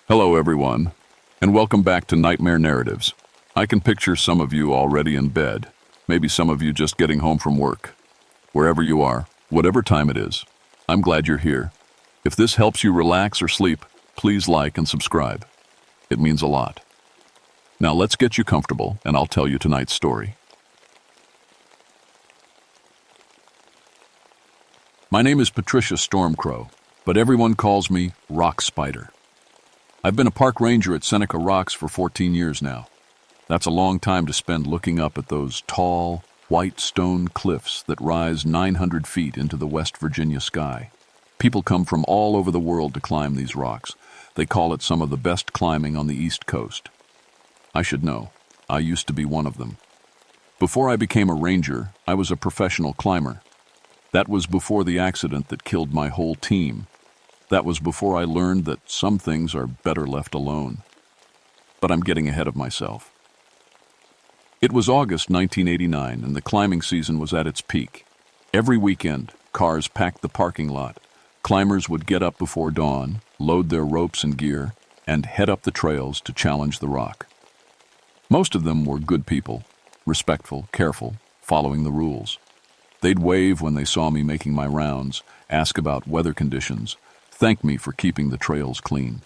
Hello, everyone, and welcome back to Nightmare Narratives. I can picture some of you already in bed, maybe some of you just getting home from work. Wherever you are, whatever time it is, I'm glad you're here. If this helps you relax or sleep, please like and subscribe. It means a lot. Now let's get you comfortable, and I'll tell you tonight's story. My name is Patricia Stormcrow, but everyone calls me Rock Spider. I've been a park ranger at Seneca Rocks for 14 years now. That's a long time to spend looking up at those tall, white stone cliffs that rise 900 feet into the West Virginia sky. People come from all over the world to climb these rocks. They call it some of the best climbing on the East Coast. I should know. I used to be one of them. Before I became a ranger, I was a professional climber. That was before the accident that killed my whole team. That was before I learned that some things are better left alone. But I'm getting ahead of myself. It was August 1989, and the climbing season was at its peak. Every weekend, cars packed the parking lot. Climbers would get up before dawn, load their ropes and gear, and head up the trails to challenge the rock. Most of them were good people, respectful, careful, following the rules. They'd wave when they saw me making my rounds, ask about weather conditions, thank me for keeping the trails clean.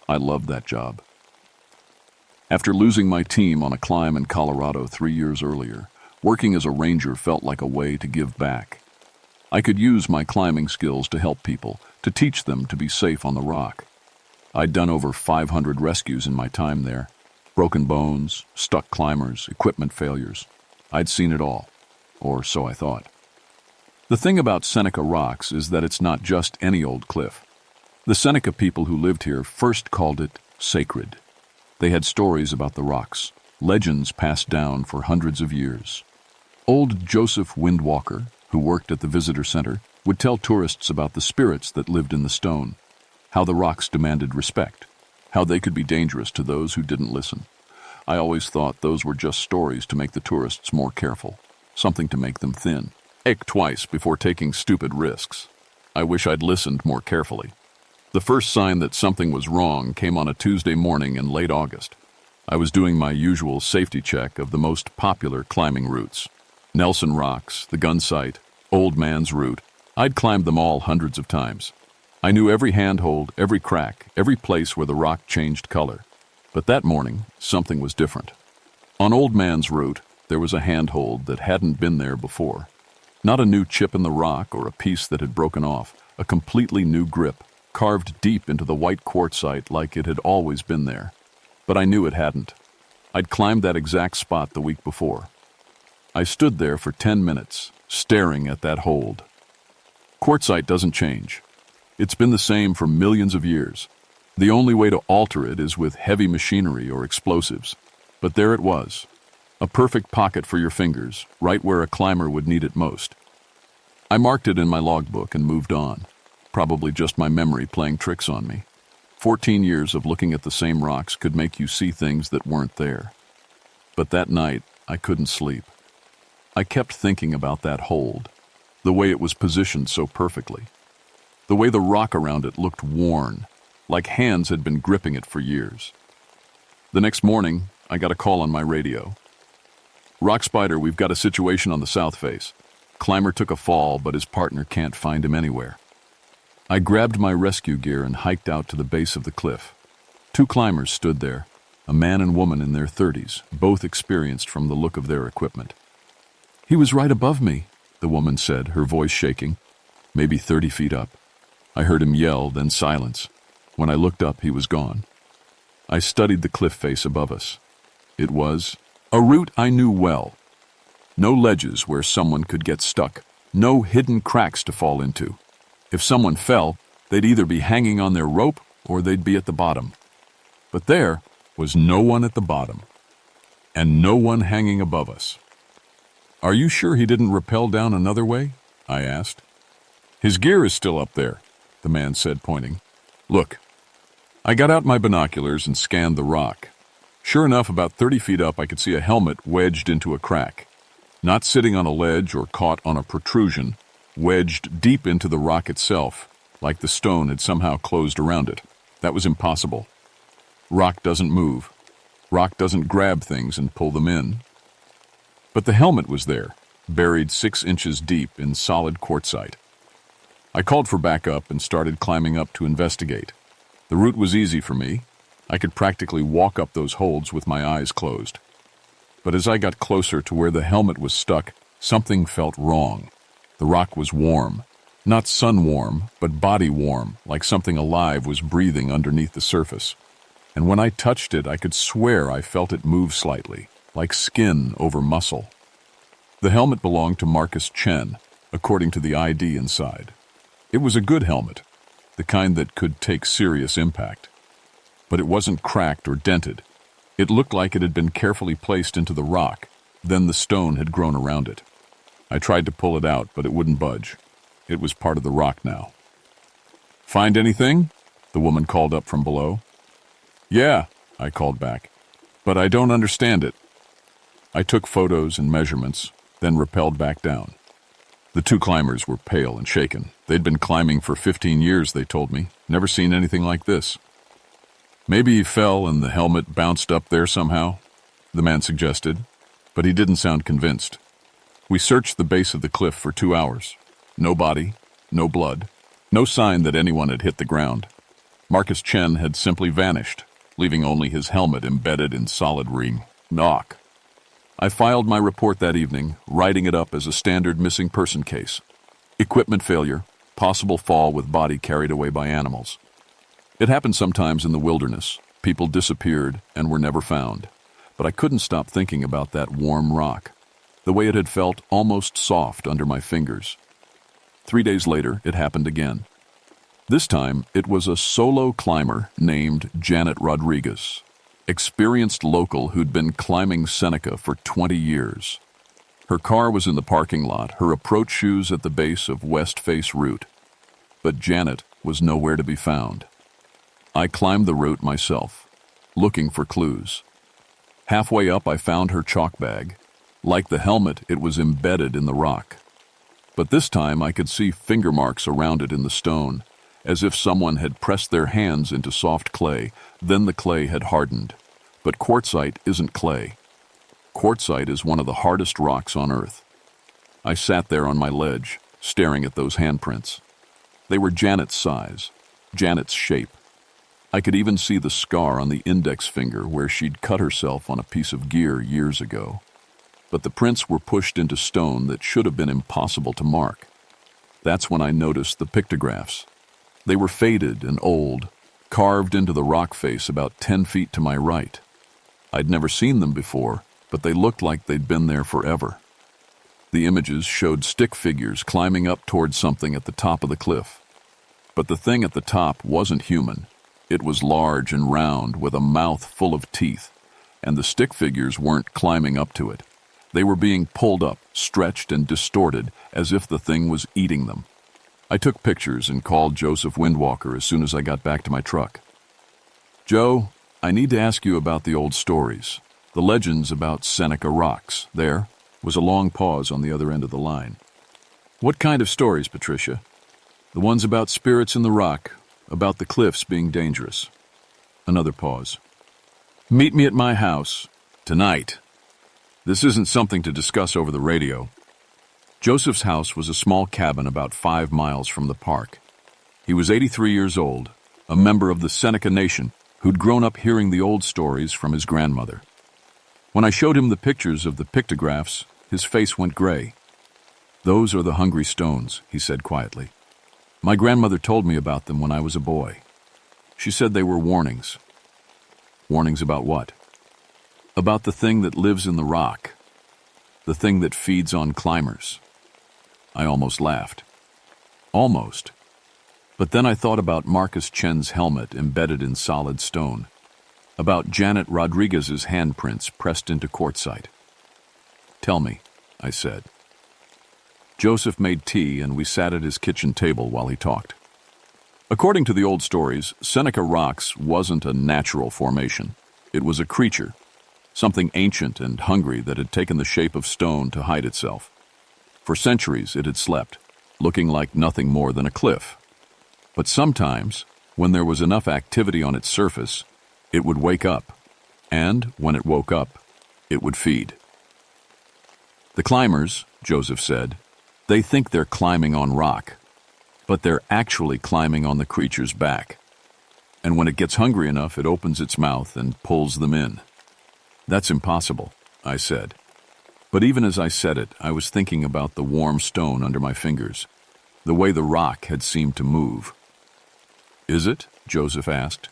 I loved that job. After losing my team on a climb in Colorado 3 years earlier, working as a ranger felt like a way to give back. I could use my climbing skills to help people, to teach them to be safe on the rock. I'd done over 500 rescues in my time there. Broken bones, stuck climbers, equipment failures. I'd seen it all, or so I thought. The thing about Seneca Rocks is that it's not just any old cliff. The Seneca people who lived here first called it sacred. They had stories about the rocks, legends passed down for hundreds of years. Old Joseph Windwalker, who worked at the visitor center, would tell tourists about the spirits that lived in the stone, how the rocks demanded respect, how they could be dangerous to those who didn't listen. I always thought those were just stories to make the tourists more careful, something to make them thin. Think twice before taking stupid risks. I wish I'd listened more carefully. The first sign that something was wrong came on a Tuesday morning in late August. I was doing my usual safety check of the most popular climbing routes. Nelson Rocks, the Gun Site, Old Man's Route. I'd climbed them all hundreds of times. I knew every handhold, every crack, every place where the rock changed color. But that morning, something was different. On Old Man's Route, there was a handhold that hadn't been there before. Not a new chip in the rock or a piece that had broken off, a completely new grip, carved deep into the white quartzite like it had always been there. But I knew it hadn't. I'd climbed that exact spot the week before. I stood there for 10 minutes, staring at that hold. Quartzite doesn't change. It's been the same for millions of years. The only way to alter it is with heavy machinery or explosives. But there it was. A perfect pocket for your fingers, right where a climber would need it most. I marked it in my logbook and moved on. Probably just my memory playing tricks on me. 14 years of looking at the same rocks could make you see things that weren't there. But that night, I couldn't sleep. I kept thinking about that hold, the way it was positioned so perfectly. The way the rock around it looked worn, like hands had been gripping it for years. The next morning, I got a call on my radio. Rock Spider, we've got a situation on the south face. Climber took a fall, but his partner can't find him anywhere. I grabbed my rescue gear and hiked out to the base of the cliff. 2 climbers stood there, a man and woman in their 30s, both experienced from the look of their equipment. "He was right above me," the woman said, her voice shaking. "Maybe 30 feet up." I heard him yell, then silence. When I looked up, he was gone. I studied the cliff face above us. It was a route I knew well. No ledges where someone could get stuck. No hidden cracks to fall into. If someone fell, they'd either be hanging on their rope or they'd be at the bottom. But there was no one at the bottom, and no one hanging above us. "Are you sure he didn't rappel down another way?" I asked. "His gear is still up there," the man said, pointing. "Look." I got out my binoculars and scanned the rock. Sure enough, about 30 feet up, I could see a helmet wedged into a crack. Not sitting on a ledge or caught on a protrusion, wedged deep into the rock itself, like the stone had somehow closed around it. That was impossible. Rock doesn't move. Rock doesn't grab things and pull them in. But the helmet was there, buried 6 inches deep in solid quartzite. I called for backup and started climbing up to investigate. The route was easy for me. I could practically walk up those holds with my eyes closed. But as I got closer to where the helmet was stuck, something felt wrong. The rock was warm. Not sun warm, but body warm, like something alive was breathing underneath the surface. And when I touched it, I could swear I felt it move slightly, like skin over muscle. The helmet belonged to Marcus Chen, according to the ID inside. It was a good helmet, the kind that could take serious impact. But it wasn't cracked or dented. It looked like it had been carefully placed into the rock, then the stone had grown around it. I tried to pull it out, but it wouldn't budge. It was part of the rock now. "Find anything?" the woman called up from below. "Yeah," I called back, "but I don't understand it." I took photos and measurements, then rappelled back down. The 2 climbers were pale and shaken. They'd been climbing for 15 years, they told me. Never seen anything like this. "Maybe he fell and the helmet bounced up there somehow," the man suggested, but he didn't sound convinced. We searched the base of the cliff for 2 hours. No body, no blood, no sign that anyone had hit the ground. Marcus Chen had simply vanished, leaving only his helmet embedded in solid rock. I filed my report that evening, writing it up as a standard missing person case. Equipment failure, possible fall with body carried away by animals. It happened sometimes in the wilderness. People disappeared and were never found. But I couldn't stop thinking about that warm rock, the way it had felt almost soft under my fingers. 3 days later, it happened again. This time, it was a solo climber named Janet Rodriguez, experienced local who'd been climbing Seneca for 20 years. Her car was in the parking lot, her approach shoes at the base of West Face Route. But Janet was nowhere to be found. I climbed the route myself, looking for clues. Halfway up, I found her chalk bag. Like the helmet, it was embedded in the rock. But this time I could see finger marks around it in the stone, as if someone had pressed their hands into soft clay, then the clay had hardened. But quartzite isn't clay. Quartzite is one of the hardest rocks on Earth. I sat there on my ledge, staring at those handprints. They were Janet's size, Janet's shape. I could even see the scar on the index finger where she'd cut herself on a piece of gear years ago. But the prints were pushed into stone that should have been impossible to mark. That's when I noticed the pictographs. They were faded and old, carved into the rock face about 10 feet to my right. I'd never seen them before, but they looked like they'd been there forever. The images showed stick figures climbing up towards something at the top of the cliff. But the thing at the top wasn't human. It was large and round, with a mouth full of teeth, and the stick figures weren't climbing up to it. They were being pulled up, stretched and distorted, as if the thing was eating them. I took pictures and called Joseph Windwalker as soon as I got back to my truck. "Joe, I need to ask you about the old stories, the legends about Seneca rocks." There was a long pause on the other end of the line. "What kind of stories, Patricia?" "The ones about spirits in the rock, about the cliffs being dangerous." Another pause. "Meet me at my house, tonight. This isn't something to discuss over the radio." Joseph's house was a small cabin about 5 miles from the park. He was 83 years old, a member of the Seneca Nation who'd grown up hearing the old stories from his grandmother. When I showed him the pictures of the pictographs, his face went gray. "Those are the hungry stones," he said quietly. "My grandmother told me about them when I was a boy. She said they were warnings." "Warnings about what?" "About the thing that lives in the rock, the thing that feeds on climbers." I almost laughed. Almost. But then I thought about Marcus Chen's helmet embedded in solid stone, about Janet Rodriguez's handprints pressed into quartzite. "Tell me," I said. Joseph made tea and we sat at his kitchen table while he talked. According to the old stories, Seneca Rocks wasn't a natural formation. It was a creature, something ancient and hungry that had taken the shape of stone to hide itself. For centuries it had slept, looking like nothing more than a cliff. But sometimes, when there was enough activity on its surface, It would wake up, and when it woke up, it would feed. The climbers, Joseph said, they think they're climbing on rock, but they're actually climbing on the creature's back. And when it gets hungry enough, it opens its mouth and pulls them in. That's impossible, I said. But even as I said it, I was thinking about the warm stone under my fingers, the way the rock had seemed to move. Is it? Joseph asked.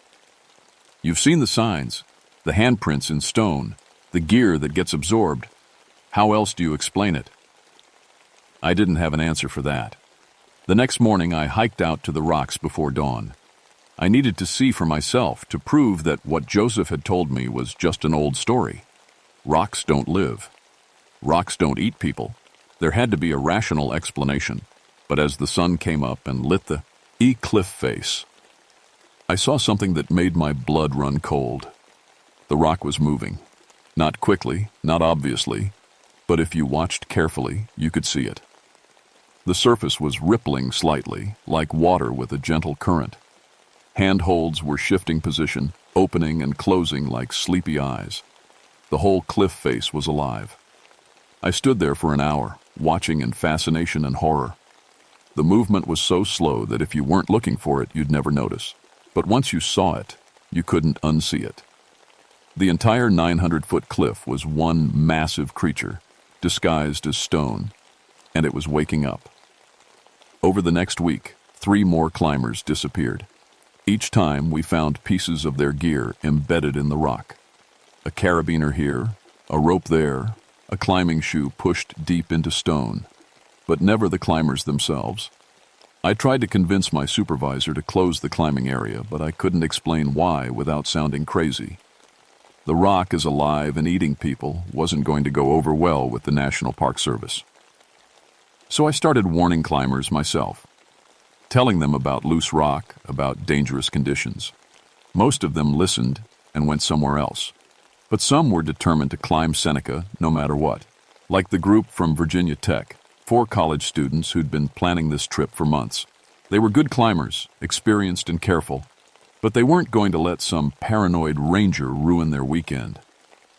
You've seen the signs, the handprints in stone, the gear that gets absorbed. How else do you explain it? I didn't have an answer for that. The next morning, I hiked out to the rocks before dawn. I needed to see for myself to prove that what Joseph had told me was just an old story. Rocks don't live. Rocks don't eat people. There had to be a rational explanation. But as the sun came up and lit the cliff face, I saw something that made my blood run cold. The rock was moving. Not quickly, not obviously, but if you watched carefully, you could see it. The surface was rippling slightly, like water with a gentle current. Handholds were shifting position, opening and closing like sleepy eyes. The whole cliff face was alive. I stood there for an hour, watching in fascination and horror. The movement was so slow that if you weren't looking for it, you'd never notice. But once you saw it, you couldn't unsee it. The entire 900-foot cliff was one massive creature, disguised as stone, and it was waking up. Over the next week, 3 more climbers disappeared. Each time we found pieces of their gear embedded in the rock. A carabiner here, a rope there, a climbing shoe pushed deep into stone, but never the climbers themselves. I tried to convince my supervisor to close the climbing area, but I couldn't explain why without sounding crazy. The rock is alive and eating people wasn't going to go over well with the National Park Service. So I started warning climbers myself, telling them about loose rock, about dangerous conditions. Most of them listened and went somewhere else, but some were determined to climb Seneca no matter what, like the group from Virginia Tech, 4 college students who'd been planning this trip for months. They were good climbers, experienced and careful, but they weren't going to let some paranoid ranger ruin their weekend.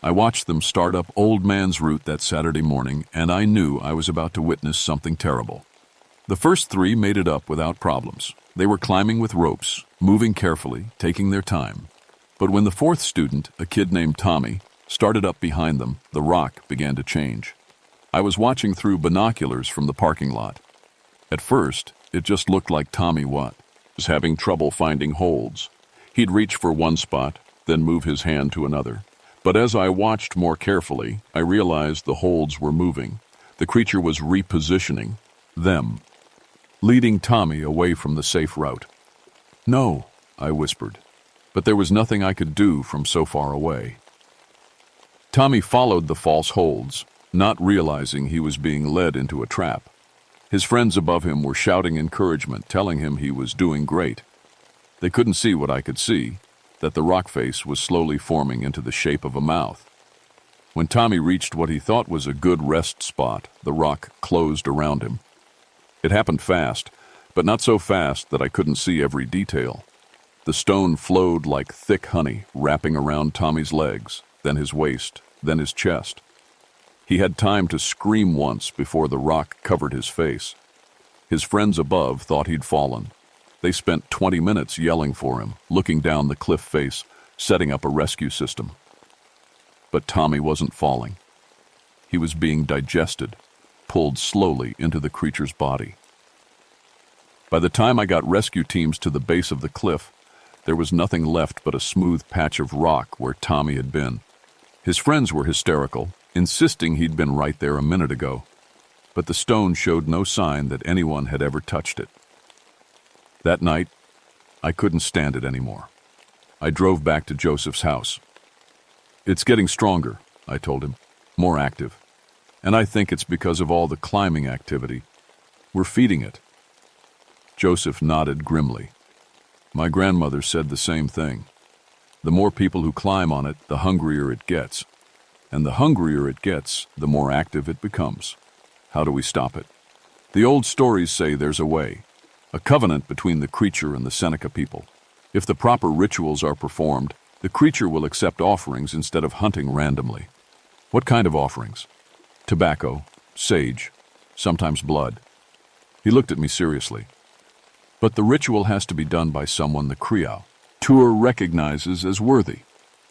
I watched them start up Old Man's Route that Saturday morning, and I knew I was about to witness something terrible. The first 3 made it up without problems. They were climbing with ropes, moving carefully, taking their time. But when the 4th student, a kid named Tommy, started up behind them, the rock began to change. I was watching through binoculars from the parking lot. At first, it just looked like Tommy was having trouble finding holds. He'd reach for one spot, then move his hand to another. But as I watched more carefully, I realized the holds were moving. The creature was repositioning them, leading Tommy away from the safe route. "No," I whispered, but there was nothing I could do from so far away. Tommy followed the false holds, not realizing he was being led into a trap. His friends above him were shouting encouragement, telling him he was doing great. They couldn't see what I could see, that the rock face was slowly forming into the shape of a mouth. When Tommy reached what he thought was a good rest spot, the rock closed around him. It happened fast, but not so fast that I couldn't see every detail. The stone flowed like thick honey, wrapping around Tommy's legs, then his waist, then his chest. He had time to scream once before the rock covered his face. His friends above thought he'd fallen. They spent 20 minutes yelling for him, looking down the cliff face, setting up a rescue system. But Tommy wasn't falling. He was being digested, pulled slowly into the creature's body. By the time I got rescue teams to the base of the cliff, there was nothing left but a smooth patch of rock where Tommy had been. His friends were hysterical, insisting he'd been right there a minute ago, but the stone showed no sign that anyone had ever touched it. That night, I couldn't stand it anymore. I drove back to Joseph's house. "It's getting stronger," I told him, "more active. And I think it's because of all the climbing activity. We're feeding it." Joseph nodded grimly. "My grandmother said the same thing. The more people who climb on it, the hungrier it gets. And the hungrier it gets, the more active it becomes. How do we stop it? The old stories say there's a way, a covenant between the creature and the Seneca people. If the proper rituals are performed, The creature will accept offerings instead of hunting randomly. What kind of offerings? Tobacco, sage, sometimes blood. He looked at me seriously. But the ritual has to be done by someone the Cries tour recognizes as worthy.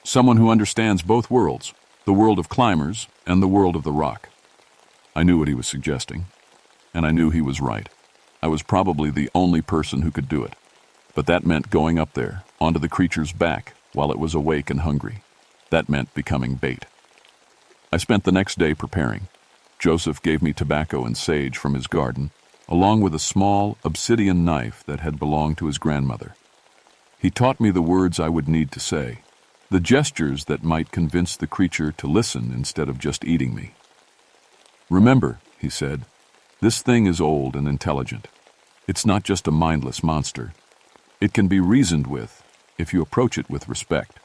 Someone who understands both worlds, the world of climbers and the world of the rock. I knew what he was suggesting, and I knew he was right. I was probably the only person who could do it. But that meant going up there, onto the creature's back, while it was awake and hungry. That meant becoming bait. I spent the next day preparing. Joseph gave me tobacco and sage from his garden, along with a small obsidian knife that had belonged to his grandmother. He taught me the words I would need to say, the gestures that might convince the creature to listen instead of just eating me. Remember, he said, this thing is old and intelligent. It's not just a mindless monster. It can be reasoned with if you approach it with respect.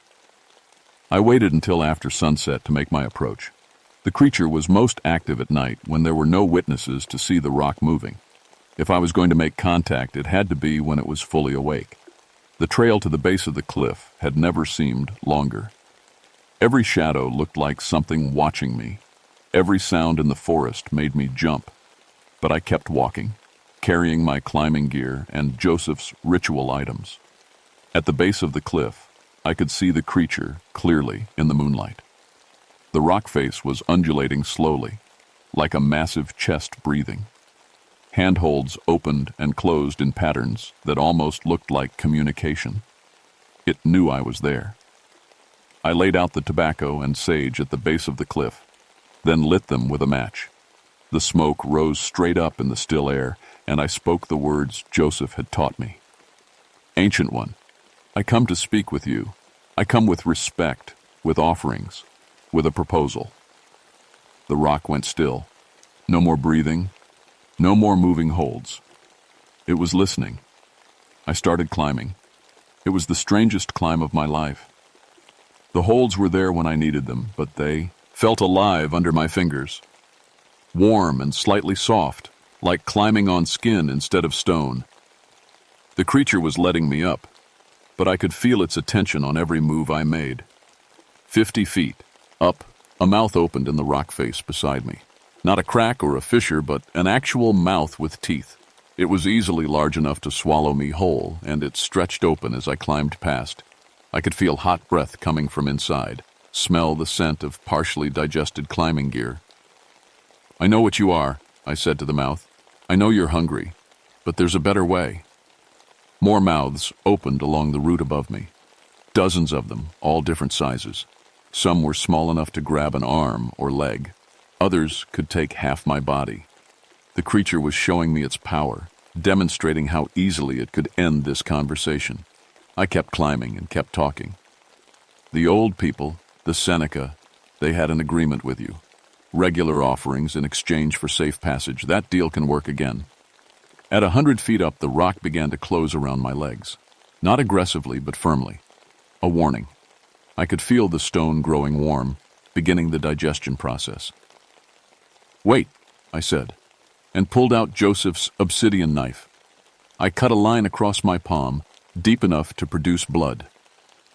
I waited until after sunset to make my approach. The creature was most active at night when there were no witnesses to see the rock moving. If I was going to make contact, it had to be when it was fully awake. The trail to the base of the cliff had never seemed longer. Every shadow looked like something watching me. Every sound in the forest made me jump. But I kept walking, carrying my climbing gear and Joseph's ritual items. At the base of the cliff, I could see the creature clearly in the moonlight. The rock face was undulating slowly, like a massive chest breathing. Handholds opened and closed in patterns that almost looked like communication. It knew I was there. I laid out the tobacco and sage at the base of the cliff, then lit them with a match. The smoke rose straight up in the still air, and I spoke the words Joseph had taught me. Ancient One, I come to speak with you. I come with respect, with offerings, with a proposal. The rock went still. No more breathing, no more moving holds. It was listening. I started climbing. It was the strangest climb of my life. The holds were there when I needed them, but they felt alive under my fingers. Warm and slightly soft, like climbing on skin instead of stone. The creature was letting me up, but I could feel its attention on every move I made. 50 feet, up, a mouth opened in the rock face beside me. Not a crack or a fissure, but an actual mouth with teeth. It was easily large enough to swallow me whole, and it stretched open as I climbed past. I could feel hot breath coming from inside, smell the scent of partially digested climbing gear. I know what you are, I said to the mouth. I know you're hungry, but there's a better way. More mouths opened along the route above me. Dozens of them, all different sizes. Some were small enough to grab an arm or leg. Others could take half my body. The creature was showing me its power, demonstrating how easily it could end this conversation. I kept climbing and kept talking. The old people, the Seneca, they had an agreement with you. Regular offerings in exchange for safe passage. That deal can work again. At 100 feet up, the rock began to close around my legs. Not aggressively, but firmly. A warning. I could feel the stone growing warm, beginning the digestion process. Wait, I said, and pulled out Joseph's obsidian knife. I cut a line across my palm, deep enough to produce blood.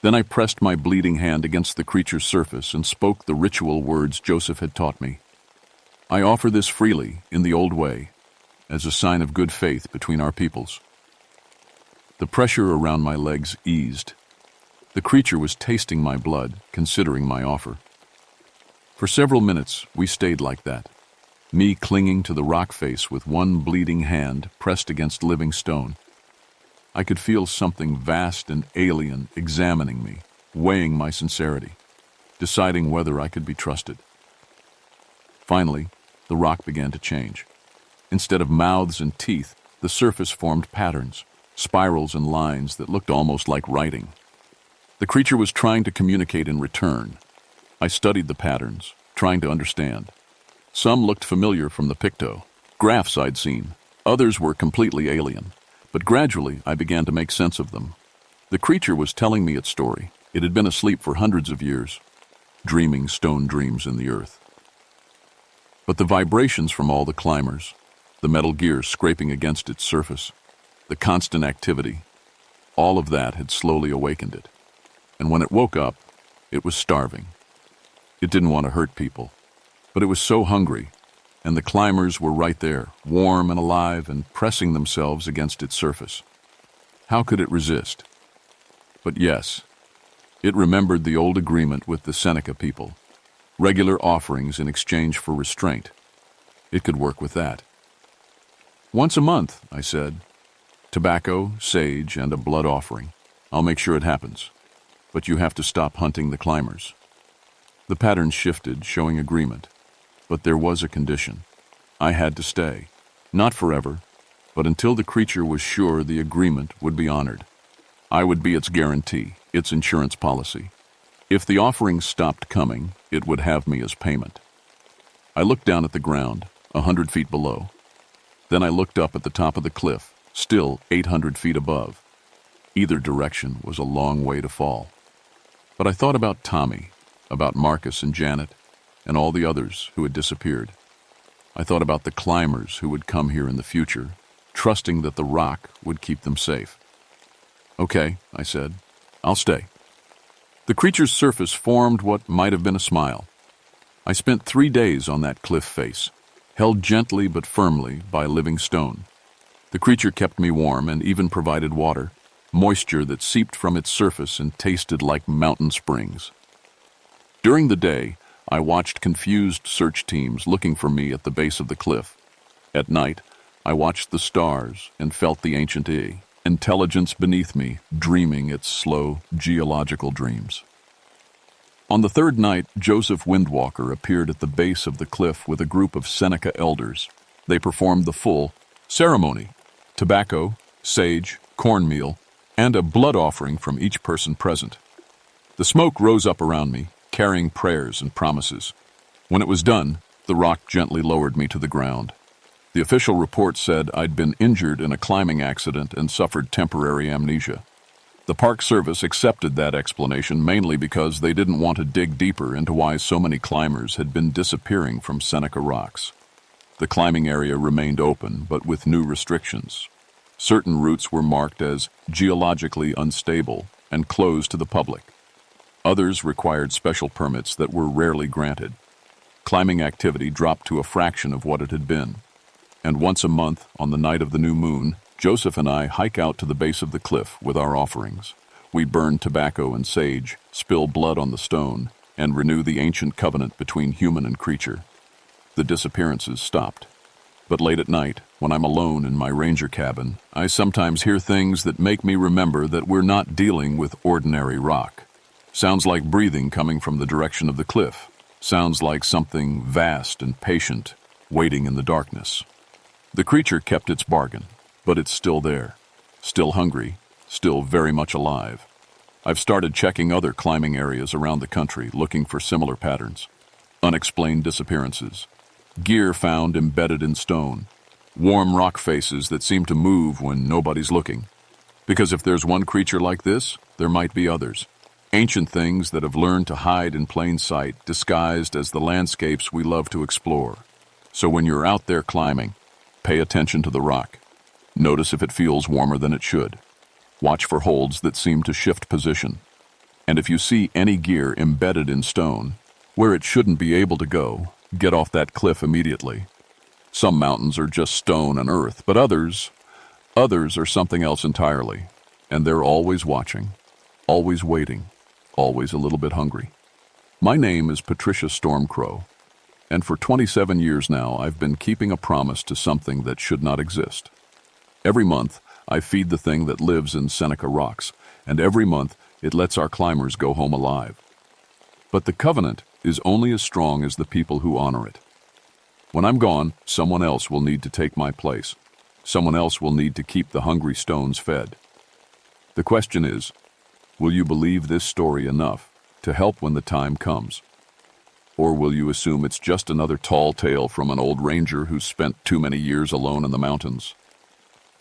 Then I pressed my bleeding hand against the creature's surface and spoke the ritual words Joseph had taught me. I offer this freely, in the old way, as a sign of good faith between our peoples. The pressure around my legs eased. The creature was tasting my blood, considering my offer. For several minutes, we stayed like that. Me clinging to the rock face with one bleeding hand pressed against living stone. I could feel something vast and alien examining me, weighing my sincerity, deciding whether I could be trusted. Finally, the rock began to change. Instead of mouths and teeth, the surface formed patterns, spirals and lines that looked almost like writing. The creature was trying to communicate in return. I studied the patterns, trying to understand. Some looked familiar from the picto, graphs I'd seen. Others were completely alien, but gradually I began to make sense of them. The creature was telling me its story. It had been asleep for hundreds of years, dreaming stone dreams in the earth. But the vibrations from all the climbers, the metal gear scraping against its surface, the constant activity, all of that had slowly awakened it. And when it woke up, it was starving. It didn't want to hurt people, but it was so hungry, and the climbers were right there, warm and alive and pressing themselves against its surface. How could it resist? But yes, it remembered the old agreement with the Seneca people, regular offerings in exchange for restraint. It could work with that. "Once a month," I said. "Tobacco, sage, and a blood offering. I'll make sure it happens. But you have to stop hunting the climbers." The pattern shifted, showing agreement. But there was a condition. I had to stay. Not forever, but until the creature was sure the agreement would be honored. I would be its guarantee, its insurance policy. If the offerings stopped coming, it would have me as payment. I looked down at the ground, 100 feet below. Then I looked up at the top of the cliff, still 800 feet above. Either direction was a long way to fall. But I thought about Tommy, about Marcus and Janet, and all the others who had disappeared. I thought about the climbers who would come here in the future, trusting that the rock would keep them safe. "Okay," I said, "I'll stay." The creature's surface formed what might have been a smile. I spent 3 days on that cliff face, held gently but firmly by living stone. The creature kept me warm and even provided water, moisture that seeped from its surface and tasted like mountain springs. During the day, I watched confused search teams looking for me at the base of the cliff. At night, I watched the stars and felt the ancient intelligence beneath me, dreaming its slow, geological dreams. On the third night, Joseph Windwalker appeared at the base of the cliff with a group of Seneca elders. They performed the full ceremony: tobacco, sage, cornmeal, and a blood offering from each person present. The smoke rose up around me, carrying prayers and promises. When it was done, the rock gently lowered me to the ground. The official report said I'd been injured in a climbing accident and suffered temporary amnesia. The Park Service accepted that explanation mainly because they didn't want to dig deeper into why so many climbers had been disappearing from Seneca rocks. The climbing area remained open, but with new restrictions. Certain routes were marked as geologically unstable and closed to the public. Others required special permits that were rarely granted. Climbing activity dropped to a fraction of what it had been. And once a month, on the night of the new moon, Joseph and I hike out to the base of the cliff with our offerings. We burn tobacco and sage, spill blood on the stone, and renew the ancient covenant between human and creature. The disappearances stopped. But late at night, when I'm alone in my ranger cabin, I sometimes hear things that make me remember that we're not dealing with ordinary rock. Sounds like breathing coming from the direction of the cliff. Sounds like something vast and patient, waiting in the darkness. The creature kept its bargain, but it's still there. Still hungry, still very much alive. I've started checking other climbing areas around the country, looking for similar patterns. Unexplained disappearances. Gear found embedded in stone. Warm rock faces that seem to move when nobody's looking. Because if there's one creature like this, there might be others. Ancient things that have learned to hide in plain sight, disguised as the landscapes we love to explore. So when you're out there climbing, pay attention to the rock. Notice if it feels warmer than it should. Watch for holds that seem to shift position. And if you see any gear embedded in stone, where it shouldn't be able to go, get off that cliff immediately. Some mountains are just stone and earth, but others are something else entirely. And they're always watching, always waiting, always a little bit hungry. My name is Patricia Stormcrow, and for 27 years now I've been keeping a promise to something that should not exist. Every month, I feed the thing that lives in Seneca rocks, and every month it lets our climbers go home alive. But the covenant is only as strong as the people who honor it. When I'm gone, someone else will need to take my place. Someone else will need to keep the hungry stones fed. The question is, will you believe this story enough to help when the time comes? Or will you assume it's just another tall tale from an old ranger who spent too many years alone in the mountains?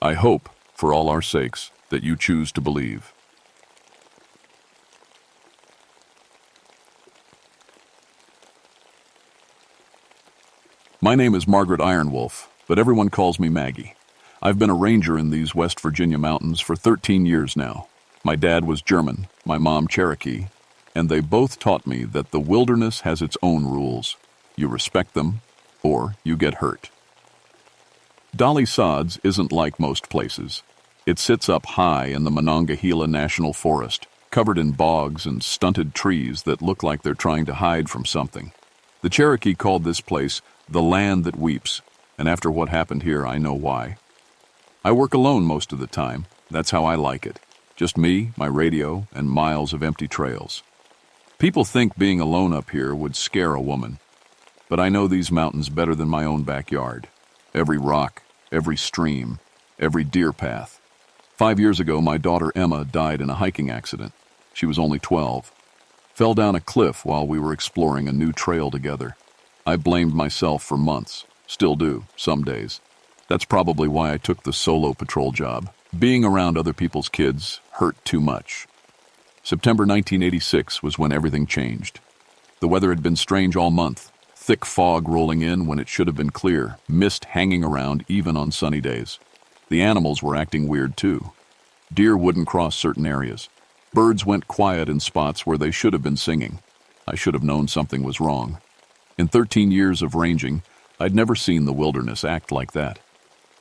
I hope, for all our sakes, that you choose to believe. My name is Margaret Ironwolf, but everyone calls me Maggie. I've been a ranger in these West Virginia mountains for 13 years now. My dad was German, my mom Cherokee, and they both taught me that the wilderness has its own rules. You respect them, or you get hurt. Dolly Sods isn't like most places. It sits up high in the Monongahela National Forest, covered in bogs and stunted trees that look like they're trying to hide from something. The Cherokee called this place the land that weeps, and after what happened here, I know why. I work alone most of the time. That's how I like it. Just me, my radio, and miles of empty trails. People think being alone up here would scare a woman, but I know these mountains better than my own backyard. Every rock, every stream, every deer path. 5 years ago, my daughter Emma died in a hiking accident. She was only 12. Fell down a cliff while we were exploring a new trail together. I blamed myself for months. Still do, some days. That's probably why I took the solo patrol job. Being around other people's kids hurt too much. September 1986 was when everything changed. The weather had been strange all month. Thick fog rolling in when it should have been clear, mist hanging around even on sunny days. The animals were acting weird too. Deer wouldn't cross certain areas. Birds went quiet in spots where they should have been singing. I should have known something was wrong. In 13 years of ranging, I'd never seen the wilderness act like that.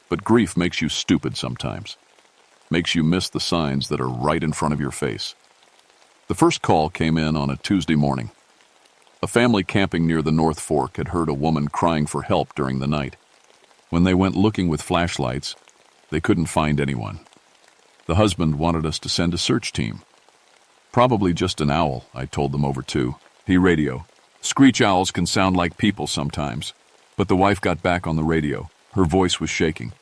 But grief makes you stupid sometimes. Makes you miss the signs that are right in front of your face. The first call came in on a Tuesday morning. A family camping near the North Fork had heard a woman crying for help during the night. When they went looking with flashlights, they couldn't find anyone. The husband wanted us to send a search team. Probably just an owl, I told them over two. He radio. Screech owls can sound like people sometimes. But the wife got back on the radio. Her voice was shaking.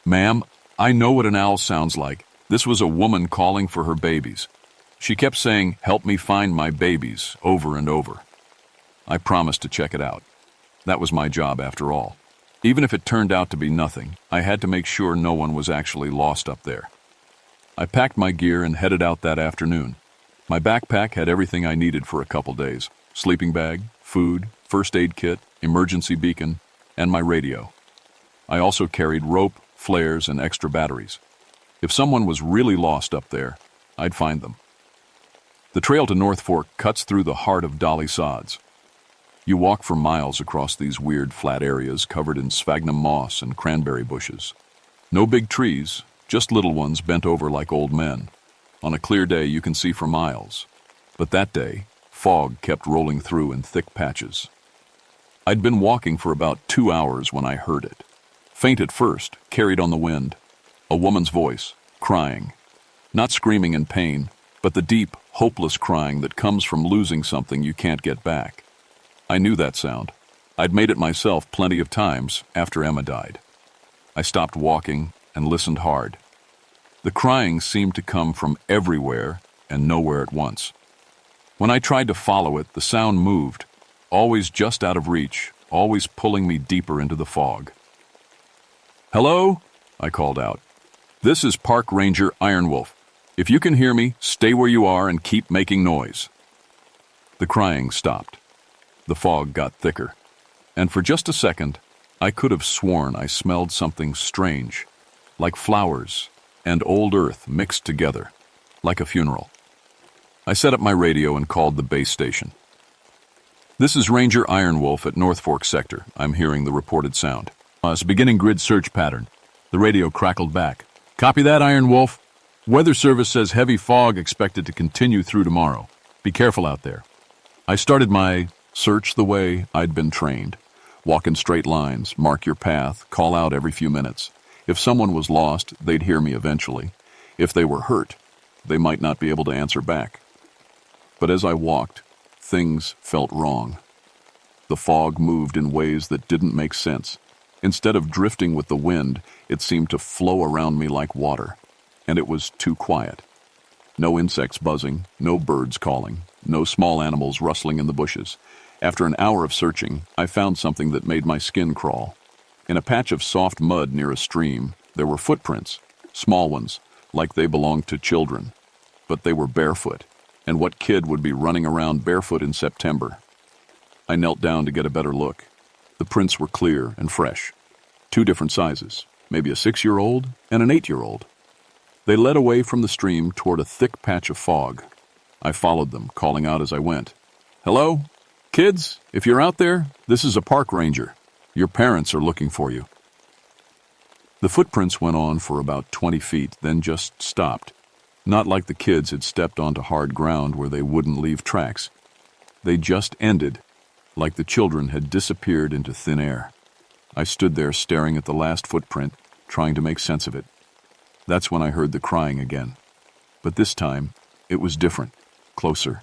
Ma'am, I know what an owl sounds like. This was a woman calling for her babies. She kept saying, "Help me find my babies," over and over. I promised to check it out. That was my job after all. Even if it turned out to be nothing, I had to make sure no one was actually lost up there. I packed my gear and headed out that afternoon. My backpack had everything I needed for a couple days. Sleeping bag, food, first aid kit, emergency beacon, and my radio. I also carried rope, flares, and extra batteries. If someone was really lost up there, I'd find them. The trail to North Fork cuts through the heart of Dolly Sods. You walk for miles across these weird flat areas covered in sphagnum moss and cranberry bushes. No big trees, just little ones bent over like old men. On a clear day, you can see for miles. But that day, fog kept rolling through in thick patches. I'd been walking for about 2 hours when I heard it. Faint at first, carried on the wind. A woman's voice, crying. Not screaming in pain, but the deep, hopeless crying that comes from losing something you can't get back. I knew that sound. I'd made it myself plenty of times after Emma died. I stopped walking and listened hard. The crying seemed to come from everywhere and nowhere at once. When I tried to follow it, the sound moved, always just out of reach, always pulling me deeper into the fog. "Hello?" I called out. "This is Park Ranger Ironwolf. If you can hear me, stay where you are and keep making noise." The crying stopped. The fog got thicker, and for just a second, I could have sworn I smelled something strange, like flowers and old earth mixed together, like a funeral. I set up my radio and called the base station. "This is Ranger Ironwolf at North Fork Sector. I'm hearing the reported sound. Beginning grid search pattern." The radio crackled back. "Copy that, Ironwolf. Weather Service says heavy fog expected to continue through tomorrow. Be careful out there." I started my search the way I'd been trained. Walk in straight lines, mark your path, call out every few minutes. If someone was lost, they'd hear me eventually. If they were hurt, they might not be able to answer back. But as I walked, things felt wrong. The fog moved in ways that didn't make sense. Instead of drifting with the wind, it seemed to flow around me like water. And it was too quiet. No insects buzzing, no birds calling, no small animals rustling in the bushes. After an hour of searching, I found something that made my skin crawl. In a patch of soft mud near a stream, there were footprints, small ones, like they belonged to children. But they were barefoot, and what kid would be running around barefoot in September? I knelt down to get a better look. The prints were clear and fresh. 2 different sizes, maybe a 6-year-old and an 8-year-old. They led away from the stream toward a thick patch of fog. I followed them, calling out as I went. "Hello? Kids, if you're out there, this is a park ranger. Your parents are looking for you." The footprints went on for about 20 feet, then just stopped. Not like the kids had stepped onto hard ground where they wouldn't leave tracks. They just ended, like the children had disappeared into thin air. I stood there staring at the last footprint, trying to make sense of it. That's when I heard the crying again. But this time, it was different, closer,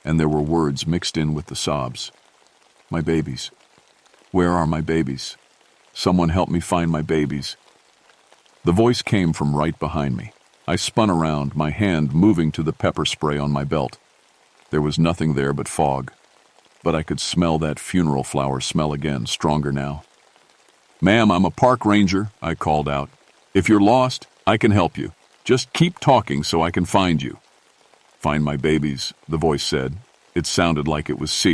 and there were words mixed in with the sobs. "My babies. Where are my babies? Someone help me find my babies." The voice came from right behind me. I spun around, my hand moving to the pepper spray on my belt. There was nothing there but fog, but I could smell that funeral flower smell again, stronger now. "Ma'am, I'm a park ranger," I called out. "If you're lost, I can help you. Just keep talking so I can find you." "Find my babies," the voice said. It sounded like it was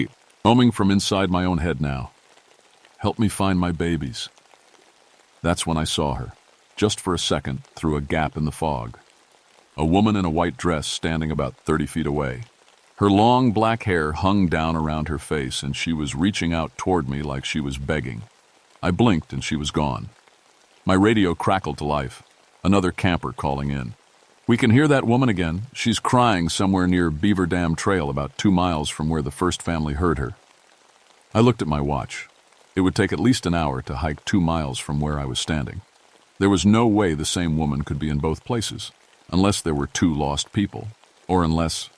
foaming from inside my own head now. "Help me find my babies." That's when I saw her, just for a second, through a gap in the fog. A woman in a white dress standing about 30 feet away. Her long black hair hung down around her face, and she was reaching out toward me like she was begging. I blinked and she was gone. My radio crackled to life. Another camper calling in. "We can hear that woman again. She's crying somewhere near Beaver Dam Trail, about 2 miles from where the first family heard her." I looked at my watch. It would take at least an hour to hike 2 miles from where I was standing. There was no way the same woman could be in both places, unless there were 2 lost people, or unless...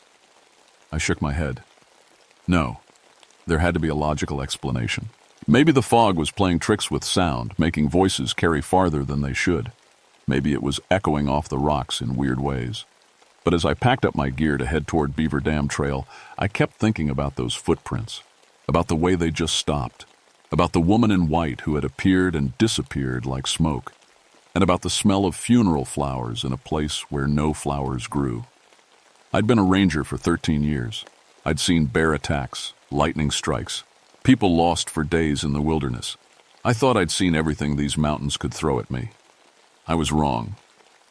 I shook my head. No, there had to be a logical explanation. Maybe the fog was playing tricks with sound, making voices carry farther than they should. Maybe it was echoing off the rocks in weird ways. But as I packed up my gear to head toward Beaver Dam Trail, I kept thinking about those footprints, about the way they just stopped, about the woman in white who had appeared and disappeared like smoke, and about the smell of funeral flowers in a place where no flowers grew. I'd been a ranger for 13 years. I'd seen bear attacks, lightning strikes, people lost for days in the wilderness. I thought I'd seen everything these mountains could throw at me. I was wrong.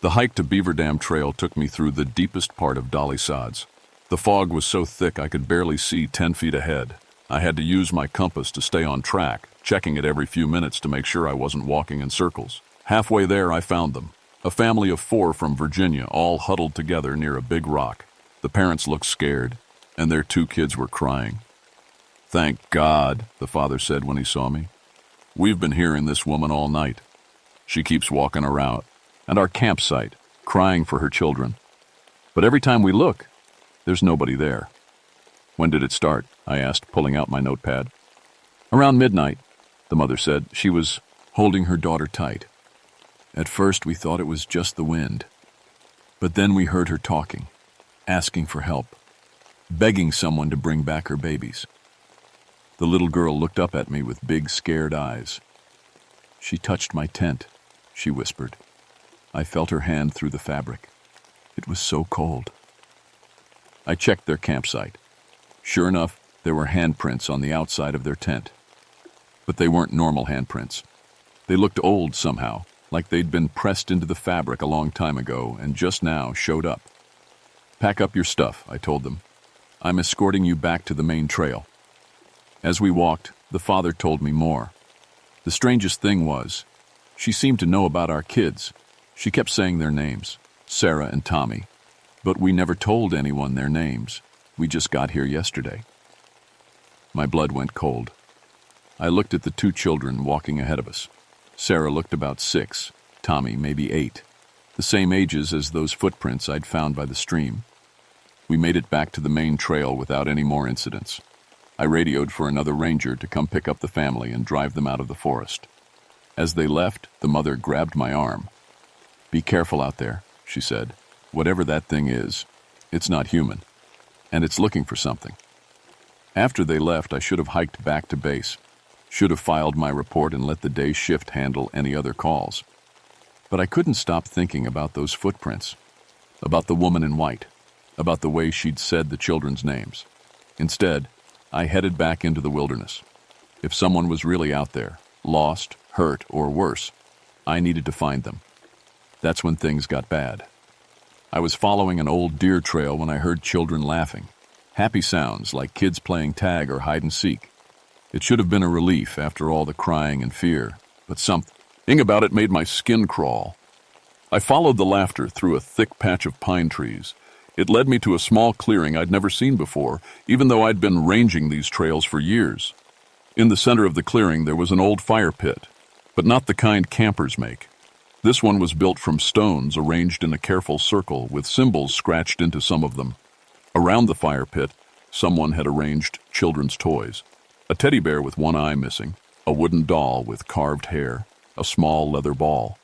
The hike to Beaver Dam Trail took me through the deepest part of Dolly Sods. The fog was so thick I could barely see 10 feet ahead. I had to use my compass to stay on track, checking it every few minutes to make sure I wasn't walking in circles. Halfway there, I found them. A family of 4 from Virginia, all huddled together near a big rock. The parents looked scared, and their 2 kids were crying. "Thank God," the father said when he saw me. "We've been hearing this woman all night. She keeps walking around at our campsite, crying for her children. But every time we look, there's nobody there." "When did it start?" I asked, pulling out my notepad. "Around midnight," the mother said. She was holding her daughter tight. "At first we thought it was just the wind. But then we heard her talking, asking for help, begging someone to bring back her babies." The little girl looked up at me with big, scared eyes. "She touched my tent," she whispered. "I felt her hand through the fabric. It was so cold." I checked their campsite. Sure enough, there were handprints on the outside of their tent. But they weren't normal handprints. They looked old somehow, like they'd been pressed into the fabric a long time ago and just now showed up. "Pack up your stuff," I told them. "I'm escorting you back to the main trail." As we walked, the father told me more. The strangest thing was, she seemed to know about our kids. She kept saying their names, Sarah and Tommy, but we never told anyone their names. We just got here yesterday. My blood went cold. I looked at the 2 children walking ahead of us. Sarah looked about 6, Tommy maybe 8, the same ages as those footprints I'd found by the stream. We made it back to the main trail without any more incidents. I radioed for another ranger to come pick up the family and drive them out of the forest. As they left, the mother grabbed my arm. "Be careful out there," she said. "Whatever that thing is, it's not human, and it's looking for something." After they left, I should have hiked back to base, should have filed my report and let the day shift handle any other calls. But I couldn't stop thinking about those footprints, about the woman in white, about the way she'd said the children's names. Instead, I headed back into the wilderness. If someone was really out there, lost, hurt, or worse, I needed to find them. That's when things got bad. I was following an old deer trail when I heard children laughing. Happy sounds like kids playing tag or hide and seek. It should have been a relief after all the crying and fear, but something about it made my skin crawl. I followed the laughter through a thick patch of pine trees. It led me to a small clearing I'd never seen before, even though I'd been ranging these trails for years. In the center of the clearing there was an old fire pit, but not the kind campers make. This one was built from stones arranged in a careful circle with symbols scratched into some of them. Around the fire pit, someone had arranged children's toys. A teddy bear with one eye missing, a wooden doll with carved hair, a small leather ball.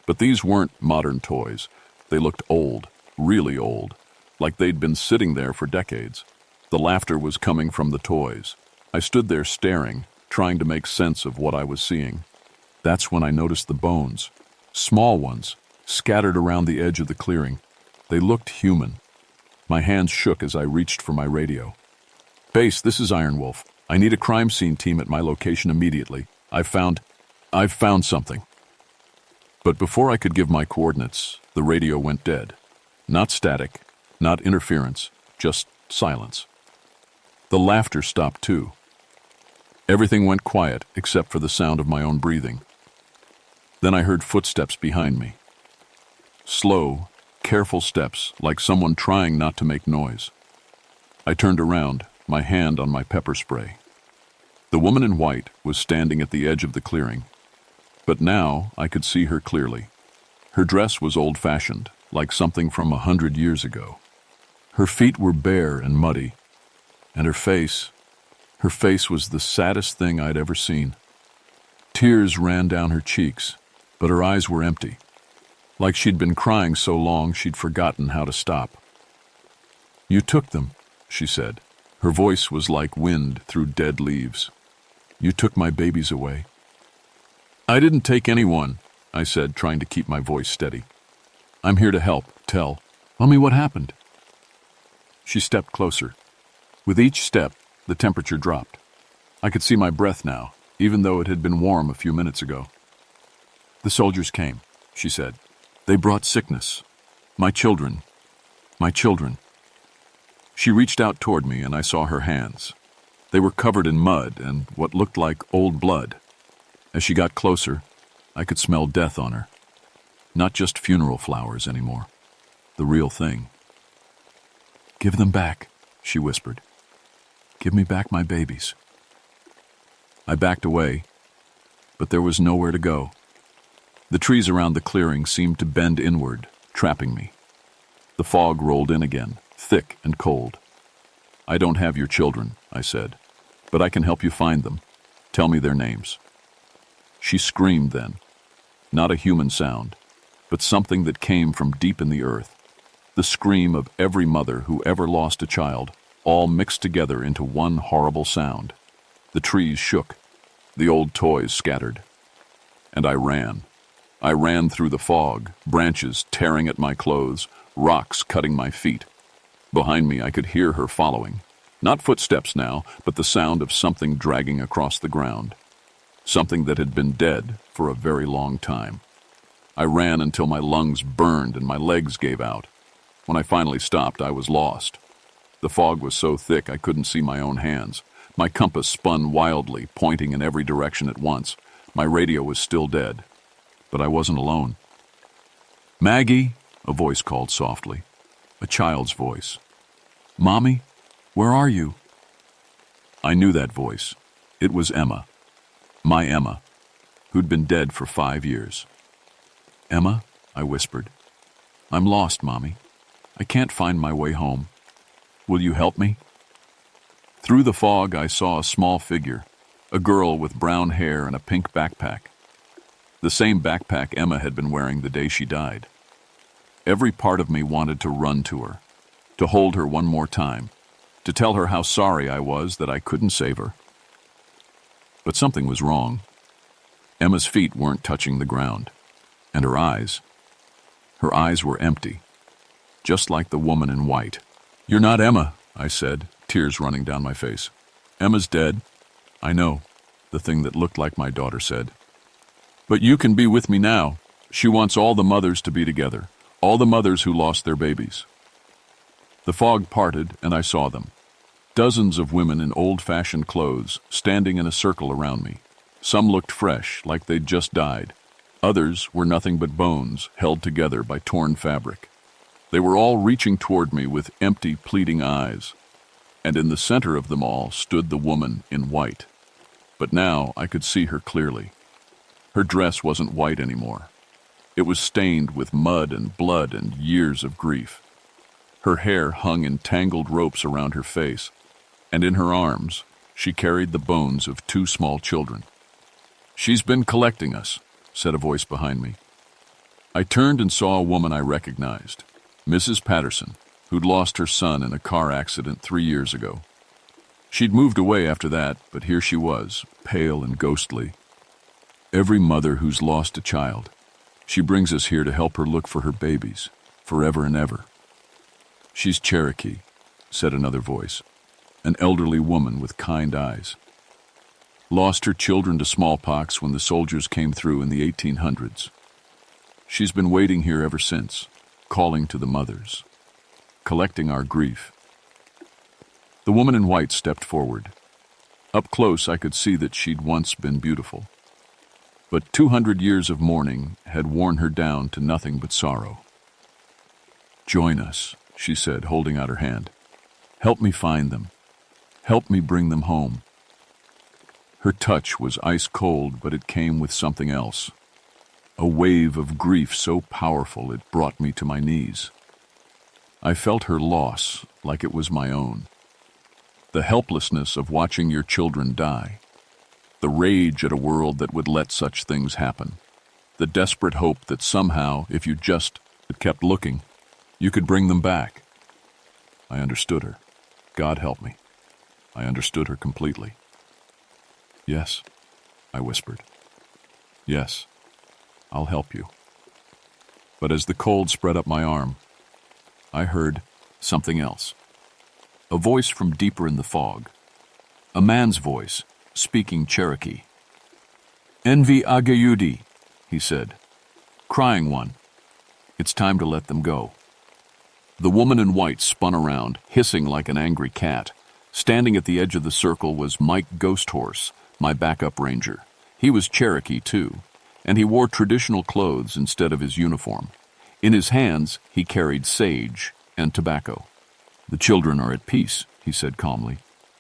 But these weren't modern toys. They looked old, really old, like they'd been sitting there for decades. The laughter was coming from the toys. I stood there staring, trying to make sense of what I was seeing. That's when I noticed the bones. Small ones, scattered around the edge of the clearing. They looked human. My hands shook as I reached for my radio. "Base, this is Iron Wolf. I need a crime scene team at my location immediately. I've found something." But before I could give my coordinates, the radio went dead. Not static, not interference, just silence. The laughter stopped too. Everything went quiet except for the sound of my own breathing. Then I heard footsteps behind me. Slow, careful steps, like someone trying not to make noise. I turned around, my hand on my pepper spray. The woman in white was standing at the edge of the clearing, but now I could see her clearly. Her dress was old-fashioned, like something from 100 years ago. Her feet were bare and muddy, and her face was the saddest thing I'd ever seen. Tears ran down her cheeks, but her eyes were empty, like she'd been crying so long she'd forgotten how to stop. "You took them," she said. Her voice was like wind through dead leaves. "You took my babies away." "I didn't take anyone," I said, trying to keep my voice steady. "I'm here to help. Tell me what happened." She stepped closer. With each step, the temperature dropped. I could see my breath now, even though it had been warm a few minutes ago. "The soldiers came," she said. "They brought sickness. My children. She reached out toward me and I saw her hands. They were covered in mud and what looked like old blood. As she got closer, I could smell death on her. Not just funeral flowers anymore. The real thing. "Give them back," she whispered. "Give me back my babies." I backed away, but there was nowhere to go. The trees around the clearing seemed to bend inward, trapping me. The fog rolled in again, thick and cold. "I don't have your children," I said, "but I can help you find them. Tell me their names." She screamed then. Not a human sound, but something that came from deep in the earth. The scream of every mother who ever lost a child, all mixed together into one horrible sound. The trees shook. The old toys scattered. And I ran. I ran through the fog, branches tearing at my clothes, rocks cutting my feet. Behind me I could hear her following. Not footsteps now, but the sound of something dragging across the ground. Something that had been dead for a very long time. I ran until my lungs burned and my legs gave out. When I finally stopped, I was lost. The fog was so thick I couldn't see my own hands. My compass spun wildly, pointing in every direction at once. My radio was still dead. But I wasn't alone. "Maggie," a voice called softly. A child's voice. "Mommy, where are you?" I knew that voice. It was Emma. My Emma, who'd been dead for 5 years. "Emma," I whispered. "I'm lost, Mommy. I can't find my way home. Will you help me?" Through the fog, I saw a small figure, a girl with brown hair and a pink backpack. The same backpack Emma had been wearing the day she died. Every part of me wanted to run to her, to hold her one more time, to tell her how sorry I was that I couldn't save her. But something was wrong. Emma's feet weren't touching the ground, and her eyes were empty, just like the woman in white. "You're not Emma," I said, tears running down my face. "Emma's dead." "I know," the thing that looked like my daughter said. "But you can be with me now. She wants all the mothers to be together, all the mothers who lost their babies. The fog parted, and I saw them. Dozens of women in old-fashioned clothes, standing in a circle around me. Some looked fresh, like they'd just died. Others were nothing but bones, held together by torn fabric. They were all reaching toward me with empty, pleading eyes. And in the center of them all stood the woman in white. But now I could see her clearly. Her dress wasn't white anymore. It was stained with mud and blood and years of grief. Her hair hung in tangled ropes around her face, and in her arms she carried the bones of 2 small children. "She's been collecting us," said a voice behind me. I turned and saw a woman I recognized, Mrs. Patterson, who'd lost her son in a car accident 3 years ago. She'd moved away after that, but here she was, pale and ghostly. Every mother who's lost a child, she brings us here to help her look for her babies, forever and ever. "She's Cherokee," said another voice, an elderly woman with kind eyes. "Lost her children to smallpox when the soldiers came through in the 1800s. She's been waiting here ever since, calling to the mothers, collecting our grief." The woman in white stepped forward. Up close, I could see that she'd once been beautiful. But 200 years of mourning had worn her down to nothing but sorrow. "Join us," she said, holding out her hand. "Help me find them. Help me bring them home." Her touch was ice cold, but it came with something else. A wave of grief so powerful it brought me to my knees. I felt her loss like it was my own. The helplessness of watching your children die. The rage at a world that would let such things happen. The desperate hope that somehow, if you just kept looking, you could bring them back. I understood her. God help me. I understood her completely. "Yes," I whispered. "Yes, I'll help you." But as the cold spread up my arm, I heard something else. A voice from deeper in the fog. A man's voice, speaking Cherokee. "Envy agayudi," he said. "Crying one. It's time to let them go." The woman in white spun around, hissing like an angry cat. Standing at the edge of the circle was Mike Ghosthorse, my backup ranger. He was Cherokee, too, and he wore traditional clothes instead of his uniform. In his hands, he carried sage and tobacco. "The children are at peace," he said calmly.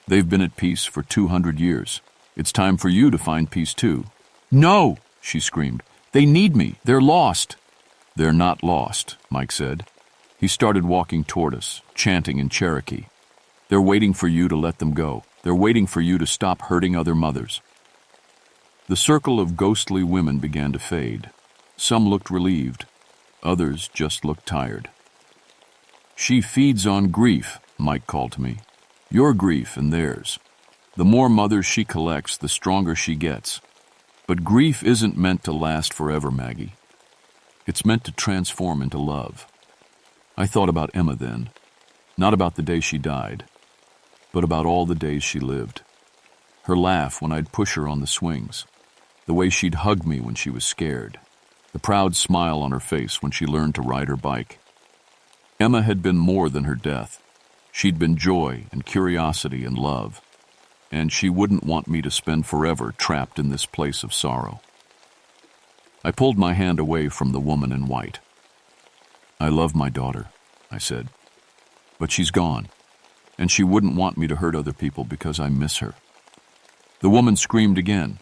"They've been at peace for 200 years. It's time for you to find peace, too." "No!" she screamed. "They need me. They're lost." "They're not lost," Mike said. He started walking toward us, chanting in Cherokee. "They're waiting for you to let them go. They're waiting for you to stop hurting other mothers." The circle of ghostly women began to fade. Some looked relieved. Others just looked tired. "She feeds on grief," Mike called to me. "Your grief and theirs. The more mothers she collects, the stronger she gets. But grief isn't meant to last forever, Maggie. It's meant to transform into love." I thought about Emma then, not about the day she died, but about all the days she lived. Her laugh when I'd push her on the swings, the way she'd hug me when she was scared, the proud smile on her face when she learned to ride her bike. Emma had been more than her death. She'd been joy and curiosity and love, and she wouldn't want me to spend forever trapped in this place of sorrow. I pulled my hand away from the woman in white. "I love my daughter," I said, "but she's gone, and she wouldn't want me to hurt other people because I miss her." The woman screamed again,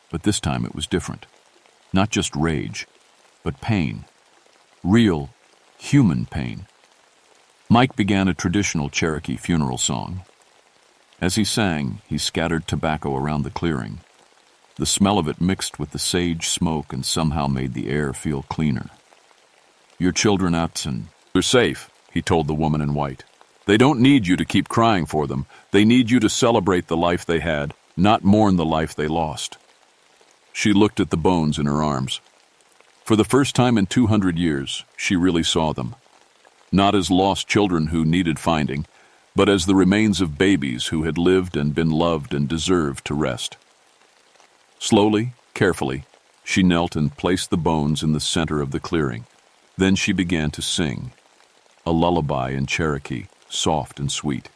but this time it was different. Not just rage, but pain. Real, human pain. Mike began a traditional Cherokee funeral song. As he sang, he scattered tobacco around the clearing. The smell of it mixed with the sage smoke and somehow made the air feel cleaner. "Your children out and they're safe," he told the woman in white. "They don't need you to keep crying for them. They need you to celebrate the life they had, not mourn the life they lost." She looked at the bones in her arms. For the first time in 200 years, she really saw them. Not as lost children who needed finding, but as the remains of babies who had lived and been loved and deserved to rest. Slowly, carefully, she knelt and placed the bones in the center of the clearing. Then she began to sing, a lullaby in Cherokee, soft and sweet.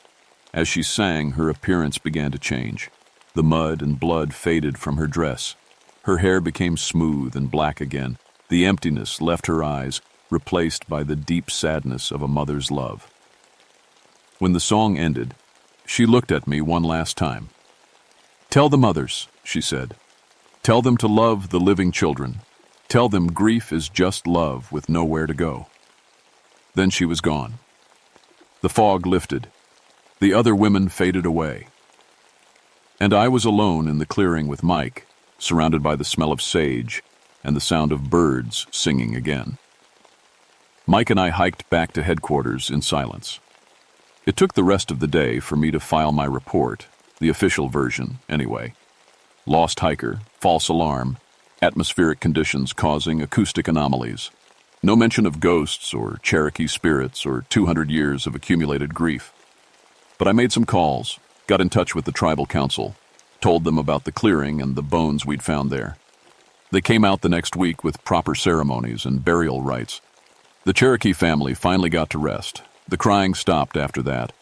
As she sang, her appearance began to change. The mud and blood faded from her dress. Her hair became smooth and black again. The emptiness left her eyes, replaced by the deep sadness of a mother's love. When the song ended, she looked at me one last time. "Tell the mothers," she said. "Tell them to love the living children. Tell them grief is just love with nowhere to go." Then she was gone. The fog lifted. The other women faded away. And I was alone in the clearing with Mike, surrounded by the smell of sage and the sound of birds singing again. Mike and I hiked back to headquarters in silence. It took the rest of the day for me to file my report, the official version, anyway. Lost hiker, false alarm, atmospheric conditions causing acoustic anomalies. No mention of ghosts or Cherokee spirits or 200 years of accumulated grief. But I made some calls, got in touch with the tribal council, told them about the clearing and the bones we'd found there. They came out the next week with proper ceremonies and burial rites. The Cherokee family finally got to rest. The crying stopped after that.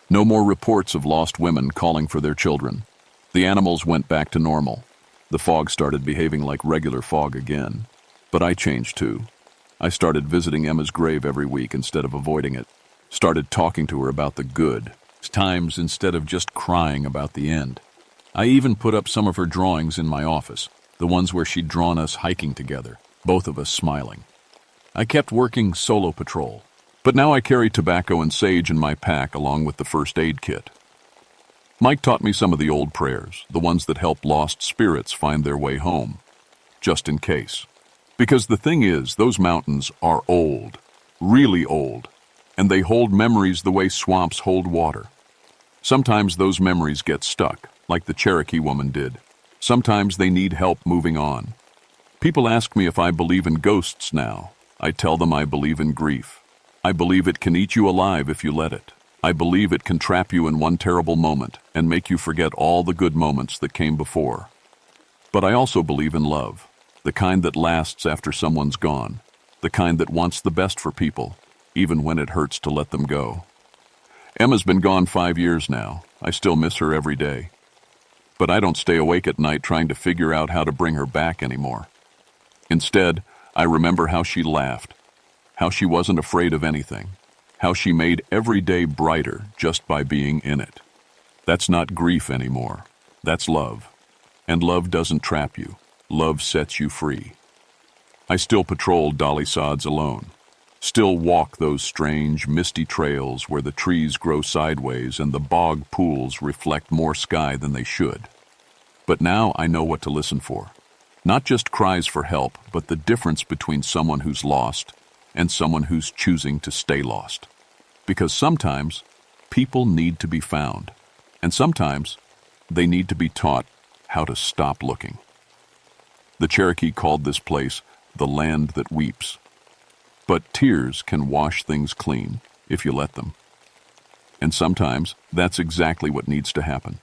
No more reports of lost women calling for their children. The animals went back to normal. The fog started behaving like regular fog again. But I changed too. I started visiting Emma's grave every week instead of avoiding it. Started talking to her about the good times instead of just crying about the end. I even put up some of her drawings in my office, the ones where she'd drawn us hiking together, both of us smiling. I kept working solo patrol, but now I carry tobacco and sage in my pack along with the first aid kit. Mike taught me some of the old prayers, the ones that help lost spirits find their way home, just in case. Because the thing is, those mountains are old, really old, and they hold memories the way swamps hold water. Sometimes those memories get stuck, like the Cherokee woman did. Sometimes they need help moving on. People ask me if I believe in ghosts now. I tell them I believe in grief. I believe it can eat you alive if you let it. I believe it can trap you in one terrible moment and make you forget all the good moments that came before. But I also believe in love, the kind that lasts after someone's gone, the kind that wants the best for people, even when it hurts to let them go. Emma's been gone 5 years now. I still miss her every day. But I don't stay awake at night trying to figure out how to bring her back anymore. Instead, I remember how she laughed, how she wasn't afraid of anything, how she made every day brighter just by being in it. That's not grief anymore. That's love. And love doesn't trap you. Love sets you free. I still patrol Dolly Sods alone. Still walk those strange, misty trails where the trees grow sideways and the bog pools reflect more sky than they should. But now I know what to listen for. Not just cries for help, but the difference between someone who's lost and someone who's choosing to stay lost. Because sometimes people need to be found, and sometimes they need to be taught how to stop looking. The Cherokee called this place the land that weeps. But tears can wash things clean if you let them. And sometimes that's exactly what needs to happen.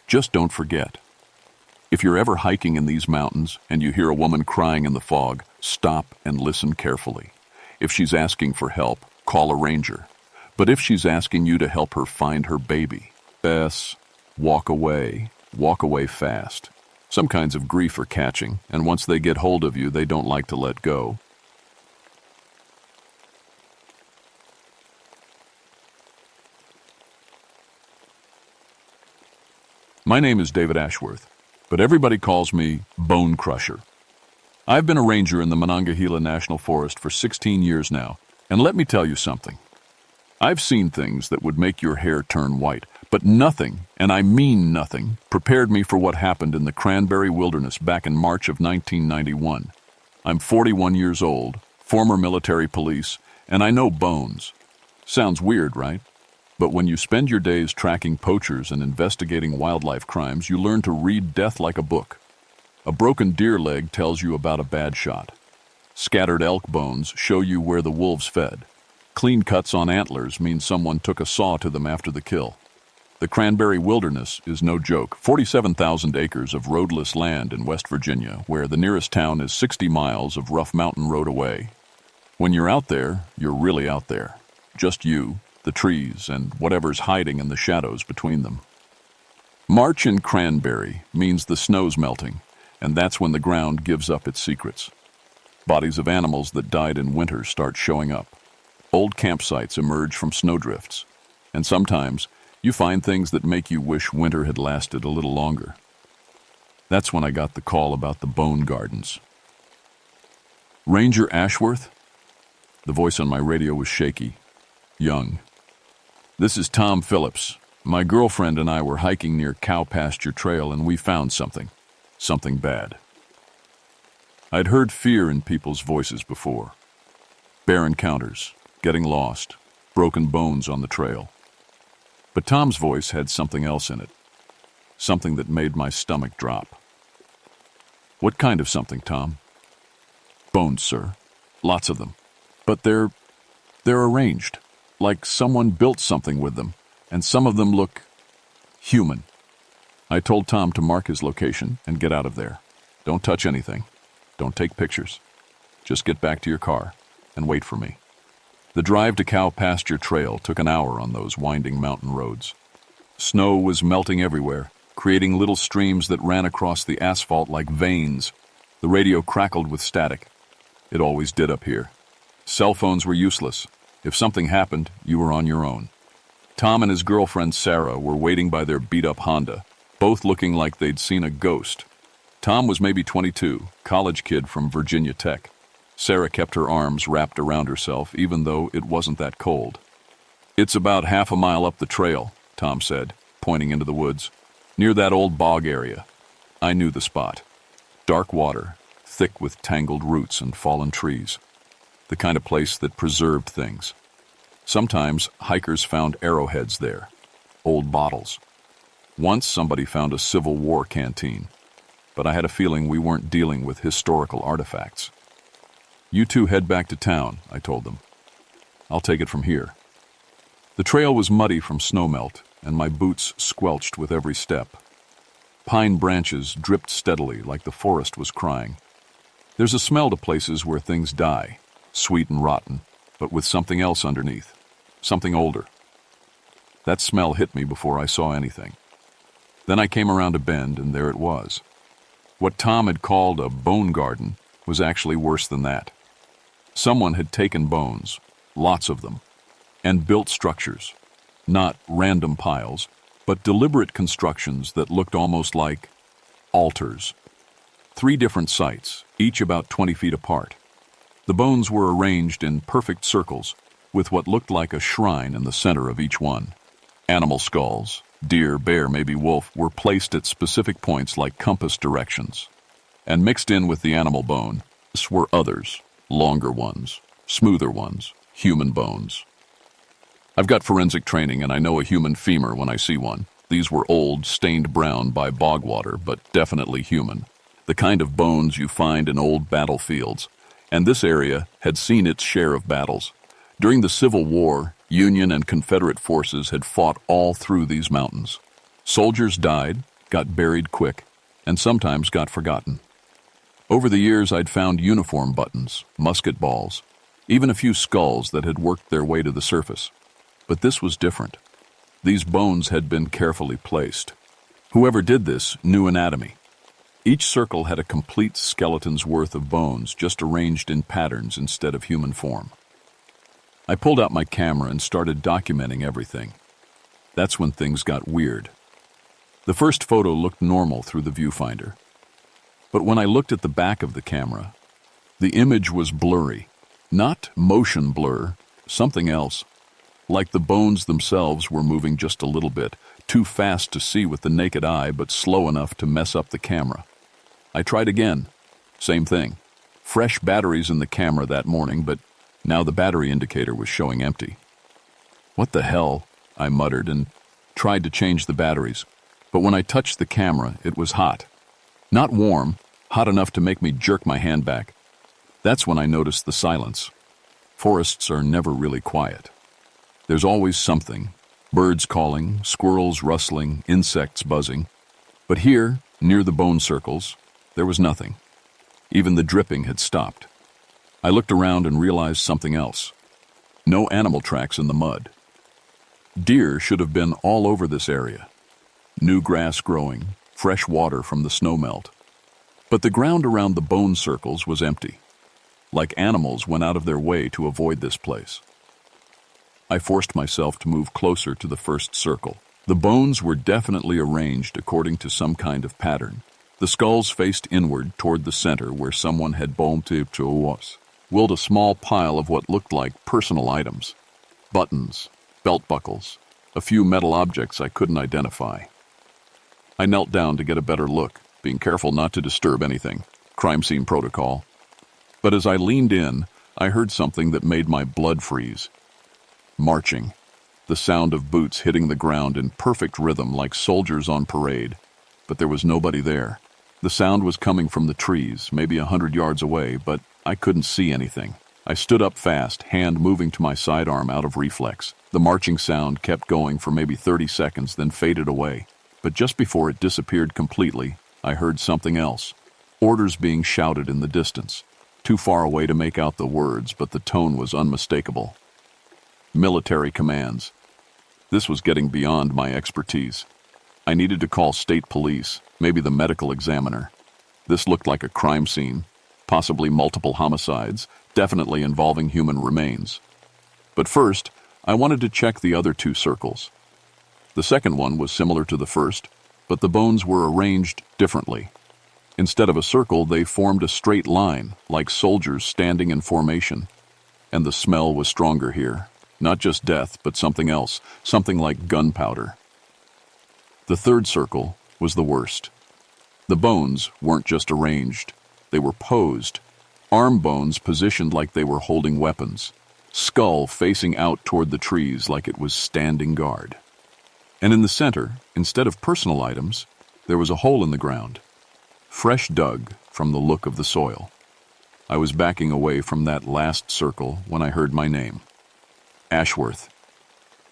Just don't forget. If you're ever hiking in these mountains and you hear a woman crying in the fog, stop and listen carefully. If she's asking for help, call a ranger. But if she's asking you to help her find her baby, walk away fast. Some kinds of grief are catching, and once they get hold of you, they don't like to let go. My name is David Ashworth, but everybody calls me Bone Crusher. I've been a ranger in the Monongahela National Forest for 16 years now, and let me tell you something. I've seen things that would make your hair turn white, but nothing, and I mean nothing, prepared me for what happened in the Cranberry Wilderness back in March of 1991. I'm 41 years old, former military police, and I know bones. Sounds weird, right? But when you spend your days tracking poachers and investigating wildlife crimes, you learn to read death like a book. A broken deer leg tells you about a bad shot. Scattered elk bones show you where the wolves fed. Clean cuts on antlers mean someone took a saw to them after the kill. The Cranberry Wilderness is no joke. 47,000 acres of roadless land in West Virginia, where the nearest town is 60 miles of rough mountain road away. When you're out there, you're really out there. Just you, the trees, and whatever's hiding in the shadows between them. March in Cranberry means the snow's melting, and that's when the ground gives up its secrets. Bodies of animals that died in winter start showing up. Old campsites emerge from snowdrifts, and sometimes you find things that make you wish winter had lasted a little longer. That's when I got the call about the bone gardens. Ranger Ashworth? The voice on my radio was shaky, young. This is Tom Phillips. My girlfriend and I were hiking near Cow Pasture Trail and we found something bad. I'd heard fear in people's voices before. Bear encounters, getting lost, broken bones on the trail. But Tom's voice had something else in it, something that made my stomach drop. What kind of something, Tom? Bones, sir. Lots of them. But they're arranged, like someone built something with them, and some of them look human. I told Tom to mark his location and get out of there. Don't touch anything. Don't take pictures. Just get back to your car and wait for me. The drive to Cow Pasture Trail took an hour on those winding mountain roads. Snow was melting everywhere, creating little streams that ran across the asphalt like veins. The radio crackled with static. It always did up here. Cell phones were useless. If something happened, you were on your own. Tom and his girlfriend Sarah were waiting by their beat-up Honda, both looking like they'd seen a ghost. Tom was maybe 22, college kid from Virginia Tech. Sarah kept her arms wrapped around herself, even though it wasn't that cold. It's about half a mile up the trail, Tom said, pointing into the woods, near that old bog area. I knew the spot. Dark water, thick with tangled roots and fallen trees. The kind of place that preserved things. Sometimes hikers found arrowheads there, old bottles. Once somebody found a Civil War canteen, but I had a feeling we weren't dealing with historical artifacts. You two head back to town, I told them. I'll take it from here. The trail was muddy from snowmelt, and my boots squelched with every step. Pine branches dripped steadily like the forest was crying. There's a smell to places where things die, sweet and rotten, but with something else underneath, something older. That smell hit me before I saw anything. Then I came around a bend, and there it was. What Tom had called a bone garden was actually worse than that. Someone had taken bones, lots of them, and built structures, not random piles, but deliberate constructions that looked almost like altars. 3 different sites, each about 20 feet apart. The bones were arranged in perfect circles, with what looked like a shrine in the center of each one. Animal skulls, deer, bear, maybe wolf, were placed at specific points like compass directions. And mixed in with the animal bone were others, longer ones, smoother ones, human bones. I've got forensic training and I know a human femur when I see one. These were old, stained brown by bog water, but definitely human. The kind of bones you find in old battlefields. And this area had seen its share of battles. During the Civil War, Union and Confederate forces had fought all through these mountains. Soldiers died, got buried quick, and sometimes got forgotten. Over the years, I'd found uniform buttons, musket balls, even a few skulls that had worked their way to the surface. But this was different. These bones had been carefully placed. Whoever did this knew anatomy. Each circle had a complete skeleton's worth of bones, just arranged in patterns instead of human form. I pulled out my camera and started documenting everything. That's when things got weird. The first photo looked normal through the viewfinder. But when I looked at the back of the camera, the image was blurry. Not motion blur, something else. Like the bones themselves were moving just a little bit, too fast to see with the naked eye, but slow enough to mess up the camera. I tried again. Same thing. Fresh batteries in the camera that morning, but now the battery indicator was showing empty. What the hell? I muttered and tried to change the batteries. But when I touched the camera, it was hot. Not warm, hot enough to make me jerk my hand back. That's when I noticed the silence. Forests are never really quiet. There's always something. Birds calling, squirrels rustling, insects buzzing. But here, near the bone circles, there was nothing. Even the dripping had stopped. I looked around and realized something else. No animal tracks in the mud. Deer should have been all over this area. New grass growing, fresh water from the snowmelt. But the ground around the bone circles was empty, like animals went out of their way to avoid this place. I forced myself to move closer to the first circle. The bones were definitely arranged according to some kind of pattern. The skulls faced inward toward the center where someone had willed a small pile of what looked like personal items. Buttons, belt buckles, a few metal objects I couldn't identify. I knelt down to get a better look, being careful not to disturb anything. Crime scene protocol. But as I leaned in, I heard something that made my blood freeze. Marching. The sound of boots hitting the ground in perfect rhythm like soldiers on parade. But there was nobody there. The sound was coming from the trees, maybe 100 yards away, but I couldn't see anything. I stood up fast, hand moving to my sidearm out of reflex. The marching sound kept going for maybe 30 seconds, then faded away. But just before it disappeared completely, I heard something else. Orders being shouted in the distance. Too far away to make out the words, but the tone was unmistakable. Military commands. This was getting beyond my expertise. I needed to call state police, maybe the medical examiner. This looked like a crime scene, possibly multiple homicides, definitely involving human remains. But first, I wanted to check the other two circles. The second one was similar to the first, but the bones were arranged differently. Instead of a circle, they formed a straight line, like soldiers standing in formation. And the smell was stronger here. Not just death, but something else, something like gunpowder. The third circle was the worst. The bones weren't just arranged, they were posed. Arm bones positioned like they were holding weapons. Skull facing out toward the trees like it was standing guard. And in the center, instead of personal items, there was a hole in the ground. Fresh dug from the look of the soil. I was backing away from that last circle when I heard my name. Ashworth.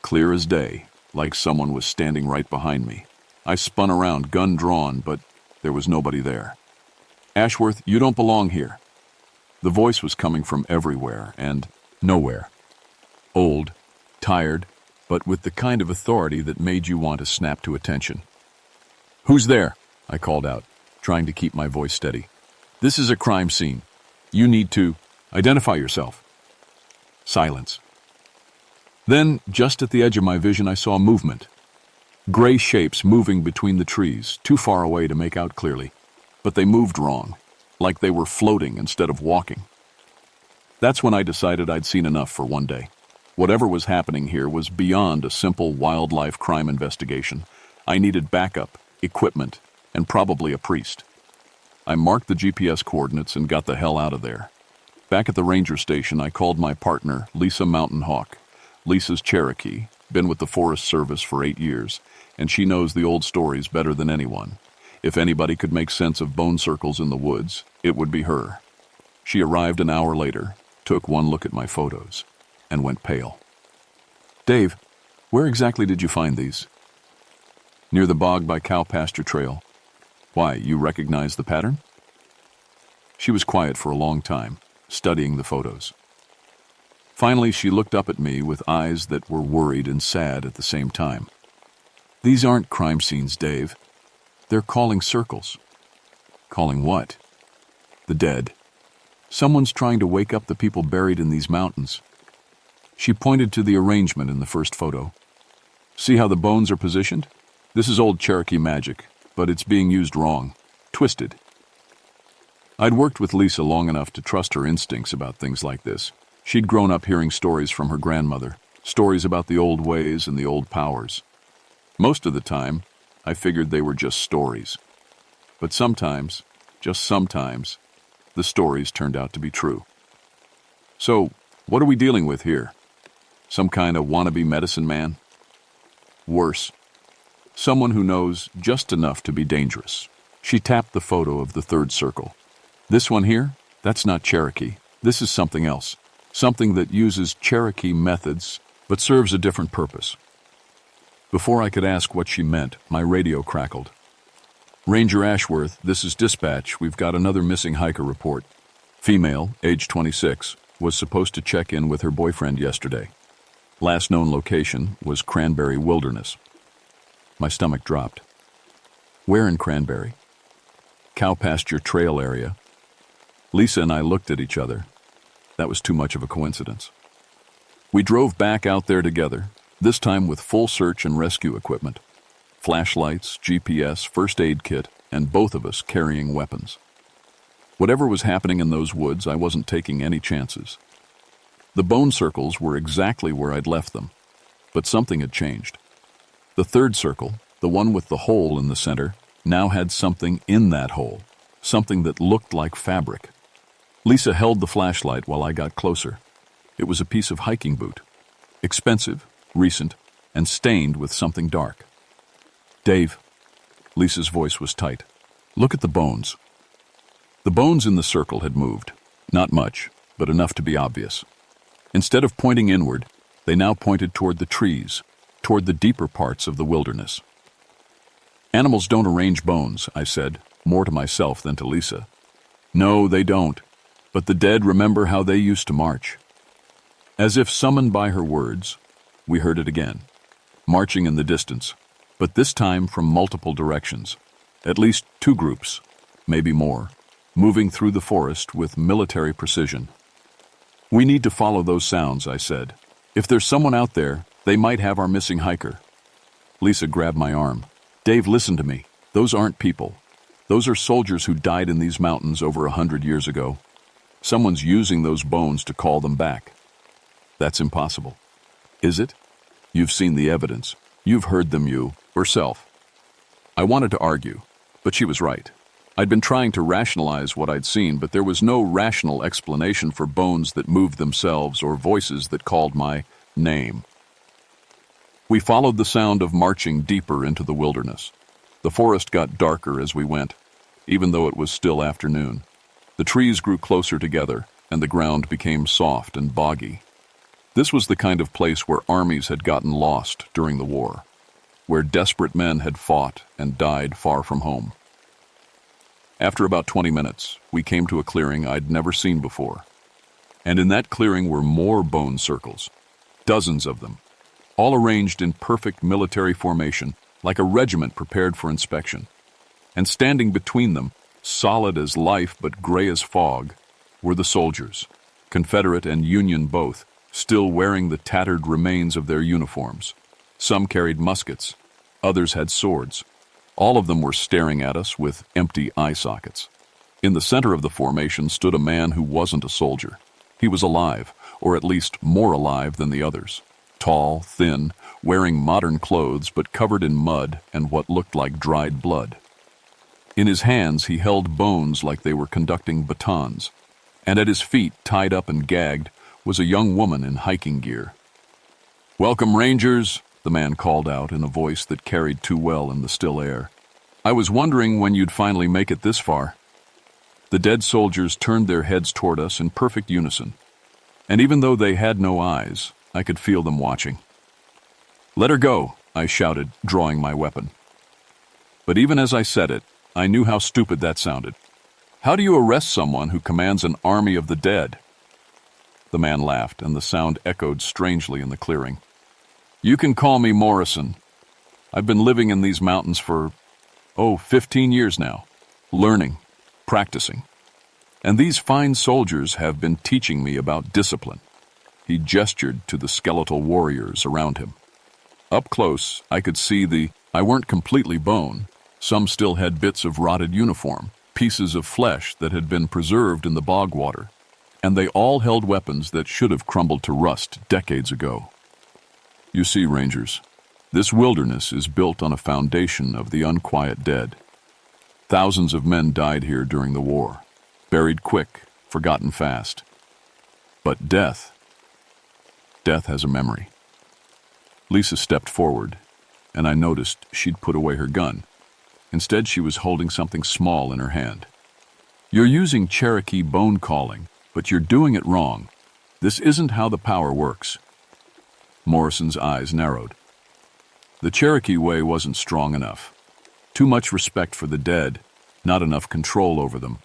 Clear as day, like someone was standing right behind me. I spun around, gun drawn, but there was nobody there. Ashworth, you don't belong here. The voice was coming from everywhere and nowhere. Old, tired, but with the kind of authority that made you want to snap to attention. Who's there? I called out, trying to keep my voice steady. This is a crime scene. You need to identify yourself. Silence. Then, just at the edge of my vision, I saw movement. Gray shapes moving between the trees, too far away to make out clearly. But they moved wrong, like they were floating instead of walking. That's when I decided I'd seen enough for one day. Whatever was happening here was beyond a simple wildlife crime investigation. I needed backup, equipment, and probably a priest. I marked the GPS coordinates and got the hell out of there. Back at the ranger station, I called my partner, Lisa Mountain Hawk. Lisa's Cherokee, been with the Forest Service for 8 years, and she knows the old stories better than anyone. If anybody could make sense of bone circles in the woods, it would be her. She arrived an hour later, took one look at my photos, and went pale. Dave, where exactly did you find these? Near the bog by cow pasture trail. Why, you recognize the pattern? She was quiet for a long time, studying the photos. Finally, she looked up at me with eyes that were worried and sad at the same time. These aren't crime scenes, Dave. They're calling circles. Calling what? The dead. Someone's trying to wake up the people buried in these mountains. She pointed to the arrangement in the first photo. See how the bones are positioned? This is old Cherokee magic, but it's being used wrong. Twisted. I'd worked with Lisa long enough to trust her instincts about things like this. She'd grown up hearing stories from her grandmother, stories about the old ways and the old powers. Most of the time, I figured they were just stories. But sometimes, just sometimes, the stories turned out to be true. So, what are we dealing with here? Some kind of wannabe medicine man? Worse. Someone who knows just enough to be dangerous. She tapped the photo of the third circle. This one here? That's not Cherokee. This is something else. Something that uses Cherokee methods, but serves a different purpose. Before I could ask what she meant, my radio crackled. Ranger Ashworth, this is dispatch. We've got another missing hiker report. Female, age 26, was supposed to check in with her boyfriend yesterday. Last known location was Cranberry Wilderness. My stomach dropped. Where in Cranberry? Cow pasture trail area. Lisa and I looked at each other. That was too much of a coincidence. We drove back out there together, this time with full search and rescue equipment. Flashlights, GPS, first aid kit, and both of us carrying weapons. Whatever was happening in those woods, I wasn't taking any chances. The bone circles were exactly where I'd left them, but something had changed. The third circle, the one with the hole in the center, now had something in that hole, something that looked like fabric. Lisa held the flashlight while I got closer. It was a piece of hiking boot. Expensive, recent, and stained with something dark. Dave, Lisa's voice was tight. Look at the bones. The bones in the circle had moved. Not much, but enough to be obvious. Instead of pointing inward, they now pointed toward the trees, toward the deeper parts of the wilderness. Animals don't arrange bones, I said, more to myself than to Lisa. No, they don't, but the dead remember how they used to march. As if summoned by her words, we heard it again, marching in the distance, but this time from multiple directions, at least two groups, maybe more, moving through the forest with military precision. We need to follow those sounds, I said. If there's someone out there, they might have our missing hiker. Lisa grabbed my arm. Dave, listen to me. Those aren't people. Those are soldiers who died in these mountains over 100 years ago. Someone's using those bones to call them back. That's impossible. Is it? You've seen the evidence. You've heard them yourself. I wanted to argue, but she was right. I'd been trying to rationalize what I'd seen, but there was no rational explanation for bones that moved themselves or voices that called my name. We followed the sound of marching deeper into the wilderness. The forest got darker as we went, even though it was still afternoon. The trees grew closer together, and the ground became soft and boggy. This was the kind of place where armies had gotten lost during the war, where desperate men had fought and died far from home. After about 20 minutes, we came to a clearing I'd never seen before. And in that clearing were more bone circles, dozens of them, all arranged in perfect military formation, like a regiment prepared for inspection. And standing between them, solid as life but gray as fog, were the soldiers, Confederate and Union both, still wearing the tattered remains of their uniforms. Some carried muskets, others had swords. All of them were staring at us with empty eye sockets. In the center of the formation stood a man who wasn't a soldier. He was alive, or at least more alive than the others. Tall, thin, wearing modern clothes but covered in mud and what looked like dried blood. In his hands he held bones like they were conducting batons, and at his feet, tied up and gagged, was a young woman in hiking gear. "Welcome, Rangers," the man called out in a voice that carried too well in the still air. "I was wondering when you'd finally make it this far." The dead soldiers turned their heads toward us in perfect unison, and even though they had no eyes, I could feel them watching. "Let her go," I shouted, drawing my weapon. But even as I said it, I knew how stupid that sounded. How do you arrest someone who commands an army of the dead? The man laughed, and the sound echoed strangely in the clearing. "You can call me Morrison. I've been living in these mountains for, 15 years now, learning, practicing. And these fine soldiers have been teaching me about discipline." He gestured to the skeletal warriors around him. Up close, I could see I weren't completely bone. Some still had bits of rotted uniform, pieces of flesh that had been preserved in the bog water, and they all held weapons that should have crumbled to rust decades ago. You see, Rangers, this wilderness is built on a foundation of the unquiet dead. Thousands of men died here during the war, buried quick, forgotten fast. But death has a memory. Lisa stepped forward, and I noticed she'd put away her gun. Instead, she was holding something small in her hand. "You're using Cherokee bone calling, but you're doing it wrong. This isn't how the power works." Morrison's eyes narrowed. The Cherokee way wasn't strong enough. Too much respect for the dead, not enough control over them.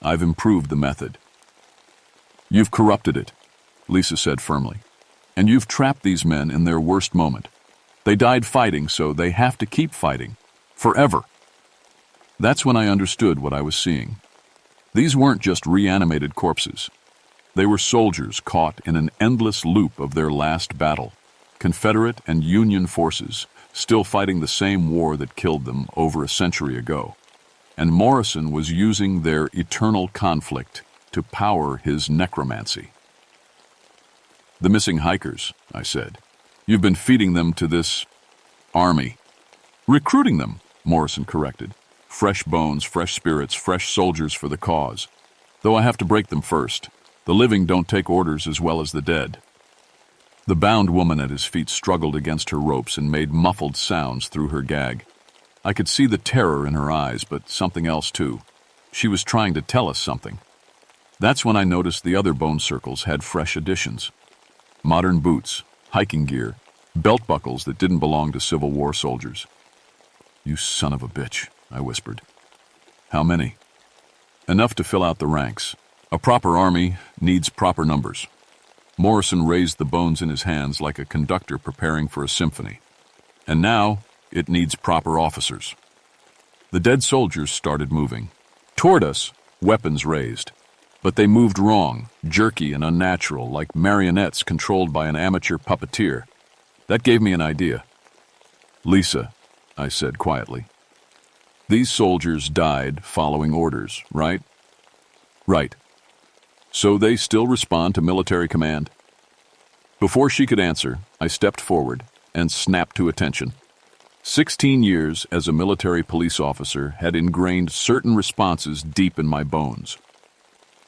I've improved the method. You've corrupted it, Lisa said firmly. And you've trapped these men in their worst moment. They died fighting, so they have to keep fighting. Forever. That's when I understood what I was seeing. These weren't just reanimated corpses. They were soldiers caught in an endless loop of their last battle. Confederate and Union forces, still fighting the same war that killed them over a century ago. And Morrison was using their eternal conflict to power his necromancy. The missing hikers, I said. You've been feeding them to this army. Recruiting them, Morrison corrected. Fresh bones, fresh spirits, fresh soldiers for the cause. Though I have to break them first. The living don't take orders as well as the dead. The bound woman at his feet struggled against her ropes and made muffled sounds through her gag. I could see the terror in her eyes, but something else too. She was trying to tell us something. That's when I noticed the other bone circles had fresh additions. Modern boots, hiking gear, belt buckles that didn't belong to Civil War soldiers. You son of a bitch, I whispered. How many? Enough to fill out the ranks. A proper army needs proper numbers. Morrison raised the bones in his hands like a conductor preparing for a symphony. And now, it needs proper officers. The dead soldiers started moving. Toward us, weapons raised. But they moved wrong, jerky and unnatural, like marionettes controlled by an amateur puppeteer. That gave me an idea. Lisa, I said quietly. These soldiers died following orders, right? Right. So they still respond to military command? Before she could answer, I stepped forward and snapped to attention. 16 years as a military police officer had ingrained certain responses deep in my bones.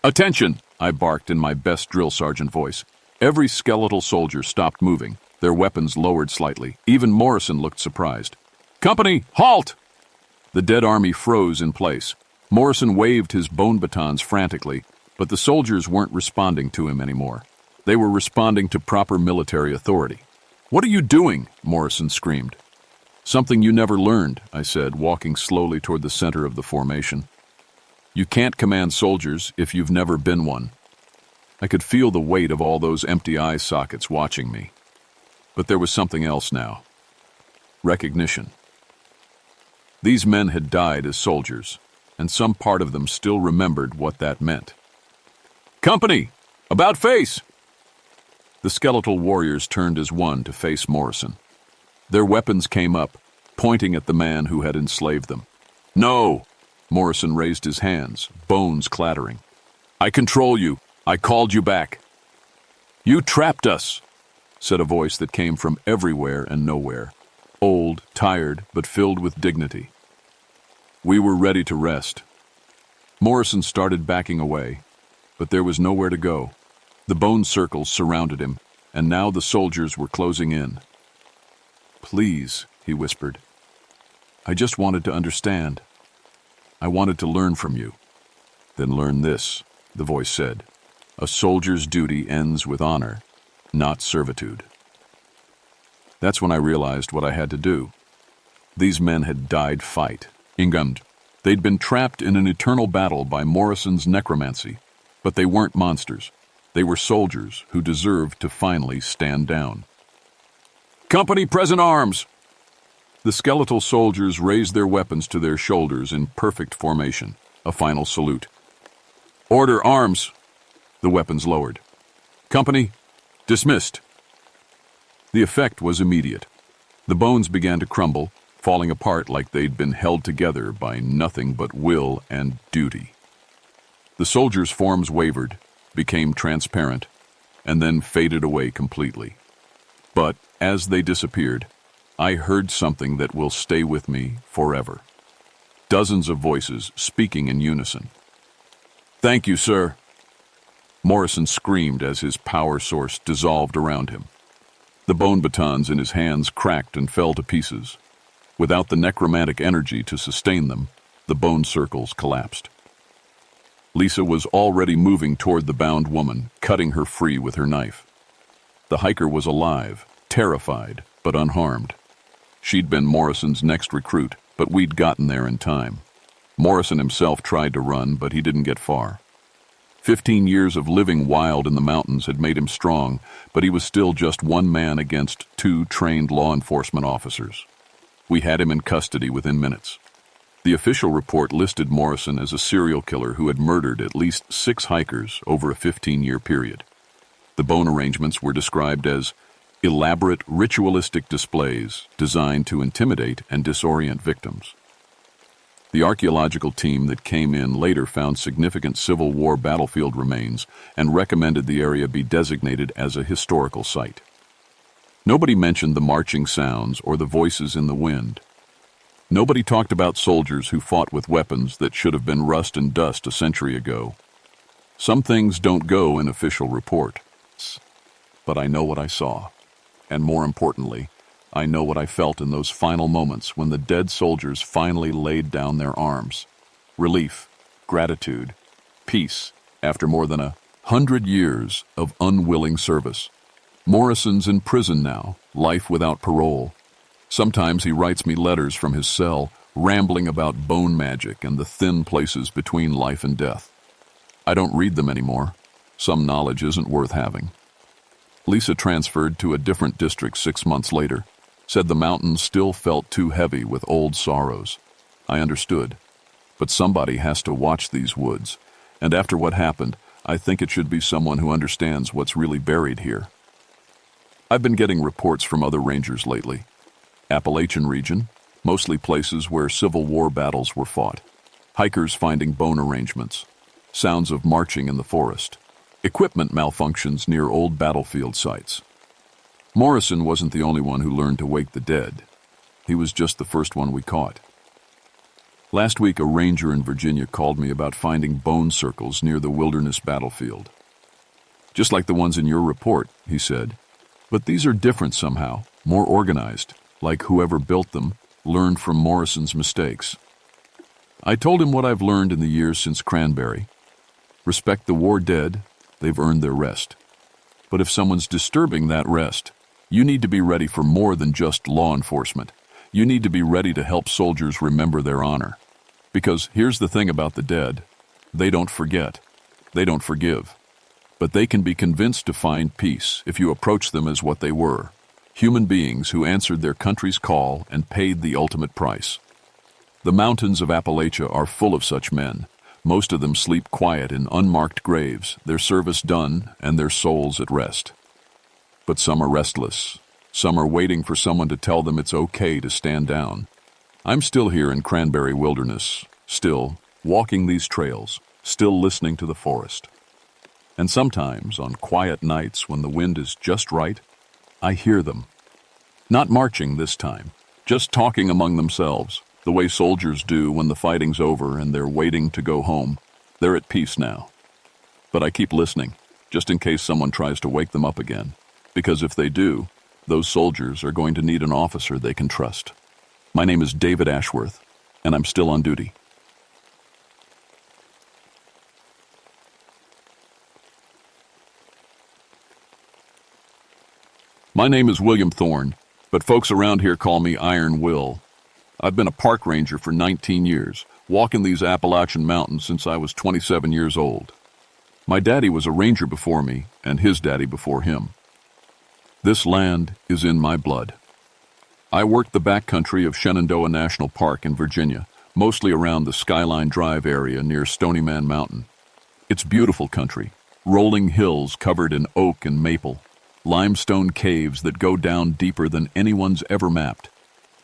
Attention, I barked in my best drill sergeant voice. Every skeletal soldier stopped moving, their weapons lowered slightly. Even Morrison looked surprised. Company, halt! The dead army froze in place. Morrison waved his bone batons frantically, but the soldiers weren't responding to him anymore. They were responding to proper military authority. What are you doing? Morrison screamed. Something you never learned, I said, walking slowly toward the center of the formation. You can't command soldiers if you've never been one. I could feel the weight of all those empty eye sockets watching me. But there was something else now. Recognition. These men had died as soldiers, and some part of them still remembered what that meant. Company! About face! The skeletal warriors turned as one to face Morrison. Their weapons came up, pointing at the man who had enslaved them. No! Morrison raised his hands, bones clattering. I control you. I called you back. You trapped us, said a voice that came from everywhere and nowhere. Old, tired, but filled with dignity. We were ready to rest. Morrison started backing away, but there was nowhere to go. The bone circles surrounded him, and now the soldiers were closing in. Please, he whispered. I just wanted to understand. I wanted to learn from you. Then learn this, the voice said. A soldier's duty ends with honor, not servitude. That's when I realized what I had to do. These men had died fight. Ingund. They'd been trapped in an eternal battle by Morrison's necromancy, but they weren't monsters. They were soldiers who deserved to finally stand down. Company, present arms! The skeletal soldiers raised their weapons to their shoulders in perfect formation, a final salute. Order, arms! The weapons lowered. Company, dismissed. The effect was immediate. The bones began to crumble, falling apart like they'd been held together by nothing but will and duty. The soldiers' forms wavered, became transparent, and then faded away completely. But as they disappeared, I heard something that will stay with me forever. Dozens of voices speaking in unison. Thank you, sir. Morrison screamed as his power source dissolved around him. The bone batons in his hands cracked and fell to pieces. Without the necromantic energy to sustain them, the bone circles collapsed. Lisa was already moving toward the bound woman, cutting her free with her knife. The hiker was alive, terrified, but unharmed. She'd been Morrison's next recruit, but we'd gotten there in time. Morrison himself tried to run, but he didn't get far. 15 years of living wild in the mountains had made him strong, but he was still just one man against two trained law enforcement officers. We had him in custody within minutes. The official report listed Morrison as a serial killer who had murdered at least 6 hikers over a 15-year period. The bone arrangements were described as elaborate ritualistic displays designed to intimidate and disorient victims. The archaeological team that came in later found significant Civil War battlefield remains and recommended the area be designated as a historical site. Nobody mentioned the marching sounds or the voices in the wind. Nobody talked about soldiers who fought with weapons that should have been rust and dust a century ago. Some things don't go in official reports, but I know what I saw. And more importantly, I know what I felt in those final moments when the dead soldiers finally laid down their arms. Relief, gratitude, peace, after more than 100 years of unwilling service. Morrison's in prison now, life without parole. Sometimes he writes me letters from his cell, rambling about bone magic and the thin places between life and death. I don't read them anymore. Some knowledge isn't worth having. Lisa transferred to a different district 6 months later, said the mountains still felt too heavy with old sorrows. I understood. But somebody has to watch these woods, and after what happened, I think it should be someone who understands what's really buried here. I've been getting reports from other rangers lately. Appalachian region, mostly places where Civil War battles were fought. Hikers finding bone arrangements. Sounds of marching in the forest. Equipment malfunctions near old battlefield sites. Morrison wasn't the only one who learned to wake the dead. He was just the first one we caught. Last week, a ranger in Virginia called me about finding bone circles near the wilderness battlefield. Just like the ones in your report, he said. But these are different somehow, more organized, like whoever built them learned from Morrison's mistakes. I told him what I've learned in the years since Cranberry. Respect the war dead. They've earned their rest. But if someone's disturbing that rest, you need to be ready for more than just law enforcement. You need to be ready to help soldiers remember their honor. Because here's the thing about the dead. They don't forget. They don't forgive. But they can be convinced to find peace if you approach them as what they were. Human beings who answered their country's call and paid the ultimate price. The mountains of Appalachia are full of such men. Most of them sleep quiet in unmarked graves, their service done and their souls at rest. But some are restless. Some are waiting for someone to tell them it's okay to stand down. I'm still here in Cranberry Wilderness, still walking these trails, still listening to the forest. And sometimes, on quiet nights when the wind is just right, I hear them. Not marching this time, just talking among themselves. The way soldiers do when the fighting's over and they're waiting to go home. They're at peace now. But I keep listening, just in case someone tries to wake them up again. Because if they do, those soldiers are going to need an officer they can trust. My name is David Ashworth, and I'm still on duty. My name is William Thorne, but folks around here call me Iron Will. I've been a park ranger for 19 years, walking these Appalachian mountains since I was 27 years old. My daddy was a ranger before me, and his daddy before him. This land is in my blood. I worked the backcountry of Shenandoah National Park in Virginia, mostly around the Skyline Drive area near Stony Man Mountain. It's beautiful country, rolling hills covered in oak and maple, limestone caves that go down deeper than anyone's ever mapped,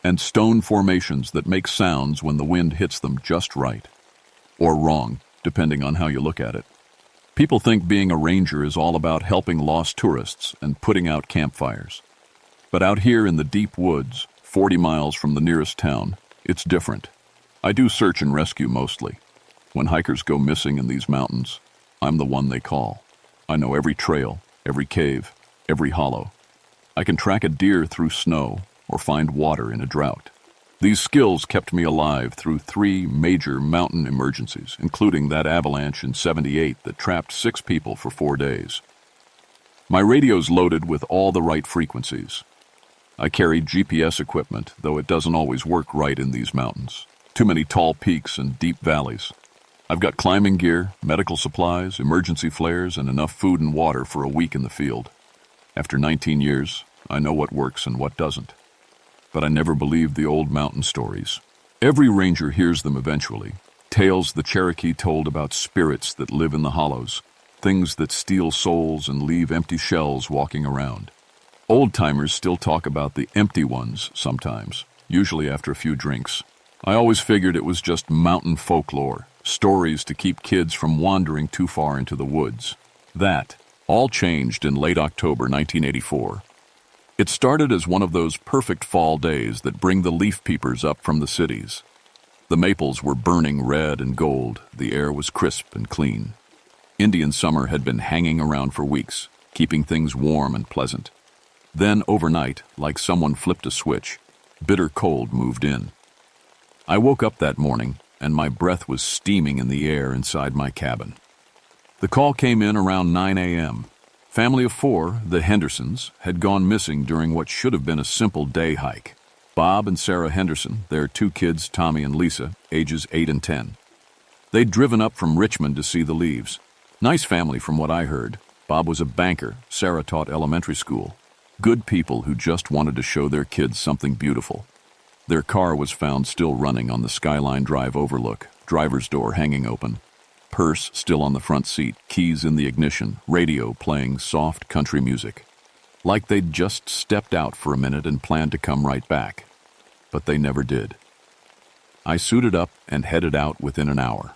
and stone formations that make sounds when the wind hits them just right. Or wrong, depending on how you look at it. People think being a ranger is all about helping lost tourists and putting out campfires. But out here in the deep woods, 40 miles from the nearest town, it's different. I do search and rescue mostly. When hikers go missing in these mountains, I'm the one they call. I know every trail, every cave, every hollow. I can track a deer through snow or find water in a drought. These skills kept me alive through 3 major mountain emergencies, including that avalanche in '78 that trapped 6 people for 4 days. My radio's loaded with all the right frequencies. I carry GPS equipment, though it doesn't always work right in these mountains. Too many tall peaks and deep valleys. I've got climbing gear, medical supplies, emergency flares, and enough food and water for a week in the field. After 19 years, I know what works and what doesn't. But I never believed the old mountain stories. Every ranger hears them eventually. Tales the Cherokee told about spirits that live in the hollows, things that steal souls and leave empty shells walking around. Old-timers still talk about the empty ones sometimes, usually after a few drinks. I always figured it was just mountain folklore, stories to keep kids from wandering too far into the woods. That all changed in late October 1984. It started as one of those perfect fall days that bring the leaf peepers up from the cities. The maples were burning red and gold, the air was crisp and clean. Indian summer had been hanging around for weeks, keeping things warm and pleasant. Then, overnight, like someone flipped a switch, bitter cold moved in. I woke up that morning, and my breath was steaming in the air inside my cabin. The call came in around 9 a.m. Family of 4, the Hendersons, had gone missing during what should have been a simple day hike. Bob and Sarah Henderson, their 2 kids, Tommy and Lisa, ages 8 and 10. They'd driven up from Richmond to see the leaves. Nice family from what I heard. Bob was a banker, Sarah taught elementary school. Good people who just wanted to show their kids something beautiful. Their car was found still running on the Skyline Drive overlook, driver's door hanging open. Purse still on the front seat, keys in the ignition, radio playing soft country music. Like they'd just stepped out for a minute and planned to come right back. But they never did. I suited up and headed out within an hour.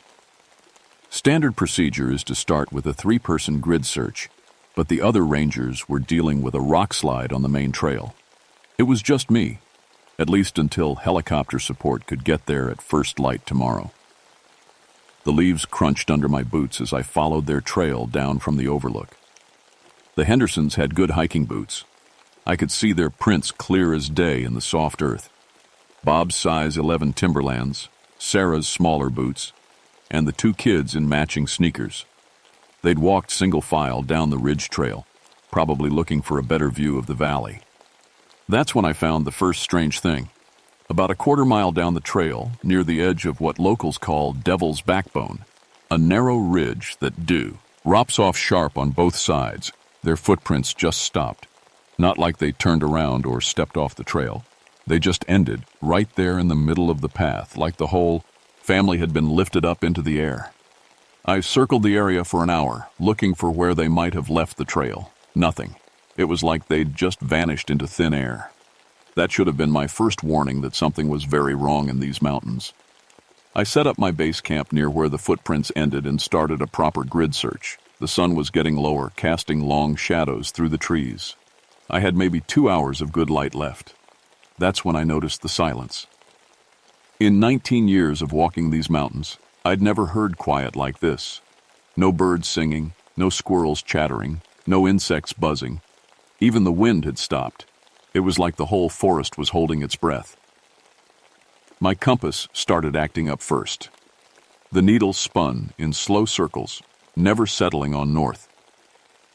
Standard procedure is to start with a 3-person grid search, but the other rangers were dealing with a rock slide on the main trail. It was just me, at least until helicopter support could get there at first light tomorrow. The leaves crunched under my boots as I followed their trail down from the overlook. The Hendersons had good hiking boots. I could see their prints clear as day in the soft earth. Bob's size 11 Timberlands, Sarah's smaller boots, and the 2 kids in matching sneakers. They'd walked single file down the ridge trail, probably looking for a better view of the valley. That's when I found the first strange thing. About a quarter-mile down the trail, near the edge of what locals call Devil's Backbone, a narrow ridge that drops off sharp on both sides. Their footprints just stopped. Not like they turned around or stepped off the trail. They just ended right there in the middle of the path, like the whole family had been lifted up into the air. I circled the area for an hour, looking for where they might have left the trail. Nothing. It was like they'd just vanished into thin air. That should have been my first warning that something was very wrong in these mountains. I set up my base camp near where the footprints ended and started a proper grid search. The sun was getting lower, casting long shadows through the trees. I had maybe 2 hours of good light left. That's when I noticed the silence. In 19 years of walking these mountains, I'd never heard quiet like this. No birds singing, no squirrels chattering, no insects buzzing. Even the wind had stopped. It was like the whole forest was holding its breath. My compass started acting up first. The needle spun in slow circles, never settling on north.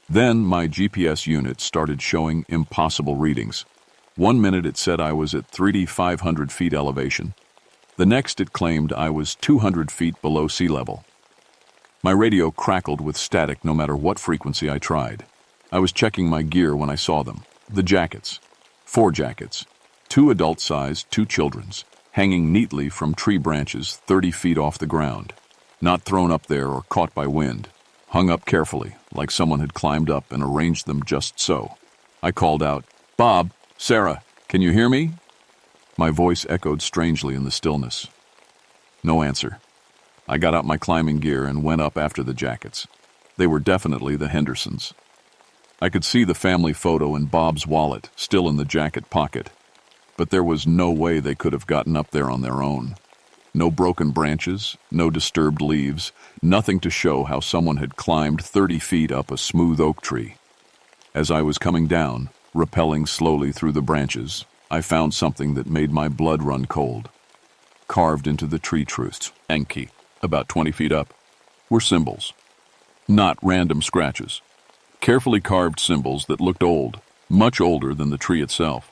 Then my GPS unit started showing impossible readings. 1 minute it said I was at 3,500 feet elevation. The next it claimed I was 200 feet below sea level. My radio crackled with static no matter what frequency I tried. I was checking my gear when I saw them. The jackets. 4 jackets. 2 adult-sized, 2 children's, hanging neatly from tree branches 30 feet off the ground. Not thrown up there or caught by wind. Hung up carefully, like someone had climbed up and arranged them just so. I called out, "Bob, Sarah, can you hear me?" My voice echoed strangely in the stillness. No answer. I got out my climbing gear and went up after the jackets. They were definitely the Hendersons. I could see the family photo in Bob's wallet, still in the jacket pocket. But there was no way they could have gotten up there on their own. No broken branches, no disturbed leaves, nothing to show how someone had climbed 30 feet up a smooth oak tree. As I was coming down, rappelling slowly through the branches, I found something that made my blood run cold. Carved into the tree trunks, Enki, about 20 feet up, were symbols. Not random scratches. Carefully carved symbols that looked old, much older than the tree itself.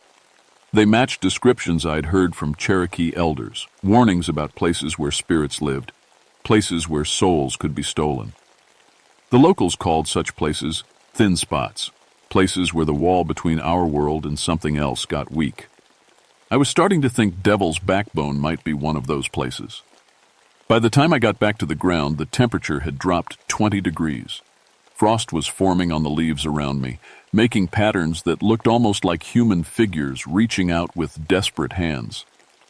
They matched descriptions I'd heard from Cherokee elders, warnings about places where spirits lived, places where souls could be stolen. The locals called such places thin spots, places where the wall between our world and something else got weak. I was starting to think Devil's Backbone might be one of those places. By the time I got back to the ground, the temperature had dropped 20 degrees. Frost was forming on the leaves around me, making patterns that looked almost like human figures reaching out with desperate hands.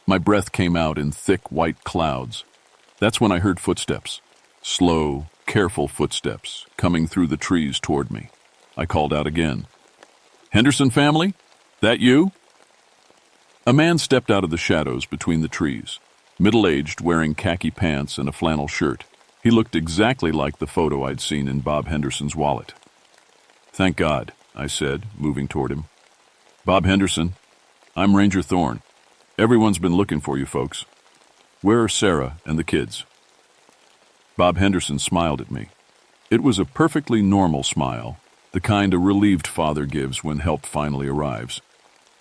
My breath came out in thick white clouds. That's when I heard footsteps. Slow, careful footsteps coming through the trees toward me. I called out again. "Henderson family? That you?" A man stepped out of the shadows between the trees, middle-aged, wearing khaki pants and a flannel shirt. He looked exactly like the photo I'd seen in Bob Henderson's wallet. "Thank God," I said, moving toward him. "Bob Henderson, I'm Ranger Thorne. Everyone's been looking for you folks. Where are Sarah and the kids?" Bob Henderson smiled at me. It was a perfectly normal smile, the kind a relieved father gives when help finally arrives.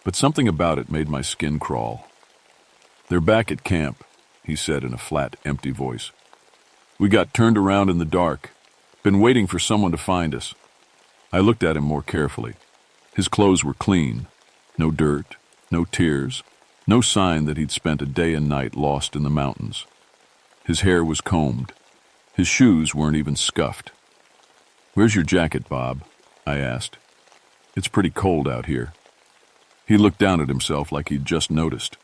But something about it made my skin crawl. "They're back at camp," he said in a flat, empty voice. "We got turned around in the dark. Been waiting for someone to find us." I looked at him more carefully. His clothes were clean. No dirt, no tears, no sign that he'd spent a day and night lost in the mountains. His hair was combed. His shoes weren't even scuffed. "Where's your jacket, Bob?" I asked. "It's pretty cold out here." He looked down at himself like he'd just noticed.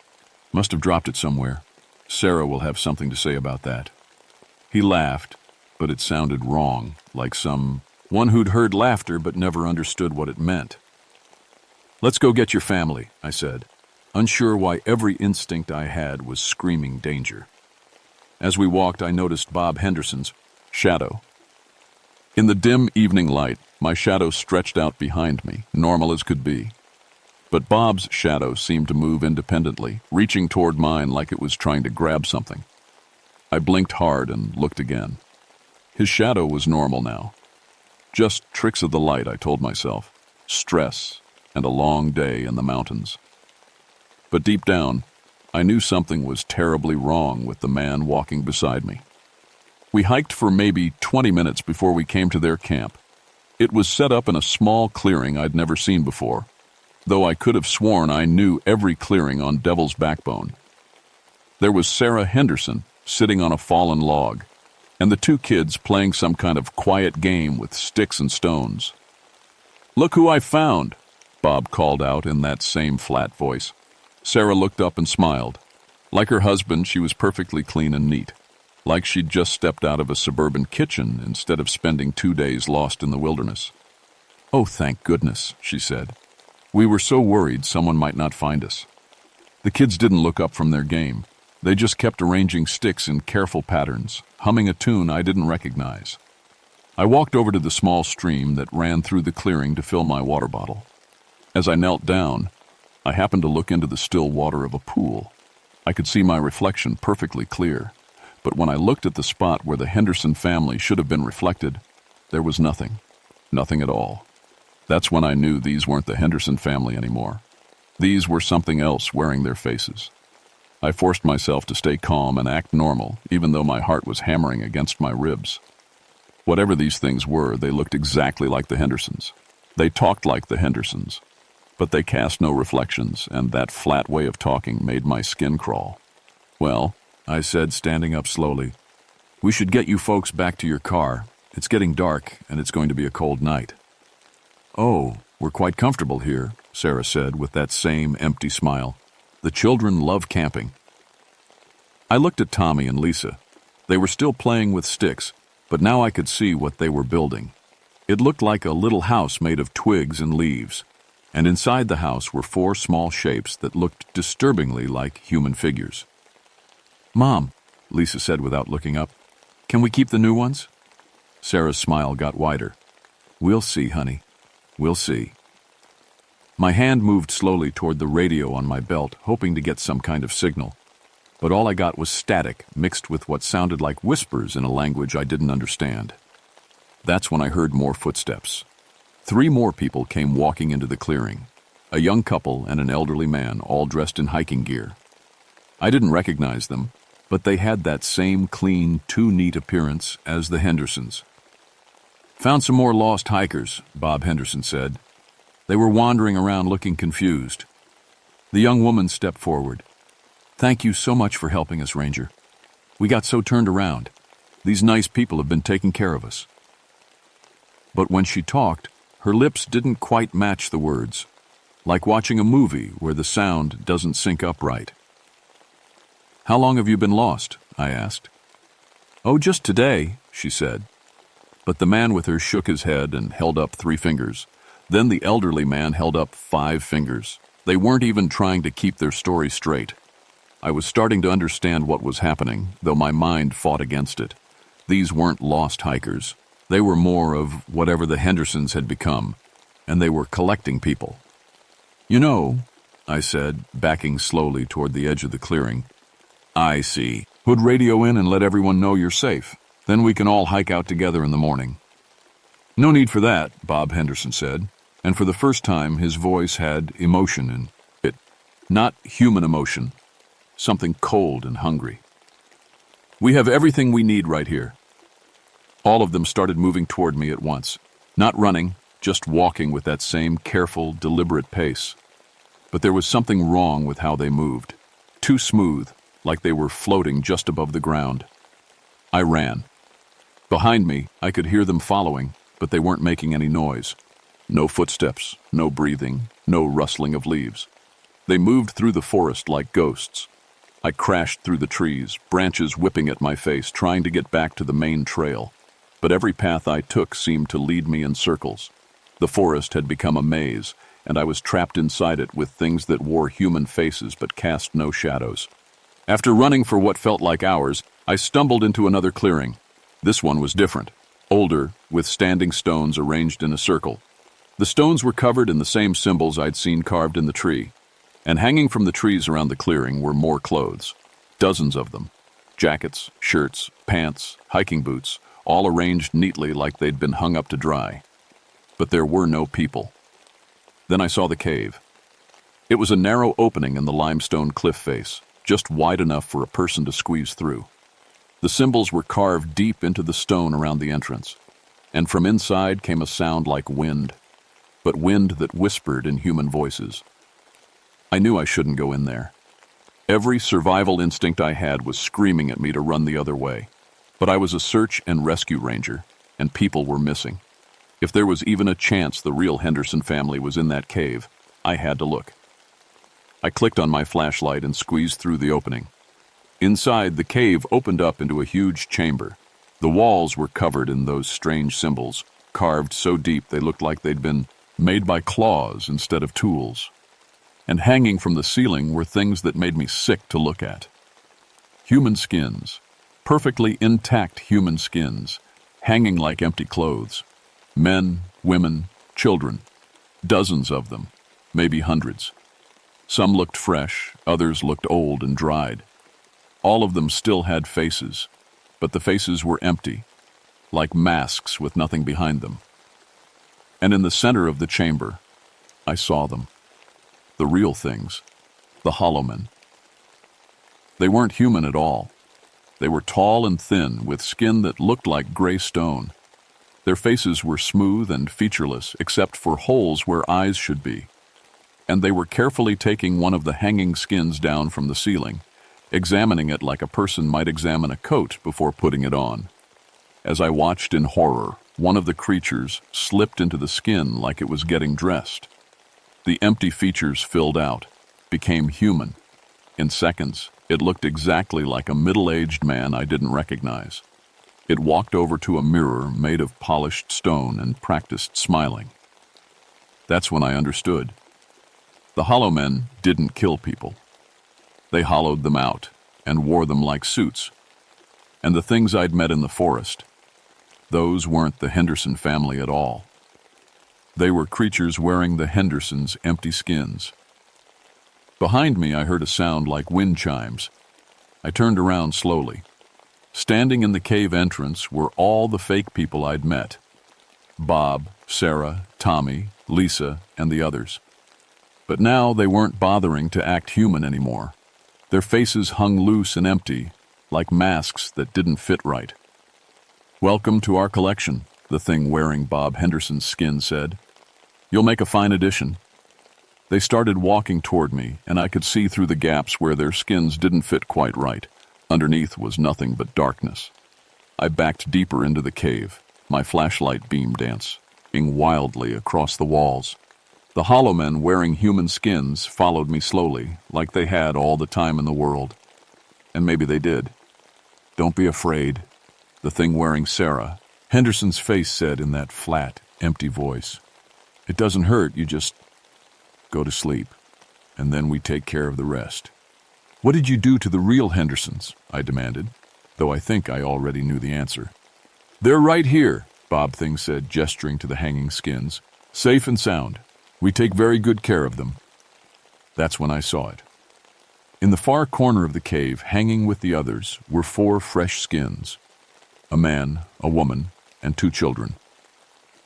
"Must have dropped it somewhere. Sarah will have something to say about that." He laughed, but it sounded wrong, like someone who'd heard laughter but never understood what it meant. "Let's go get your family," I said, unsure why every instinct I had was screaming danger. As we walked, I noticed Bob Henderson's shadow. In the dim evening light, my shadow stretched out behind me, normal as could be. But Bob's shadow seemed to move independently, reaching toward mine like it was trying to grab something. I blinked hard and looked again. His shadow was normal now. Just tricks of the light, I told myself. Stress and a long day in the mountains. But deep down, I knew something was terribly wrong with the man walking beside me. We hiked for maybe 20 minutes before we came to their camp. It was set up in a small clearing I'd never seen before, though I could have sworn I knew every clearing on Devil's Backbone. There was Sarah Henderson sitting on a fallen log, and the two kids playing some kind of quiet game with sticks and stones. "Look who I found," Bob called out in that same flat voice. Sarah looked up and smiled. Like her husband, she was perfectly clean and neat, like she'd just stepped out of a suburban kitchen instead of spending 2 days lost in the wilderness. "Oh, thank goodness," she said. "We were so worried someone might not find us." The kids didn't look up from their game. They just kept arranging sticks in careful patterns, humming a tune I didn't recognize. I walked over to the small stream that ran through the clearing to fill my water bottle. As I knelt down, I happened to look into the still water of a pool. I could see my reflection perfectly clear, but when I looked at the spot where the Henderson family should have been reflected, there was nothing. Nothing at all. That's when I knew these weren't the Henderson family anymore. These were something else wearing their faces. I forced myself to stay calm and act normal, even though my heart was hammering against my ribs. Whatever these things were, they looked exactly like the Hendersons. They talked like the Hendersons. But they cast no reflections, and that flat way of talking made my skin crawl. "Well," I said, standing up slowly, "we should get you folks back to your car. It's getting dark, and it's going to be a cold night." "Oh, we're quite comfortable here," Sarah said with that same empty smile. "The children love camping." I looked at Tommy and Lisa. They were still playing with sticks, but now I could see what they were building. It looked like a little house made of twigs and leaves, and inside the house were 4 small shapes that looked disturbingly like human figures. "Mom," Lisa said without looking up, "can we keep the new ones?" Sarah's smile got wider. "We'll see, honey. We'll see." My hand moved slowly toward the radio on my belt, hoping to get some kind of signal. But all I got was static, mixed with what sounded like whispers in a language I didn't understand. That's when I heard more footsteps. 3 more people came walking into the clearing. A young couple and an elderly man, all dressed in hiking gear. I didn't recognize them, but they had that same clean, too neat appearance as the Hendersons. "Found some more lost hikers," Bob Henderson said. "They were wandering around looking confused." The young woman stepped forward. "Thank you so much for helping us, Ranger. We got so turned around. These nice people have been taking care of us." But when she talked, her lips didn't quite match the words, like watching a movie where the sound doesn't sync up right. "How long have you been lost?" I asked. "Oh, just today," she said. But the man with her shook his head and held up 3 fingers. Then the elderly man held up 5 fingers. They weren't even trying to keep their story straight. I was starting to understand what was happening, though my mind fought against it. These weren't lost hikers. They were more of whatever the Hendersons had become, and they were collecting people. "You know," I said, backing slowly toward the edge of the clearing. "I see. Put radio in and let everyone know you're safe. Then we can all hike out together in the morning." "No need for that," Bob Henderson said, and for the first time his voice had emotion in it. Not human emotion, something cold and hungry. "We have everything we need right here." All of them started moving toward me at once, not running, just walking with that same careful, deliberate pace. But there was something wrong with how they moved. Too smooth, like they were floating just above the ground. I ran. Behind me, I could hear them following, but they weren't making any noise. No footsteps, no breathing, no rustling of leaves. They moved through the forest like ghosts. I crashed through the trees, branches whipping at my face, trying to get back to the main trail. But every path I took seemed to lead me in circles. The forest had become a maze, and I was trapped inside it with things that wore human faces but cast no shadows. After running for what felt like hours, I stumbled into another clearing. This one was different, older, with standing stones arranged in a circle. The stones were covered in the same symbols I'd seen carved in the tree, and hanging from the trees around the clearing were more clothes, dozens of them. Jackets, shirts, pants, hiking boots, all arranged neatly like they'd been hung up to dry. But there were no people. Then I saw the cave. It was a narrow opening in the limestone cliff face, just wide enough for a person to squeeze through. The symbols were carved deep into the stone around the entrance, and from inside came a sound like wind, but wind that whispered in human voices. I knew I shouldn't go in there. Every survival instinct I had was screaming at me to run the other way, but I was a search and rescue ranger, and people were missing. If there was even a chance the real Henderson family was in that cave, I had to look. I clicked on my flashlight and squeezed through the opening. Inside, the cave opened up into a huge chamber. The walls were covered in those strange symbols, carved so deep they looked like they'd been made by claws instead of tools. And hanging from the ceiling were things that made me sick to look at. Human skins, perfectly intact human skins, hanging like empty clothes. Men, women, children, dozens of them, maybe hundreds. Some looked fresh, others looked old and dried. All of them still had faces, but the faces were empty, like masks with nothing behind them. And in the center of the chamber, I saw them. The real things, the hollow men. They weren't human at all. They were tall and thin, with skin that looked like gray stone. Their faces were smooth and featureless, except for holes where eyes should be. And they were carefully taking one of the hanging skins down from the ceiling, examining it like a person might examine a coat before putting it on. As I watched in horror, one of the creatures slipped into the skin like it was getting dressed. The empty features filled out, became human. In seconds, it looked exactly like a middle-aged man I didn't recognize. It walked over to a mirror made of polished stone and practiced smiling. That's when I understood. The hollow men didn't kill people. They hollowed them out and wore them like suits. And the things I'd met in the forest, those weren't the Henderson family at all. They were creatures wearing the Hendersons' empty skins. Behind me, I heard a sound like wind chimes. I turned around slowly. Standing in the cave entrance were all the fake people I'd met. Bob, Sarah, Tommy, Lisa, and the others. But now they weren't bothering to act human anymore. Their faces hung loose and empty, like masks that didn't fit right. "Welcome to our collection," the thing wearing Bob Henderson's skin said. "You'll make a fine addition." They started walking toward me, and I could see through the gaps where their skins didn't fit quite right. Underneath was nothing but darkness. I backed deeper into the cave, my flashlight beam dancing wildly across the walls. The hollow men wearing human skins followed me slowly, like they had all the time in the world. And maybe they did. "Don't be afraid," the thing wearing Sarah Henderson's face said in that flat, empty voice. "It doesn't hurt, you just go to sleep, and then we take care of the rest." "What did you do to the real Hendersons?" I demanded, though I think I already knew the answer. "They're right here," Bob Thing said, gesturing to the hanging skins. "Safe and sound. We take very good care of them." That's when I saw it. In the far corner of the cave, hanging with the others, were 4 fresh skins. A man, a woman, and 2 children.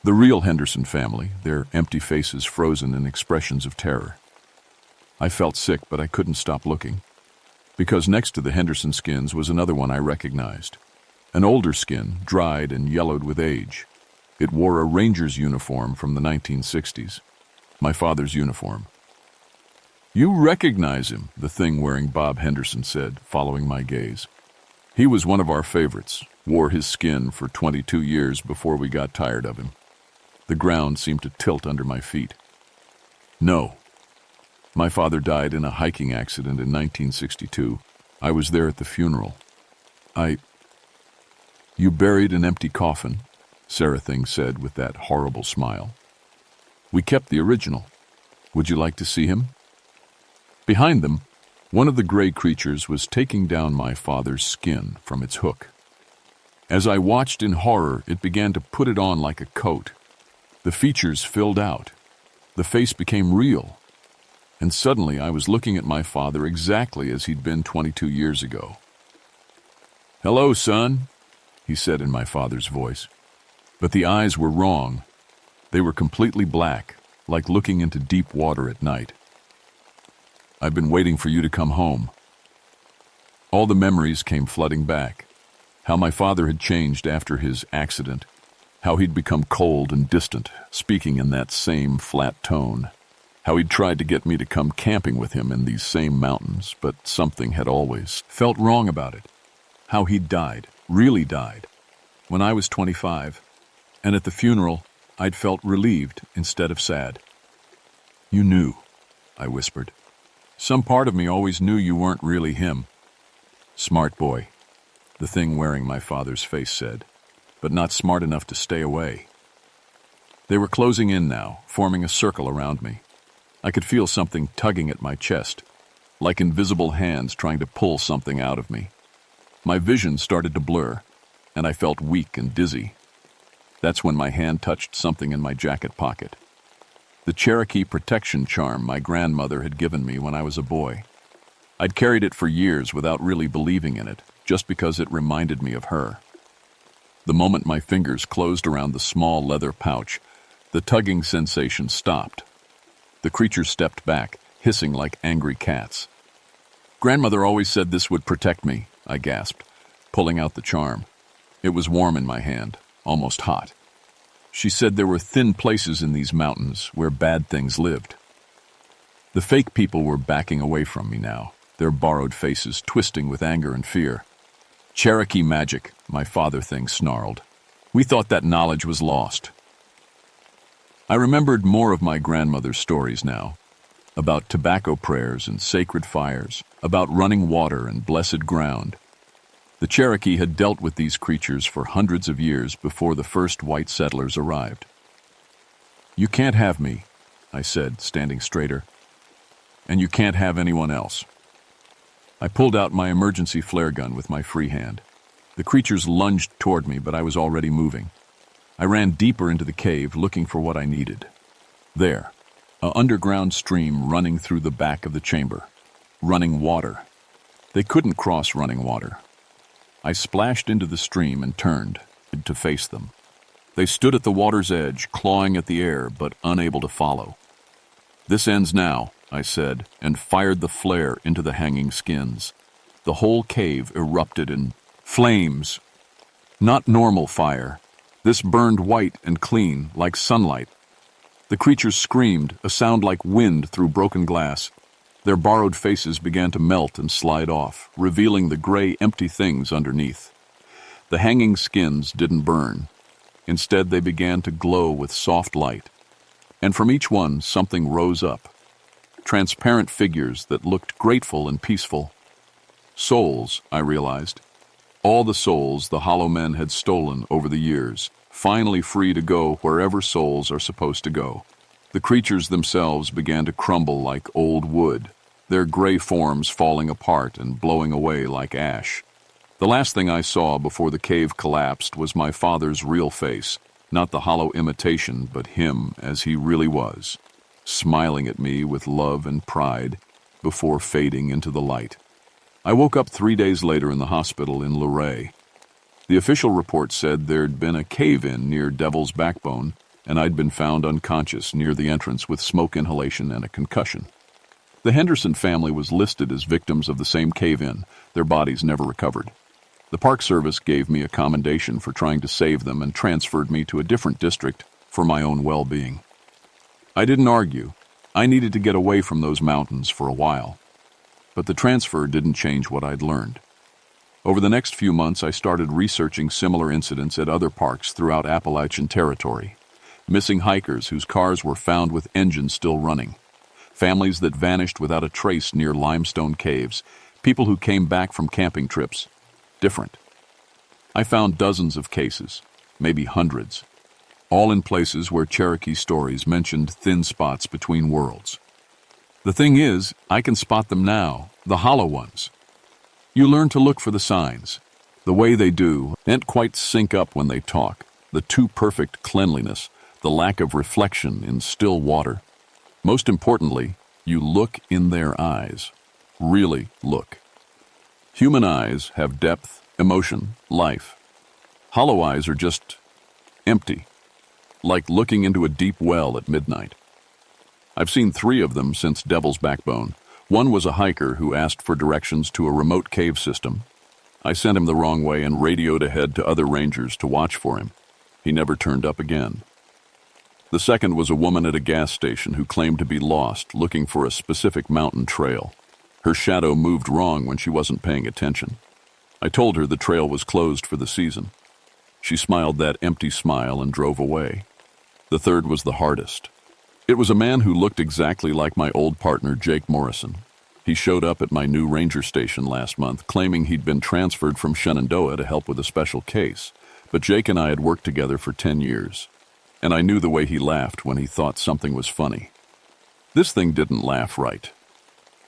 The real Henderson family, their empty faces frozen in expressions of terror. I felt sick, but I couldn't stop looking. Because next to the Henderson skins was another one I recognized. An older skin, dried and yellowed with age. It wore a ranger's uniform from the 1960s. My father's uniform. "You recognize him," the thing wearing Bob Henderson said, following my gaze. "He was one of our favorites, wore his skin for 22 years before we got tired of him." The ground seemed to tilt under my feet. "No. My father died in a hiking accident in 1962. I was there at the funeral. You buried an empty coffin," Sarah Thing said with that horrible smile. "We kept the original. Would you like to see him?" Behind them, one of the gray creatures was taking down my father's skin from its hook. As I watched in horror, it began to put it on like a coat. The features filled out. The face became real. And suddenly I was looking at my father exactly as he'd been 22 years ago. "Hello, son," he said in my father's voice. But the eyes were wrong. They were completely black, like looking into deep water at night. "I've been waiting for you to come home." All the memories came flooding back. How my father had changed after his accident. How he'd become cold and distant, speaking in that same flat tone. How he'd tried to get me to come camping with him in these same mountains, but something had always felt wrong about it. How he'd died, really died, when I was 25, and at the funeral, I'd felt relieved instead of sad. "You knew," I whispered. "Some part of me always knew you weren't really him." "Smart boy," the thing wearing my father's face said, "but not smart enough to stay away." They were closing in now, forming a circle around me. I could feel something tugging at my chest, like invisible hands trying to pull something out of me. My vision started to blur, and I felt weak and dizzy. That's when my hand touched something in my jacket pocket. The Cherokee protection charm my grandmother had given me when I was a boy. I'd carried it for years without really believing in it, just because it reminded me of her. The moment my fingers closed around the small leather pouch, the tugging sensation stopped. The creature stepped back, hissing like angry cats. "Grandmother always said this would protect me," I gasped, pulling out the charm. It was warm in my hand, almost hot. She said there were thin places in these mountains where bad things lived. The fake people were backing away from me now, their borrowed faces twisting with anger and fear. "Cherokee magic," my father thing snarled. "We thought that knowledge was lost." I remembered more of my grandmother's stories now, about tobacco prayers and sacred fires, about running water and blessed ground. The Cherokee had dealt with these creatures for hundreds of years before the first white settlers arrived. "You can't have me," I said, standing straighter. "And you can't have anyone else." I pulled out my emergency flare gun with my free hand. The creatures lunged toward me, but I was already moving. I ran deeper into the cave, looking for what I needed. There, an underground stream running through the back of the chamber. Running water. They couldn't cross running water. I splashed into the stream and turned to face them. They stood at the water's edge, clawing at the air, but unable to follow. "This ends now," I said, and fired the flare into the hanging skins. the whole cave erupted in flames. Not normal fire. This burned white and clean, like sunlight. The creatures screamed, a sound like wind through broken glass. Their borrowed faces began to melt and slide off, revealing the gray, empty things underneath. The hanging skins didn't burn. Instead, they began to glow with soft light. And from each one, something rose up. Transparent figures that looked grateful and peaceful. Souls, I realized. All the souls the Hollow Men had stolen over the years, finally free to go wherever souls are supposed to go. The creatures themselves began to crumble like old wood, their gray forms falling apart and blowing away like ash. The last thing I saw before the cave collapsed was my father's real face, not the hollow imitation, but him as he really was, smiling at me with love and pride before fading into the light. I woke up 3 days later in the hospital in Luray. The official report said there'd been a cave-in near Devil's Backbone, and I'd been found unconscious near the entrance with smoke inhalation and a concussion. The Henderson family was listed as victims of the same cave-in. Their bodies never recovered. The Park Service gave me a commendation for trying to save them and transferred me to a different district for my own well-being. I didn't argue. I needed to get away from those mountains for a while. But the transfer didn't change what I'd learned. Over the next few months, I started researching similar incidents at other parks throughout Appalachian territory. Missing hikers whose cars were found with engines still running. Families that vanished without a trace near limestone caves. People who came back from camping trips. Different. I found dozens of cases, maybe hundreds, all in places where Cherokee stories mentioned thin spots between worlds. The thing is, I can spot them now, the hollow ones. You learn to look for the signs. The way they do, can't quite sync up when they talk. The too perfect cleanliness, the lack of reflection in still water. Most importantly, you look in their eyes. Really look. Human eyes have depth, emotion, life. Hollow eyes are just empty, like looking into a deep well at midnight. I've seen 3 of them since Devil's Backbone. One was a hiker who asked for directions to a remote cave system. I sent him the wrong way and radioed ahead to other rangers to watch for him. He never turned up again. The second was a woman at a gas station who claimed to be lost, looking for a specific mountain trail. Her shadow moved wrong when she wasn't paying attention. I told her the trail was closed for the season. She smiled that empty smile and drove away. The third was the hardest. It was a man who looked exactly like my old partner, Jake Morrison. He showed up at my new ranger station last month, claiming he'd been transferred from Shenandoah to help with a special case. But Jake and I had worked together for 10 years, and I knew the way he laughed when he thought something was funny. This thing didn't laugh right.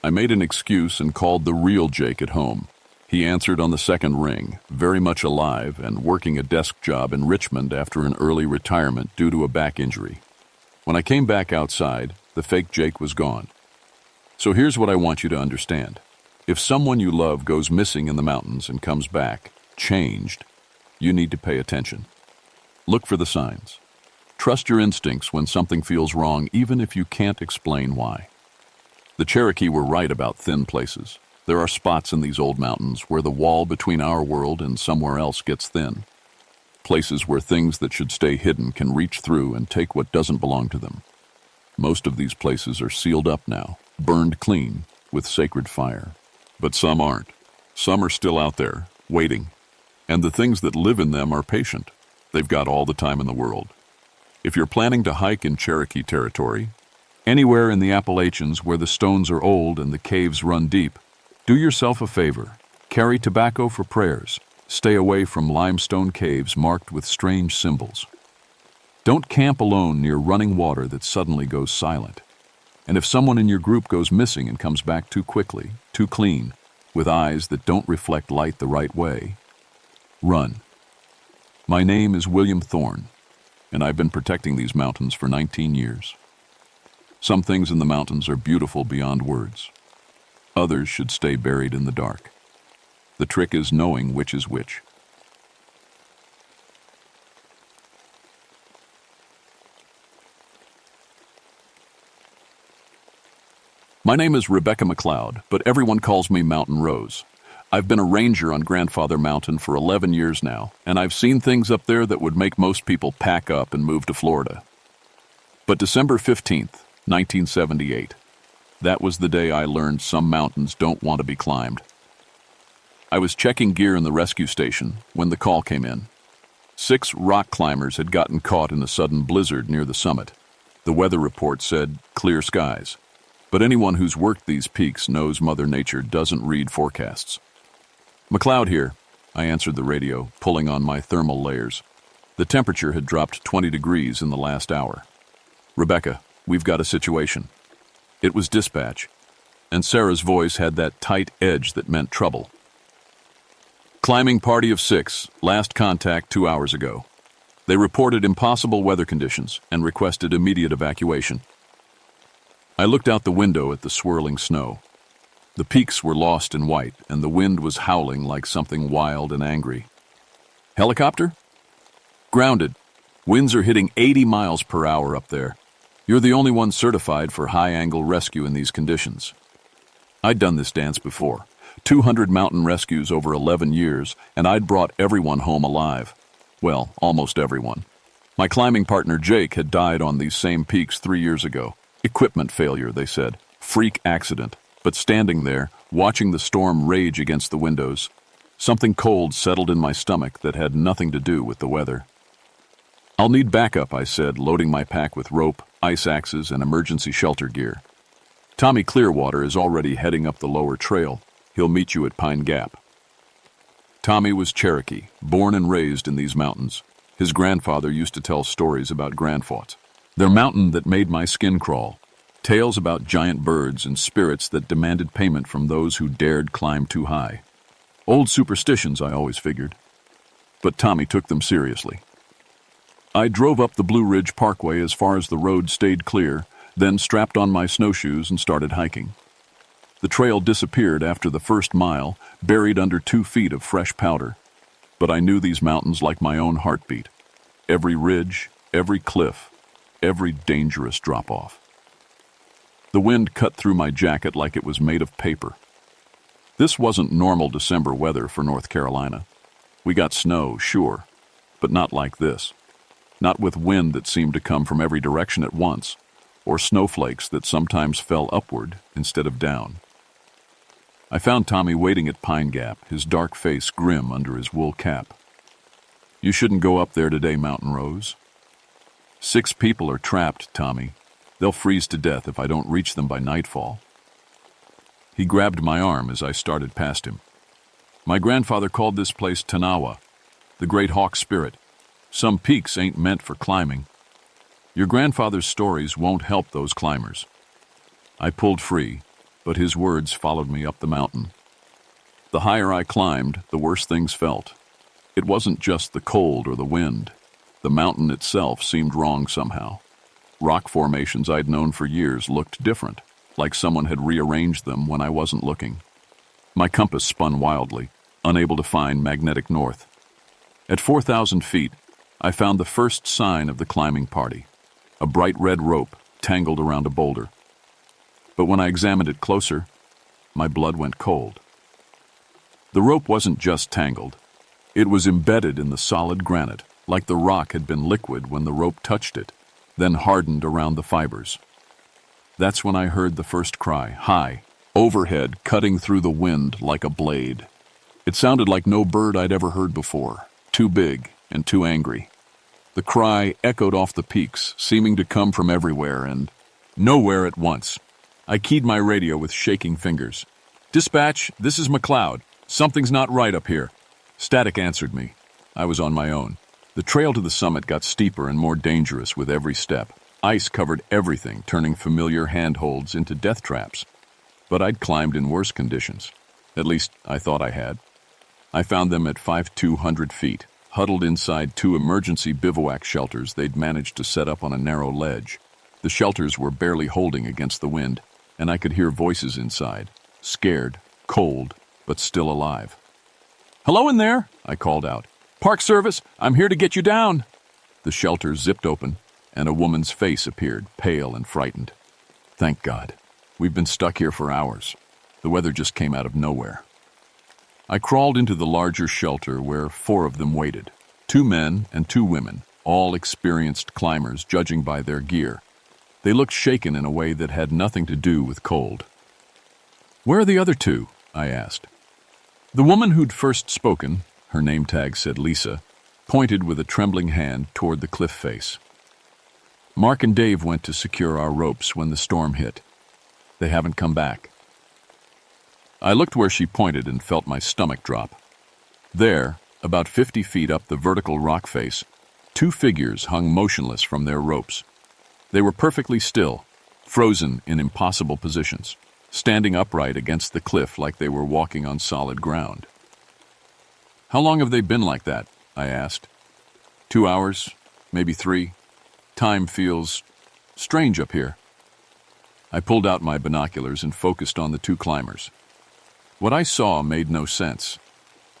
I made an excuse and called the real Jake at home. He answered on the second ring, very much alive and working a desk job in Richmond after an early retirement due to a back injury. When I came back outside, the fake Jake was gone. So here's what I want you to understand. If someone you love goes missing in the mountains and comes back, changed, you need to pay attention. Look for the signs. Trust your instincts when something feels wrong, even if you can't explain why. The Cherokee were right about thin places. There are spots in these old mountains where the wall between our world and somewhere else gets thin. Places where things that should stay hidden can reach through and take what doesn't belong to them. Most of these places are sealed up now, burned clean with sacred fire. But some aren't. Some are still out there, waiting. And the things that live in them are patient. They've got all the time in the world. If you're planning to hike in Cherokee territory, anywhere in the Appalachians where the stones are old and the caves run deep, do yourself a favor. Carry tobacco for prayers. Stay away from limestone caves marked with strange symbols. Don't camp alone near running water that suddenly goes silent. And if someone in your group goes missing and comes back too quickly, too clean, with eyes that don't reflect light the right way, run. My name is William Thorne, and I've been protecting these mountains for 19 years. Some things in the mountains are beautiful beyond words. Others should stay buried in the dark. The trick is knowing which is which. My name is Rebecca McLeod, but everyone calls me Mountain Rose. I've been a ranger on Grandfather Mountain for 11 years now, and I've seen things up there that would make most people pack up and move to Florida. But December 15th, 1978, that was the day I learned some mountains don't want to be climbed. I was checking gear in the rescue station when the call came in. 6 rock climbers had gotten caught in a sudden blizzard near the summit. The weather report said clear skies. But anyone who's worked these peaks knows Mother Nature doesn't read forecasts. "McLeod here," I answered the radio, pulling on my thermal layers. The temperature had dropped 20 degrees in the last hour. "Rebecca, we've got a situation." It was dispatch, and Sarah's voice had that tight edge that meant trouble. "Climbing party of 6, last contact 2 hours ago. They reported impossible weather conditions and requested immediate evacuation." I looked out the window at the swirling snow. The peaks were lost in white, and the wind was howling like something wild and angry. "Helicopter?" "Grounded. Winds are hitting 80 miles per hour up there. You're the only one certified for high-angle rescue in these conditions." I'd done this dance before. 200 mountain rescues over 11 years, and I'd brought everyone home alive. Well, almost everyone. My climbing partner Jake had died on these same peaks 3 years ago. Equipment failure, they said. Freak accident. But standing there, watching the storm rage against the windows, something cold settled in my stomach that had nothing to do with the weather. "I'll need backup," I said, loading my pack with rope, ice axes, and emergency shelter gear. "Tommy Clearwater is already heading up the lower trail. He'll meet you at Pine Gap." Tommy was Cherokee, born and raised in these mountains. His grandfather used to tell stories about Grandfoughts. Their mountain that made my skin crawl. Tales about giant birds and spirits that demanded payment from those who dared climb too high. Old superstitions, I always figured. But Tommy took them seriously. I drove up the Blue Ridge Parkway as far as the road stayed clear, then strapped on my snowshoes and started hiking. The trail disappeared after the first mile, buried under 2 feet of fresh powder. But I knew these mountains like my own heartbeat. Every ridge, every cliff, every dangerous drop-off. The wind cut through my jacket like it was made of paper. This wasn't normal December weather for North Carolina. We got snow, sure, but not like this. Not with wind that seemed to come from every direction at once, or snowflakes that sometimes fell upward instead of down. I found Tommy waiting at Pine Gap, his dark face grim under his wool cap. "You shouldn't go up there today, Mountain Rose." 6 people are trapped, Tommy. They'll freeze to death if I don't reach them by nightfall." He grabbed my arm as I started past him. "My grandfather called this place Tanawa, the great hawk spirit. Some peaks ain't meant for climbing. Your grandfather's stories won't help those climbers." I pulled free, but his words followed me up the mountain. The higher I climbed, the worse things felt. It wasn't just the cold or the wind. The mountain itself seemed wrong somehow. Rock formations I'd known for years looked different, like someone had rearranged them when I wasn't looking. My compass spun wildly, unable to find magnetic north. At 4,000 feet, I found the first sign of the climbing party, a bright red rope tangled around a boulder. But when I examined it closer, my blood went cold. The rope wasn't just tangled. It was embedded in the solid granite, like the rock had been liquid when the rope touched it, then hardened around the fibers. That's when I heard the first cry, high, overhead, cutting through the wind like a blade. It sounded like no bird I'd ever heard before, too big and too angry. The cry echoed off the peaks, seeming to come from everywhere and nowhere at once. I keyed my radio with shaking fingers. "Dispatch, this is McLeod. Something's not right up here." Static answered me. I was on my own. The trail to the summit got steeper and more dangerous with every step. Ice covered everything, turning familiar handholds into death traps. But I'd climbed in worse conditions. At least, I thought I had. I found them at 5,200 feet, huddled inside 2 emergency bivouac shelters they'd managed to set up on a narrow ledge. The shelters were barely holding against the wind, and I could hear voices inside, scared, cold, but still alive. "Hello in there," I called out. "Park Service, I'm here to get you down." The shelter zipped open, and a woman's face appeared, pale and frightened. "Thank God. We've been stuck here for hours. The weather just came out of nowhere." I crawled into the larger shelter where 4 of them waited. 2 men and 2 women, all experienced climbers judging by their gear. They looked shaken in a way that had nothing to do with cold. "Where are the other 2?" I asked. The woman who'd first spoken, her name tag said Lisa, pointed with a trembling hand toward the cliff face. "Mark and Dave went to secure our ropes when the storm hit. They haven't come back." I looked where she pointed and felt my stomach drop. There, about 50 feet up the vertical rock face, 2 figures hung motionless from their ropes. They were perfectly still, frozen in impossible positions, standing upright against the cliff like they were walking on solid ground. "How long have they been like that?" I asked. 2 hours, maybe 3. Time feels strange up here." I pulled out my binoculars and focused on the 2 climbers. What I saw made no sense.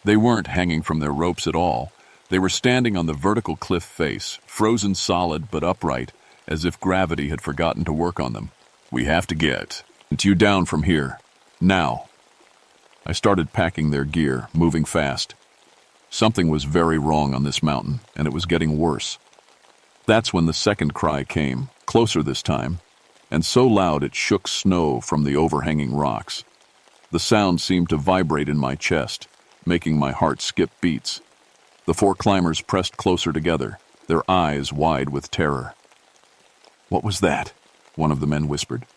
They weren't hanging from their ropes at all. They were standing on the vertical cliff face, frozen solid but upright, as if gravity had forgotten to work on them. "We have to get you down from here. Now." I started packing their gear, moving fast. Something was very wrong on this mountain, and it was getting worse. That's when the second cry came, closer this time, and so loud it shook snow from the overhanging rocks. The sound seemed to vibrate in my chest, making my heart skip beats. The 4 climbers pressed closer together, their eyes wide with terror. "What was that?" one of the men whispered.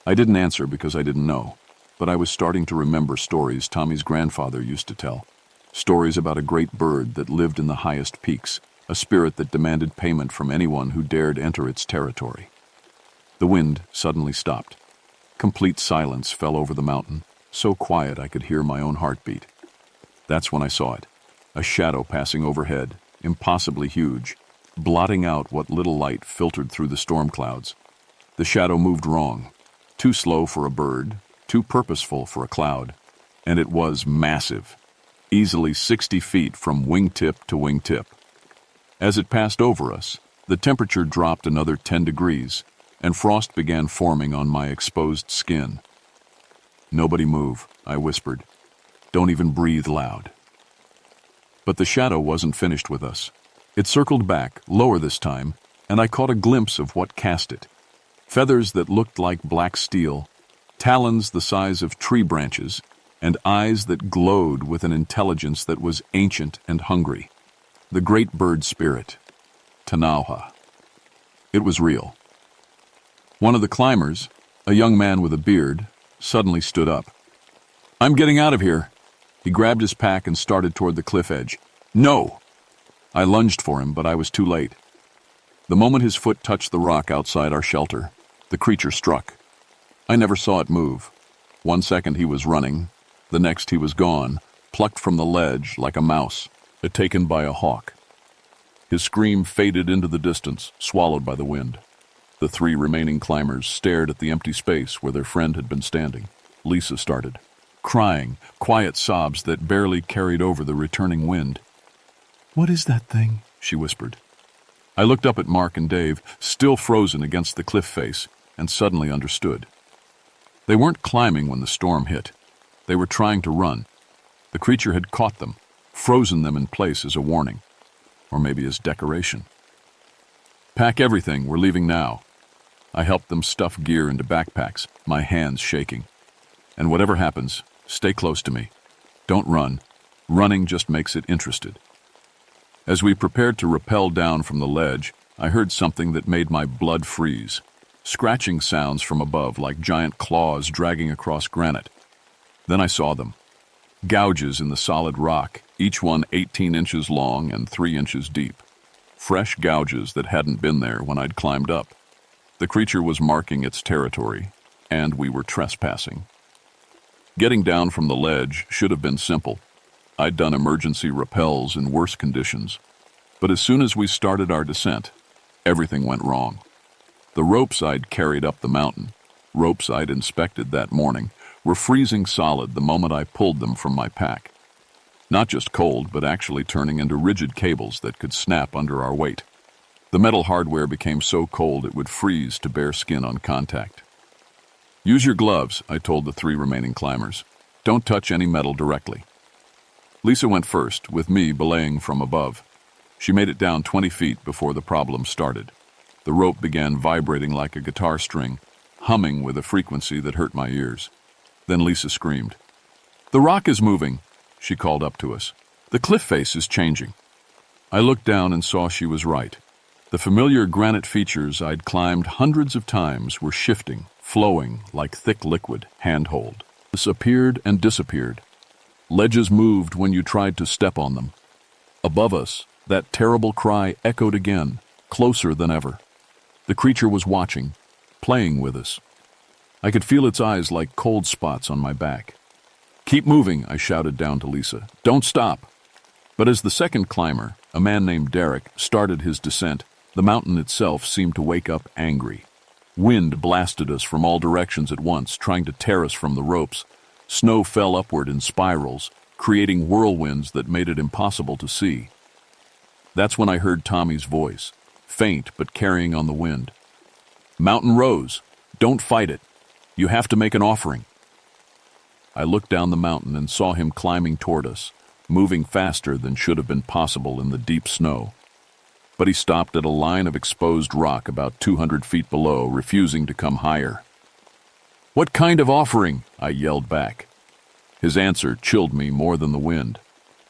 I didn't answer because I didn't know, but I was starting to remember stories Tommy's grandfather used to tell. Stories about a great bird that lived in the highest peaks, a spirit that demanded payment from anyone who dared enter its territory. The wind suddenly stopped. Complete silence fell over the mountain, so quiet I could hear my own heartbeat. That's when I saw it, a shadow passing overhead, impossibly huge, blotting out what little light filtered through the storm clouds. The shadow moved wrong, too slow for a bird, too purposeful for a cloud, and it was massive, easily 60 feet from wingtip to wingtip. As it passed over us, the temperature dropped another 10 degrees, and frost began forming on my exposed skin. "Nobody move," I whispered. "Don't even breathe loud." But the shadow wasn't finished with us. It circled back, lower this time, and I caught a glimpse of what cast it. Feathers that looked like black steel, talons the size of tree branches, and eyes that glowed with an intelligence that was ancient and hungry. The great bird spirit, Tanauha. It was real. One of the climbers, a young man with a beard, suddenly stood up. "I'm getting out of here." He grabbed his pack and started toward the cliff edge. "No!" I lunged for him, but I was too late. The moment his foot touched the rock outside our shelter, the creature struck. I never saw it move. 1 second he was running, the next he was gone, plucked from the ledge like a mouse, taken by a hawk. His scream faded into the distance, swallowed by the wind. The 3 remaining climbers stared at the empty space where their friend had been standing. Lisa started, crying, quiet sobs that barely carried over the returning wind. "What is that thing?" she whispered. I looked up at Mark and Dave, still frozen against the cliff face, and suddenly understood. They weren't climbing when the storm hit. They were trying to run. The creature had caught them, frozen them in place as a warning, or maybe as decoration. "Pack everything, we're leaving now." I helped them stuff gear into backpacks, my hands shaking. "And whatever happens, stay close to me. Don't run. Running just makes it interested." As we prepared to rappel down from the ledge, I heard something that made my blood freeze. Scratching sounds from above like giant claws dragging across granite. Then I saw them. Gouges in the solid rock, each one 18 inches long and 3 inches deep. Fresh gouges that hadn't been there when I'd climbed up. The creature was marking its territory, and we were trespassing. Getting down from the ledge should have been simple. I'd done emergency rappels in worse conditions. But as soon as we started our descent, everything went wrong. The ropes I'd carried up the mountain, ropes I'd inspected that morning, were freezing solid the moment I pulled them from my pack. Not just cold, but actually turning into rigid cables that could snap under our weight. The metal hardware became so cold it would freeze to bare skin on contact. "Use your gloves," I told the 3 remaining climbers. Don't touch any metal directly. Lisa went first, with me belaying from above. She made it down 20 feet before the problem started. The rope began vibrating like a guitar string, humming with a frequency that hurt my ears. Then Lisa screamed. "The rock is moving," she called up to us. "The cliff face is changing." I looked down and saw she was right. The familiar granite features I'd climbed hundreds of times were shifting, flowing like thick liquid, handhold. This appeared and disappeared. Ledges moved when you tried to step on them. Above us, that terrible cry echoed again, closer than ever. The creature was watching, playing with us. I could feel its eyes like cold spots on my back. "Keep moving," I shouted down to Lisa. "Don't stop." But as the second climber, a man named Derek, started his descent, the mountain itself seemed to wake up angry. Wind blasted us from all directions at once, trying to tear us from the ropes. Snow fell upward in spirals, creating whirlwinds that made it impossible to see. That's when I heard Tommy's voice, faint but carrying on the wind. "Mountain rose. Don't fight it. You have to make an offering." I looked down the mountain and saw him climbing toward us, moving faster than should have been possible in the deep snow. But he stopped at a line of exposed rock about 200 feet below, refusing to come higher. "What kind of offering?" I yelled back. His answer chilled me more than the wind.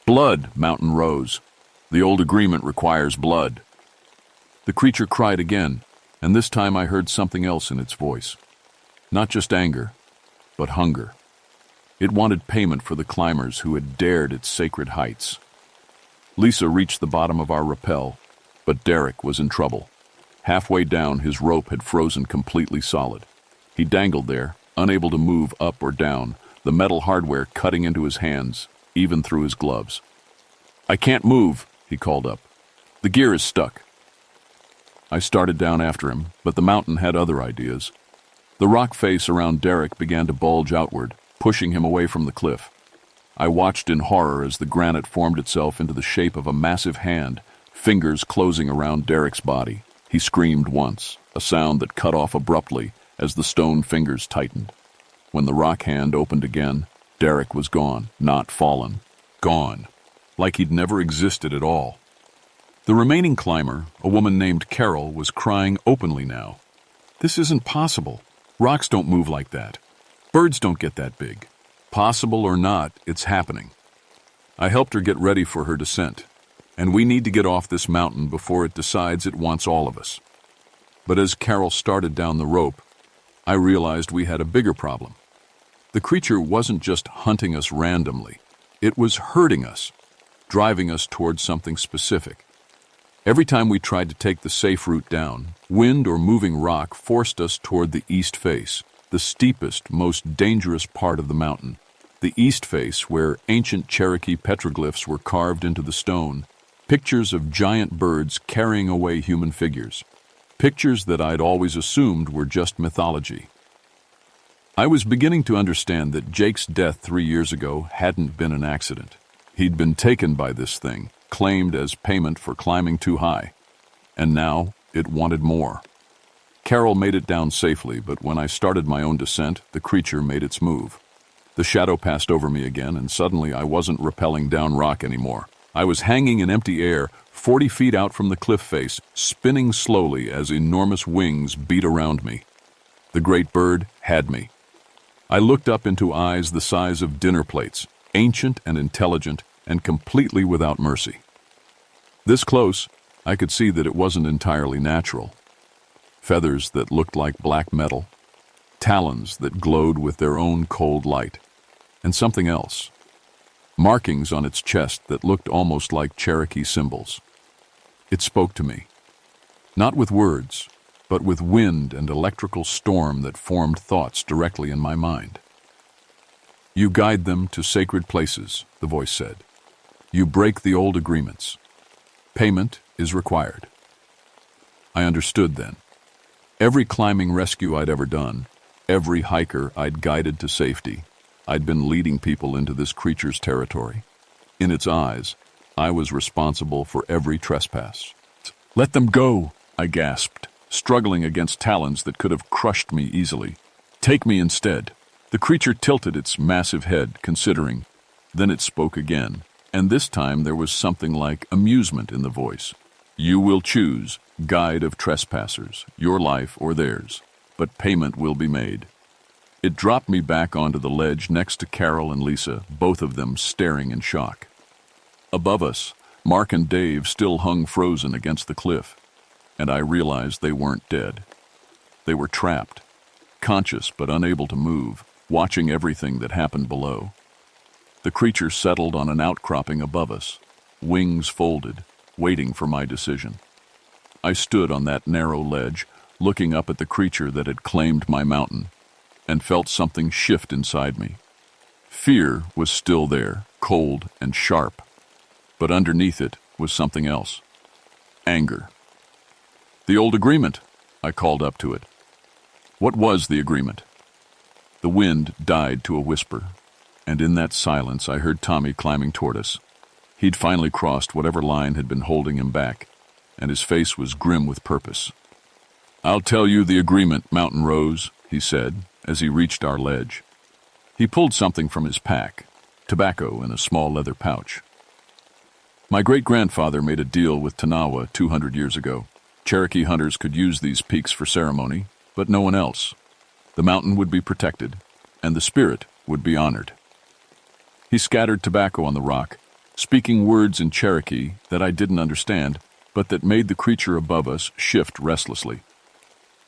"Blood, Mountain Rose. The old agreement requires blood." The creature cried again, and this time I heard something else in its voice. Not just anger, but hunger. It wanted payment for the climbers who had dared its sacred heights. Lisa reached the bottom of our rappel, but Derek was in trouble. Halfway down, his rope had frozen completely solid. He dangled there, unable to move up or down, the metal hardware cutting into his hands, even through his gloves. "I can't move," he called up. "The gear is stuck." I started down after him, but the mountain had other ideas. The rock face around Derek began to bulge outward, pushing him away from the cliff. I watched in horror as the granite formed itself into the shape of a massive hand, fingers closing around Derek's body. He screamed once, a sound that cut off abruptly as the stone fingers tightened. When the rock hand opened again, Derek was gone, not fallen. Gone. Like he'd never existed at all. The remaining climber, a woman named Carol, was crying openly now. "This isn't possible. Rocks don't move like that. Birds don't get that big. Possible or not, it's happening." I helped her get ready for her descent, and we need to get off this mountain before it decides it wants all of us. But as Carol started down the rope, I realized we had a bigger problem. The creature wasn't just hunting us randomly. It was hurting us, driving us towards something specific. Every time we tried to take the safe route down, wind or moving rock forced us toward the east face, the steepest, most dangerous part of the mountain. The east face, where ancient Cherokee petroglyphs were carved into the stone, pictures of giant birds carrying away human figures. Pictures that I'd always assumed were just mythology. I was beginning to understand that Jake's death 3 years ago hadn't been an accident. He'd been taken by this thing, claimed as payment for climbing too high. And now it wanted more. Carol made it down safely, but when I started my own descent, the creature made its move. The shadow passed over me again, and suddenly I wasn't rappelling down rock anymore. I was hanging in empty air, 40 feet out from the cliff face, spinning slowly as enormous wings beat around me. The great bird had me. I looked up into eyes the size of dinner plates, ancient and intelligent, and completely without mercy. This close, I could see that it wasn't entirely natural. Feathers that looked like black metal, talons that glowed with their own cold light, and something else. Markings on its chest that looked almost like Cherokee symbols. It spoke to me, not with words, but with wind and electrical storm that formed thoughts directly in my mind. "You guide them to sacred places," the voice said. "You break the old agreements. Payment is required." I understood then. Every climbing rescue I'd ever done, every hiker I'd guided to safety, I'd been leading people into this creature's territory. In its eyes, I was responsible for every trespass. "Let them go," I gasped, struggling against talons that could have crushed me easily. "Take me instead." The creature tilted its massive head, considering. Then it spoke again, and this time there was something like amusement in the voice. "You will choose, guide of trespassers, your life or theirs, but payment will be made." It dropped me back onto the ledge next to Carol and Lisa, both of them staring in shock. Above us, Mark and Dave still hung frozen against the cliff, and I realized they weren't dead. They were trapped, conscious but unable to move, watching everything that happened below. The creature settled on an outcropping above us, wings folded, waiting for my decision. I stood on that narrow ledge, looking up at the creature that had claimed my mountain, and felt something shift inside me. Fear was still there, cold and sharp, but underneath it was something else. Anger. "The old agreement," I called up to it. "What was the agreement?" The wind died to a whisper, and in that silence I heard Tommy climbing toward us. He'd finally crossed whatever line had been holding him back, and his face was grim with purpose. "I'll tell you the agreement, Mountain Rose," he said, as he reached our ledge. He pulled something from his pack, tobacco in a small leather pouch. "My great-grandfather made a deal with Tanawa 200 years ago. Cherokee hunters could use these peaks for ceremony, but no one else. The mountain would be protected, and the spirit would be honored." He scattered tobacco on the rock, speaking words in Cherokee that I didn't understand, but that made the creature above us shift restlessly.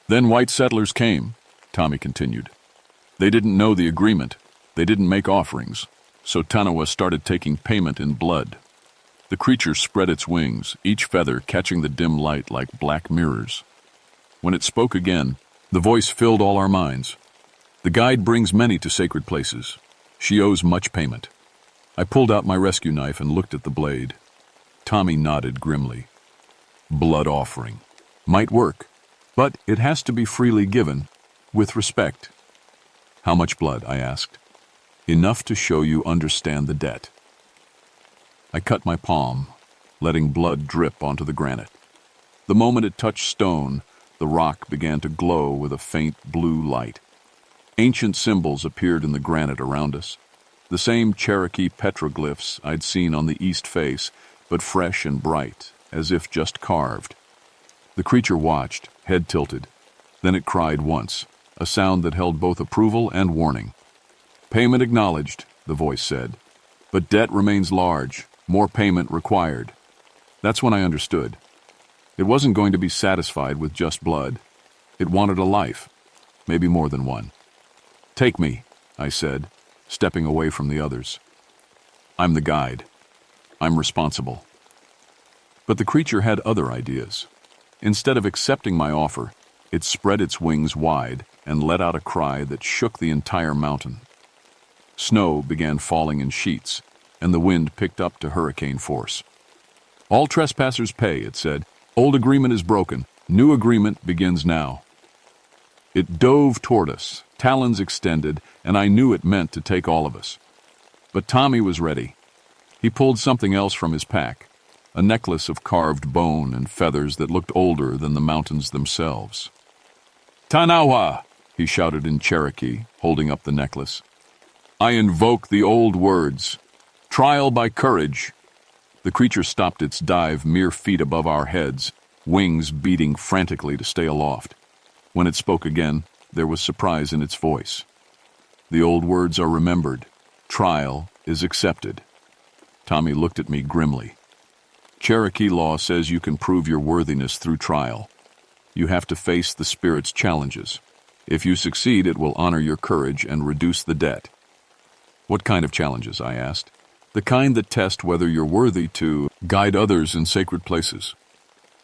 "Then white settlers came," Tommy continued. "They didn't know the agreement. They didn't make offerings, so Tanawa started taking payment in blood." The creature spread its wings, each feather catching the dim light like black mirrors. When it spoke again, the voice filled all our minds. "The guide brings many to sacred places. She owes much payment." I pulled out my rescue knife and looked at the blade. Tommy nodded grimly. "Blood offering. Might work, but it has to be freely given, with respect." "How much blood?" I asked. "Enough to show you understand the debt." I cut my palm, letting blood drip onto the granite. The moment it touched stone, the rock began to glow with a faint blue light. Ancient symbols appeared in the granite around us, the same Cherokee petroglyphs I'd seen on the east face, but fresh and bright, as if just carved. The creature watched, head tilted. Then it cried once, a sound that held both approval and warning. "Payment acknowledged," the voice said, "but debt remains large, more payment required." That's when I understood. It wasn't going to be satisfied with just blood. It wanted a life, maybe more than one. "Take me," I said, stepping away from the others. "I'm the guide. I'm responsible." But the creature had other ideas. Instead of accepting my offer, it spread its wings wide and let out a cry that shook the entire mountain. Snow began falling in sheets, and the wind picked up to hurricane force. "All trespassers pay," it said. "Old agreement is broken. New agreement begins now." It dove toward us, talons extended, and I knew it meant to take all of us. But Tommy was ready. He pulled something else from his pack, a necklace of carved bone and feathers that looked older than the mountains themselves. "Tanawa!" he shouted in Cherokee, holding up the necklace. "I invoke the old words. Trial by courage." The creature stopped its dive mere feet above our heads, wings beating frantically to stay aloft. When it spoke again, there was surprise in its voice. "The old words are remembered. Trial is accepted." Tommy looked at me grimly. "Cherokee law says you can prove your worthiness through trial. You have to face the spirit's challenges. If you succeed, it will honor your courage and reduce the debt." "What kind of challenges?" I asked. "The kind that test whether you're worthy to guide others in sacred places."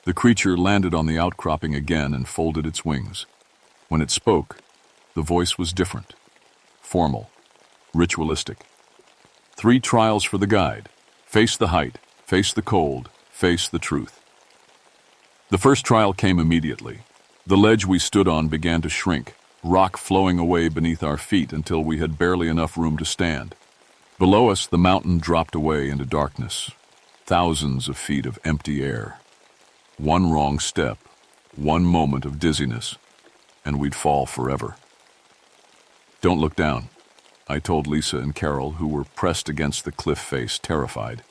The creature landed on the outcropping again and folded its wings. When it spoke, the voice was different, formal, ritualistic. 3 trials for the guide. Face the height, face the cold, face the truth. The first trial came immediately. The ledge we stood on began to shrink, rock flowing away beneath our feet until we had barely enough room to stand. Below us, the mountain dropped away into darkness, thousands of feet of empty air. One wrong step, one moment of dizziness, and we'd fall forever. Don't look down, I told Lisa and Carol, who were pressed against the cliff face, terrified.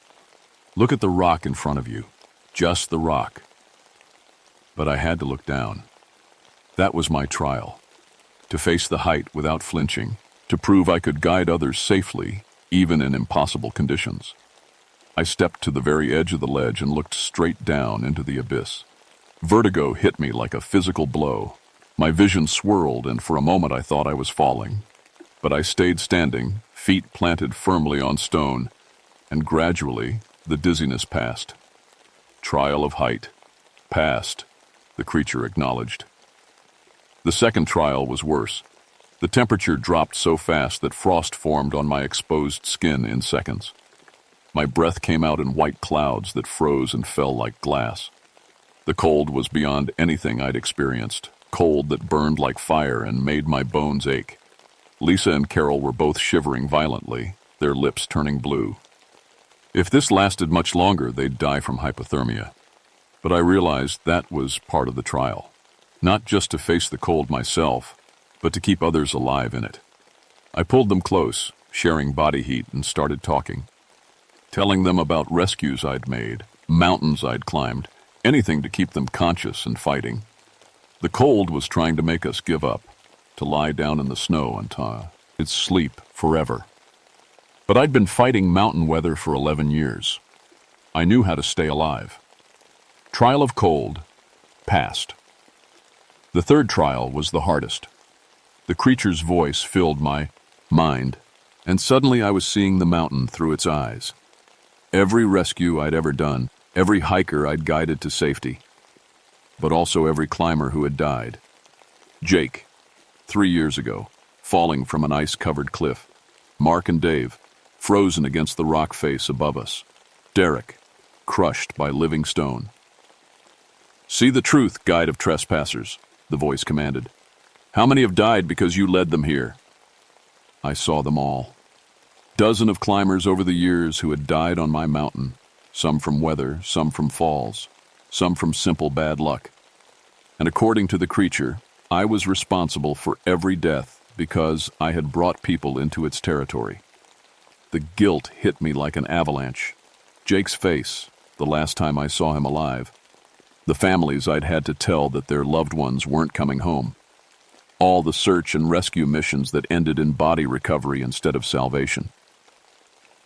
Look at the rock in front of you. Just the rock. But I had to look down. That was my trial. To face the height without flinching, to prove I could guide others safely, even in impossible conditions. I stepped to the very edge of the ledge and looked straight down into the abyss. Vertigo hit me like a physical blow. My vision swirled, and for a moment I thought I was falling. But I stayed standing, feet planted firmly on stone, and gradually the dizziness passed. Trial of height. Passed, the creature acknowledged. The second trial was worse. The temperature dropped so fast that frost formed on my exposed skin in seconds. My breath came out in white clouds that froze and fell like glass. The cold was beyond anything I'd experienced, cold that burned like fire and made my bones ache. Lisa and Carol were both shivering violently, their lips turning blue. If this lasted much longer, they'd die from hypothermia. But I realized that was part of the trial. Not just to face the cold myself, but to keep others alive in it. I pulled them close, sharing body heat, and started talking. Telling them about rescues I'd made, mountains I'd climbed, anything to keep them conscious and fighting. The cold was trying to make us give up, to lie down in the snow until it's sleep forever. But I'd been fighting mountain weather for 11 years. I knew how to stay alive. Trial of cold, passed. The third trial was the hardest. The creature's voice filled my mind, and suddenly I was seeing the mountain through its eyes. Every rescue I'd ever done, every hiker I'd guided to safety, but also every climber who had died. Jake, 3 years ago, falling from an ice-covered cliff. Mark and Dave, frozen against the rock face above us. Derek, crushed by living stone. See the truth, guide of trespassers, the voice commanded. How many have died because you led them here? I saw them all. Dozen of climbers over the years who had died on my mountain, some from weather, some from falls, some from simple bad luck. And according to the creature, I was responsible for every death because I had brought people into its territory. The guilt hit me like an avalanche. Jake's face, the last time I saw him alive. The families I'd had to tell that their loved ones weren't coming home. All the search and rescue missions that ended in body recovery instead of salvation.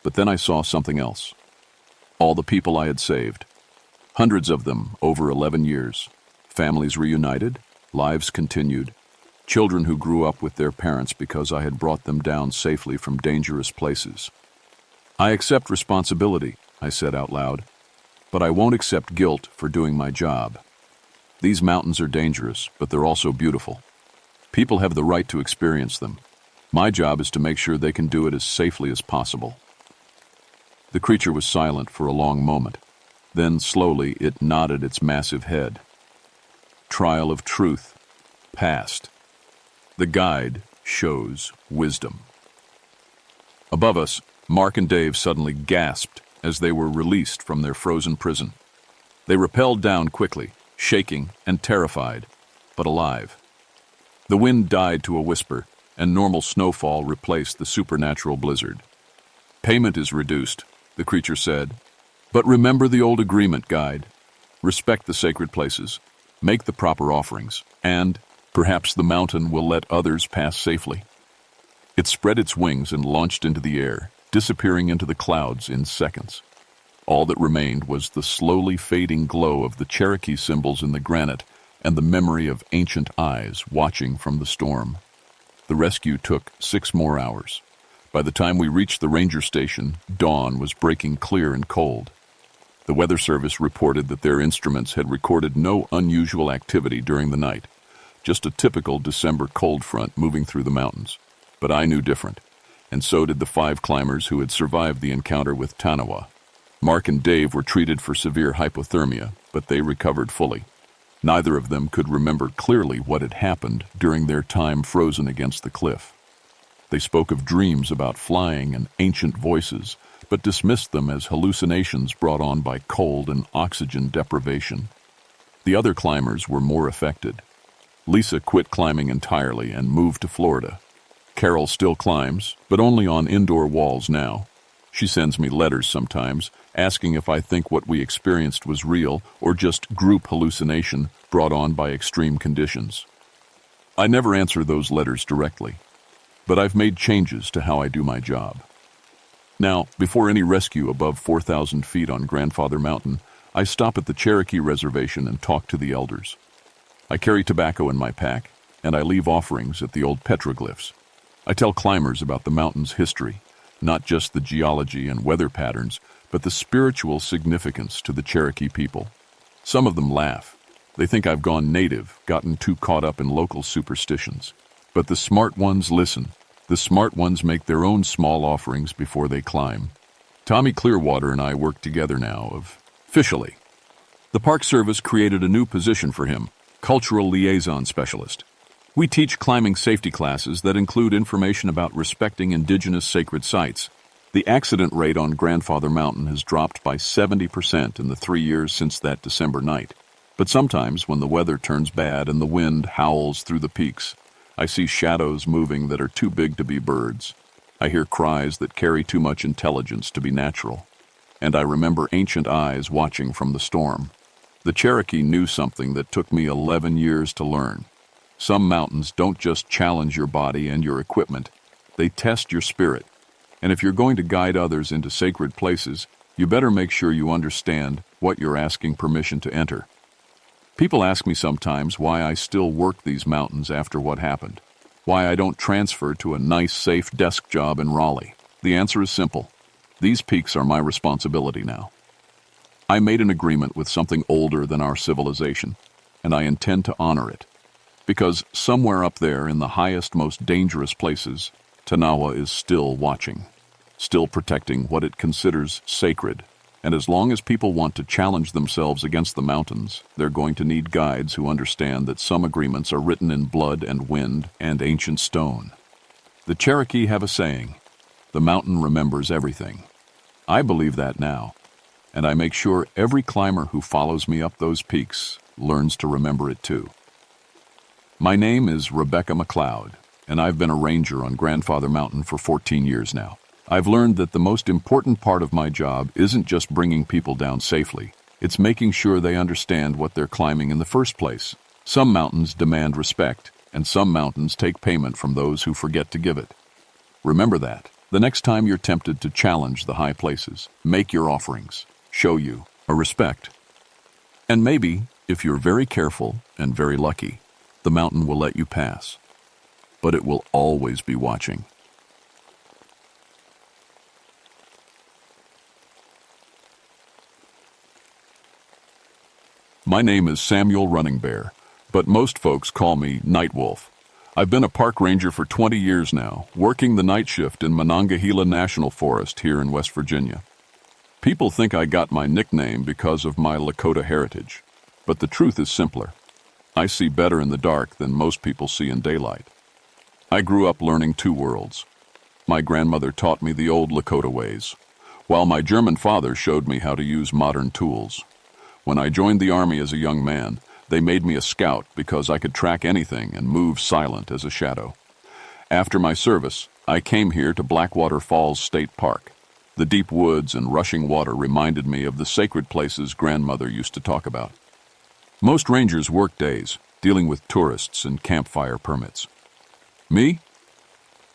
But then I saw something else. All the people I had saved. Hundreds of them over 11 years. Families reunited, lives continued. Children who grew up with their parents because I had brought them down safely from dangerous places. I accept responsibility, I said out loud, but I won't accept guilt for doing my job. These mountains are dangerous, but they're also beautiful. People have the right to experience them. My job is to make sure they can do it as safely as possible. The creature was silent for a long moment. Then, slowly, it nodded its massive head. Trial of truth, passed. The guide shows wisdom. Above us, Mark and Dave suddenly gasped as they were released from their frozen prison. They rappelled down quickly, shaking and terrified, but alive. The wind died to a whisper, and normal snowfall replaced the supernatural blizzard. Payment is reduced, the creature said. But remember the old agreement, guide. Respect the sacred places, make the proper offerings, and perhaps the mountain will let others pass safely. It spread its wings and launched into the air, disappearing into the clouds in seconds. All that remained was the slowly fading glow of the Cherokee symbols in the granite and the memory of ancient eyes watching from the storm. The rescue took 6 more hours. By the time we reached the ranger station, dawn was breaking clear and cold. The Weather Service reported that their instruments had recorded no unusual activity during the night, just a typical December cold front moving through the mountains. But I knew different, and so did the 5 climbers who had survived the encounter with Tanawa. Mark and Dave were treated for severe hypothermia, but they recovered fully. Neither of them could remember clearly what had happened during their time frozen against the cliff. They spoke of dreams about flying and ancient voices, but dismissed them as hallucinations brought on by cold and oxygen deprivation. The other climbers were more affected. Lisa quit climbing entirely and moved to Florida. Carol still climbs, but only on indoor walls now. She sends me letters sometimes, asking if I think what we experienced was real or just group hallucination brought on by extreme conditions. I never answer those letters directly, but I've made changes to how I do my job. Now, before any rescue above 4,000 feet on Grandfather Mountain, I stop at the Cherokee Reservation and talk to the elders. I carry tobacco in my pack, and I leave offerings at the old petroglyphs. I tell climbers about the mountain's history, not just the geology and weather patterns, but the spiritual significance to the Cherokee people. Some of them laugh. They think I've gone native, gotten too caught up in local superstitions. But the smart ones listen. The smart ones make their own small offerings before they climb. Tommy Clearwater and I work together now, officially. The Park Service created a new position for him, Cultural Liaison Specialist. We teach climbing safety classes that include information about respecting indigenous sacred sites. The accident rate on Grandfather Mountain has dropped by 70% in the 3 years since that December night. But sometimes when the weather turns bad and the wind howls through the peaks, I see shadows moving that are too big to be birds. I hear cries that carry too much intelligence to be natural. And I remember ancient eyes watching from the storm. The Cherokee knew something that took me 11 years to learn. Some mountains don't just challenge your body and your equipment, they test your spirit. And if you're going to guide others into sacred places, you better make sure you understand what you're asking permission to enter. People ask me sometimes why I still work these mountains after what happened, why I don't transfer to a nice, safe desk job in Raleigh. The answer is simple. These peaks are my responsibility now. I made an agreement with something older than our civilization, and I intend to honor it. Because somewhere up there in the highest, most dangerous places, Tanawa is still watching, still protecting what it considers sacred. And as long as people want to challenge themselves against the mountains, they're going to need guides who understand that some agreements are written in blood and wind and ancient stone. The Cherokee have a saying, "The mountain remembers everything." I believe that now, and I make sure every climber who follows me up those peaks learns to remember it too. My name is Rebecca McLeod, and I've been a ranger on Grandfather Mountain for 14 years now. I've learned that the most important part of my job isn't just bringing people down safely. It's making sure they understand what they're climbing in the first place. Some mountains demand respect, and some mountains take payment from those who forget to give it. Remember that. The next time you're tempted to challenge the high places, make your offerings. Show you a respect. And maybe, if you're very careful and very lucky, the mountain will let you pass. But it will always be watching. My name is Samuel Running Bear, but most folks call me Night Wolf. I've been a park ranger for 20 years now, working the night shift in Monongahela National Forest here in West Virginia. People think I got my nickname because of my Lakota heritage, but the truth is simpler. I see better in the dark than most people see in daylight. I grew up learning two worlds. My grandmother taught me the old Lakota ways, while my German father showed me how to use modern tools. When I joined the Army as a young man, they made me a scout because I could track anything and move silent as a shadow. After my service, I came here to Blackwater Falls State Park. The deep woods and rushing water reminded me of the sacred places grandmother used to talk about. Most rangers work days, dealing with tourists and campfire permits. Me?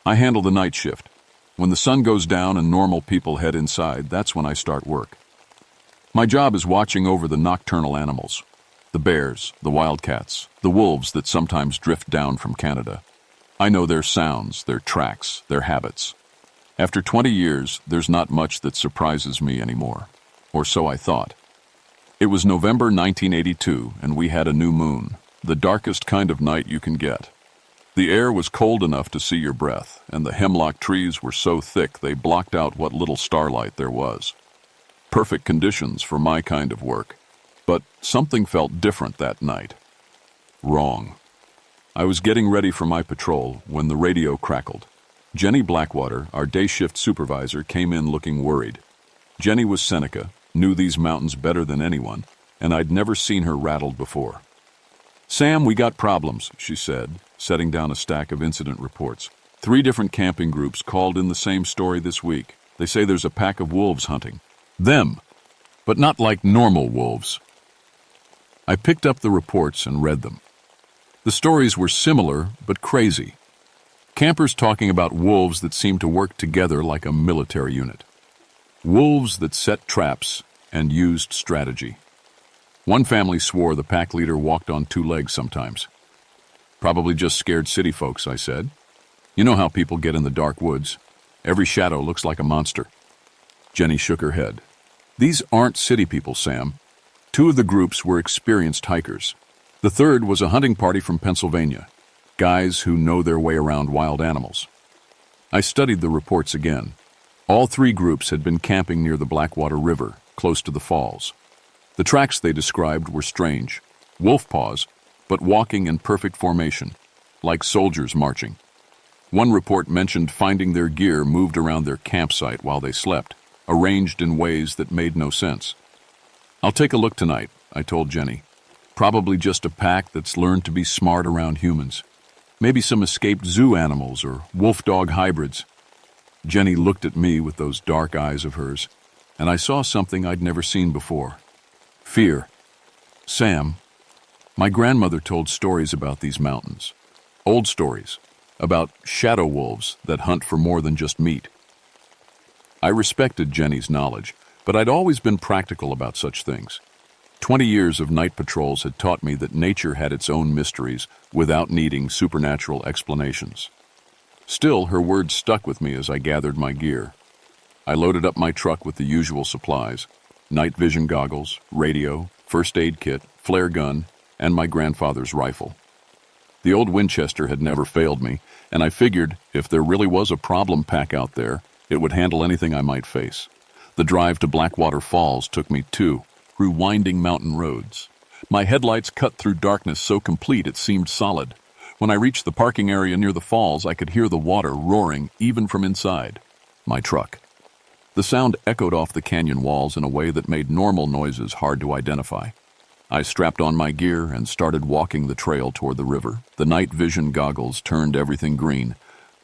I handle the night shift. When the sun goes down and normal people head inside, that's when I start work. My job is watching over the nocturnal animals. The bears, the wildcats, the wolves that sometimes drift down from Canada. I know their sounds, their tracks, their habits. After 20 years, there's not much that surprises me anymore. Or so I thought. It was November 1982, and we had a new moon, the darkest kind of night you can get. The air was cold enough to see your breath, and the hemlock trees were so thick they blocked out what little starlight there was. Perfect conditions for my kind of work. But something felt different that night. Wrong. I was getting ready for my patrol when the radio crackled. Jenny Blackwater, our day shift supervisor, came in looking worried. Jenny was Seneca, knew these mountains better than anyone, and I'd never seen her rattled before. "Sam, we got problems," she said, setting down a stack of incident reports. 3 different camping groups called in the same story this week. They say there's a pack of wolves hunting. Them, but not like normal wolves. I picked up the reports and read them. The stories were similar, but crazy. Campers talking about wolves that seemed to work together like a military unit. Wolves that set traps and used strategy. One family swore the pack leader walked on 2 legs sometimes. Probably just scared city folks, I said. You know how people get in the dark woods. Every shadow looks like a monster. Jenny shook her head. These aren't city people, Sam. 2 of the groups were experienced hikers. The third was a hunting party from Pennsylvania. Guys who know their way around wild animals. I studied the reports again. All 3 groups had been camping near the Blackwater River, close to the falls. The tracks they described were strange. Wolf paws, but walking in perfect formation, like soldiers marching. One report mentioned finding their gear moved around their campsite while they slept, arranged in ways that made no sense. I'll take a look tonight, I told Jenny. Probably just a pack that's learned to be smart around humans. Maybe some escaped zoo animals or wolf-dog hybrids. Jenny looked at me with those dark eyes of hers, and I saw something I'd never seen before. Fear. Sam, my grandmother told stories about these mountains. Old stories, about shadow wolves that hunt for more than just meat. I respected Jenny's knowledge, but I'd always been practical about such things. 20 years of night patrols had taught me that nature had its own mysteries without needing supernatural explanations. Still, her words stuck with me as I gathered my gear. I loaded up my truck with the usual supplies: night vision goggles, radio, first aid kit, flare gun, and my grandfather's rifle. The old Winchester had never failed me, and I figured if there really was a problem pack out there, it would handle anything I might face. The drive to Blackwater Falls took me through winding mountain roads. My headlights cut through darkness so complete it seemed solid. When I reached the parking area near the falls, I could hear the water roaring even from inside. My truck. The sound echoed off the canyon walls in a way that made normal noises hard to identify. I strapped on my gear and started walking the trail toward the river. The night vision goggles turned everything green,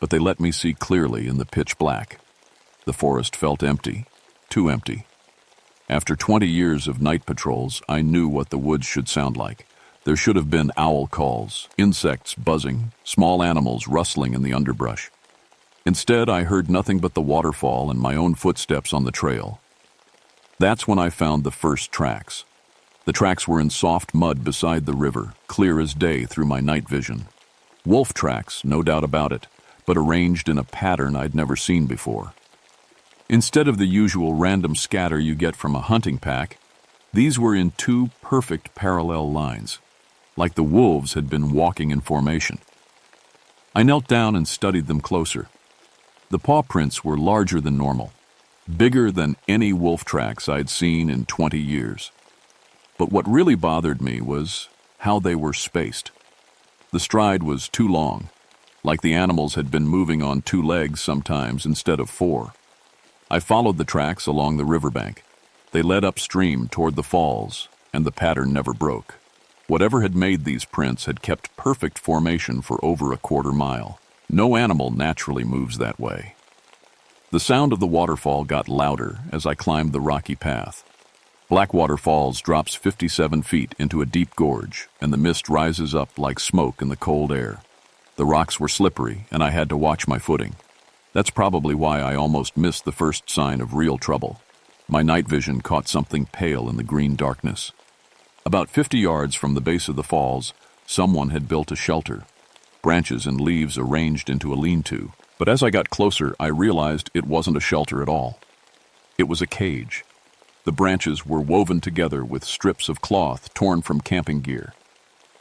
but they let me see clearly in the pitch black. The forest felt empty, too empty. After 20 years of night patrols, I knew what the woods should sound like. There should have been owl calls, insects buzzing, small animals rustling in the underbrush. Instead, I heard nothing but the waterfall and my own footsteps on the trail. That's when I found the first tracks. The tracks were in soft mud beside the river, clear as day through my night vision. Wolf tracks, no doubt about it, but arranged in a pattern I'd never seen before. Instead of the usual random scatter you get from a hunting pack, these were in 2 perfect parallel lines, like the wolves had been walking in formation. I knelt down and studied them closer. The paw prints were larger than normal, bigger than any wolf tracks I'd seen in 20 years. But what really bothered me was how they were spaced. The stride was too long, like the animals had been moving on 2 legs sometimes instead of 4. I followed the tracks along the riverbank. They led upstream toward the falls, and the pattern never broke. Whatever had made these prints had kept perfect formation for over a quarter mile. No animal naturally moves that way. The sound of the waterfall got louder as I climbed the rocky path. Blackwater Falls drops 57 feet into a deep gorge, and the mist rises up like smoke in the cold air. The rocks were slippery, and I had to watch my footing. That's probably why I almost missed the first sign of real trouble. My night vision caught something pale in the green darkness. About 50 yards from the base of the falls, someone had built a shelter, branches and leaves arranged into a lean-to. But as I got closer, I realized it wasn't a shelter at all. It was a cage. The branches were woven together with strips of cloth torn from camping gear.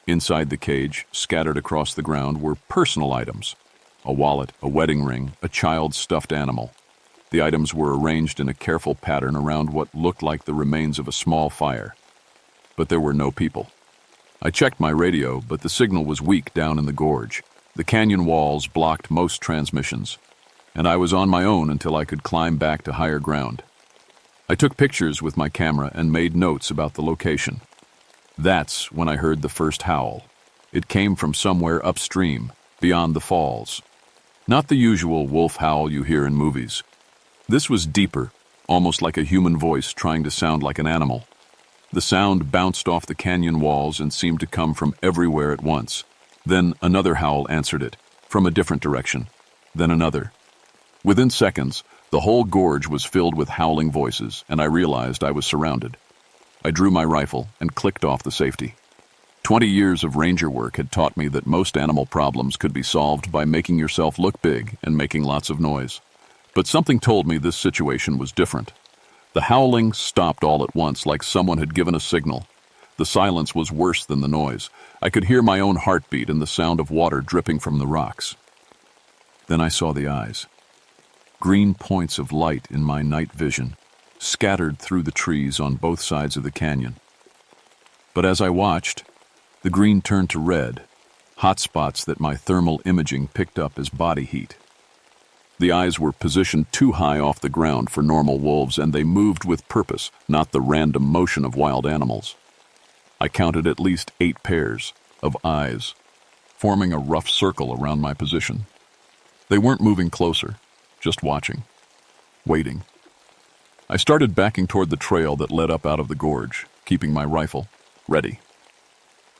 Inside the cage, scattered across the ground, were personal items: a wallet, a wedding ring, a child's stuffed animal. The items were arranged in a careful pattern around what looked like the remains of a small fire. But there were no people. I checked my radio, but the signal was weak down in the gorge. The canyon walls blocked most transmissions, and I was on my own until I could climb back to higher ground. I took pictures with my camera and made notes about the location. That's when I heard the first howl. It came from somewhere upstream, beyond the falls. Not the usual wolf howl you hear in movies. This was deeper, almost like a human voice trying to sound like an animal. The sound bounced off the canyon walls and seemed to come from everywhere at once. Then another howl answered it, from a different direction. Then another. Within seconds, the whole gorge was filled with howling voices, and I realized I was surrounded. I drew my rifle and clicked off the safety. 20 years of ranger work had taught me that most animal problems could be solved by making yourself look big and making lots of noise. But something told me this situation was different. The howling stopped all at once, like someone had given a signal. The silence was worse than the noise. I could hear my own heartbeat and the sound of water dripping from the rocks. Then I saw the eyes. Green points of light in my night vision, scattered through the trees on both sides of the canyon. But as I watched, the green turned to red, hot spots that my thermal imaging picked up as body heat. The eyes were positioned too high off the ground for normal wolves, and they moved with purpose, not the random motion of wild animals. I counted at least 8 pairs of eyes, forming a rough circle around my position. They weren't moving closer, just watching, waiting. I started backing toward the trail that led up out of the gorge, keeping my rifle ready.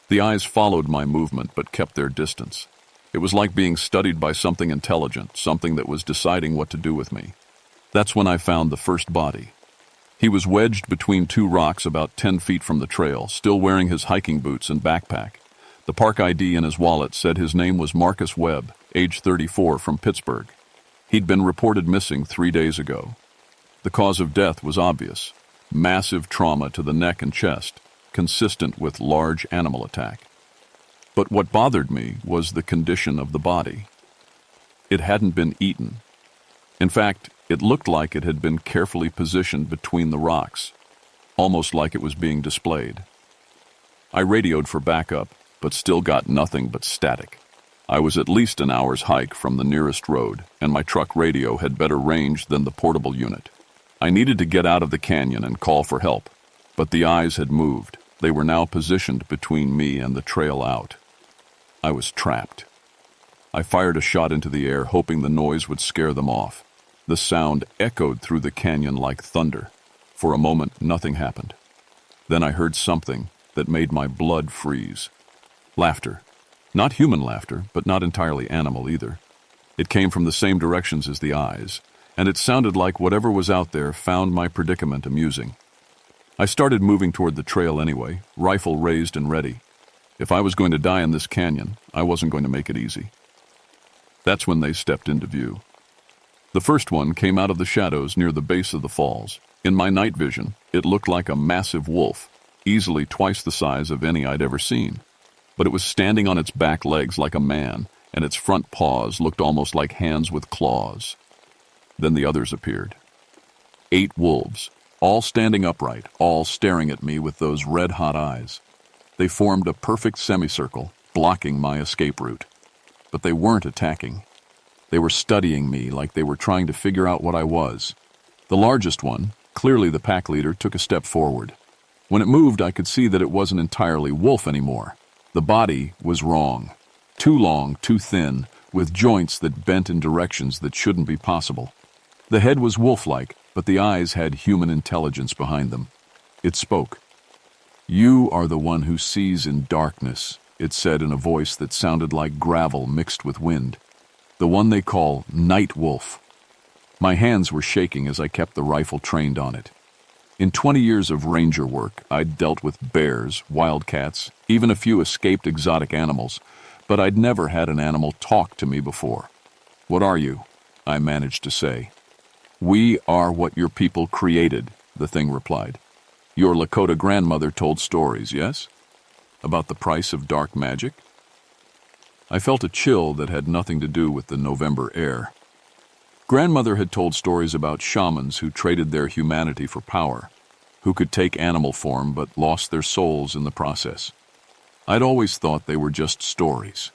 The eyes followed my movement but kept their distance. It was like being studied by something intelligent, something that was deciding what to do with me. That's when I found the first body. He was wedged between 2 rocks about 10 feet from the trail, still wearing his hiking boots and backpack. The park ID in his wallet said his name was Marcus Webb, age 34, from Pittsburgh. He'd been reported missing 3 days ago. The cause of death was obvious: massive trauma to the neck and chest, consistent with large animal attack. But what bothered me was the condition of the body. It hadn't been eaten. In fact, it looked like it had been carefully positioned between the rocks, almost like it was being displayed. I radioed for backup, but still got nothing but static. I was at least an hour's hike from the nearest road, and my truck radio had better range than the portable unit. I needed to get out of the canyon and call for help, but the eyes had moved. They were now positioned between me and the trail out. I was trapped. I fired a shot into the air, hoping the noise would scare them off. The sound echoed through the canyon like thunder. For a moment, nothing happened. Then I heard something that made my blood freeze. Laughter. Not human laughter, but not entirely animal either. It came from the same directions as the eyes, and it sounded like whatever was out there found my predicament amusing. I started moving toward the trail anyway, rifle raised and ready. If I was going to die in this canyon, I wasn't going to make it easy. That's when they stepped into view. The first one came out of the shadows near the base of the falls. In my night vision, it looked like a massive wolf, easily twice the size of any I'd ever seen. But it was standing on its back legs like a man, and its front paws looked almost like hands with claws. Then the others appeared. 8 wolves, all standing upright, all staring at me with those red-hot eyes. They formed a perfect semicircle, blocking my escape route. But they weren't attacking. They were studying me like they were trying to figure out what I was. The largest one, clearly the pack leader, took a step forward. When it moved, I could see that it wasn't entirely wolf anymore. The body was wrong. Too long, too thin, with joints that bent in directions that shouldn't be possible. The head was wolf-like, but the eyes had human intelligence behind them. It spoke. "You are the one who sees in darkness," it said in a voice that sounded like gravel mixed with wind. "The one they call Night Wolf." My hands were shaking as I kept the rifle trained on it. In 20 years of ranger work, I'd dealt with bears, wildcats, even a few escaped exotic animals, but I'd never had an animal talk to me before. "What are you?" I managed to say. "We are what your people created," the thing replied. "Your Lakota grandmother told stories, yes? About the price of dark magic?" I felt a chill that had nothing to do with the November air. Grandmother had told stories about shamans who traded their humanity for power, who could take animal form but lost their souls in the process. I'd always thought they were just stories.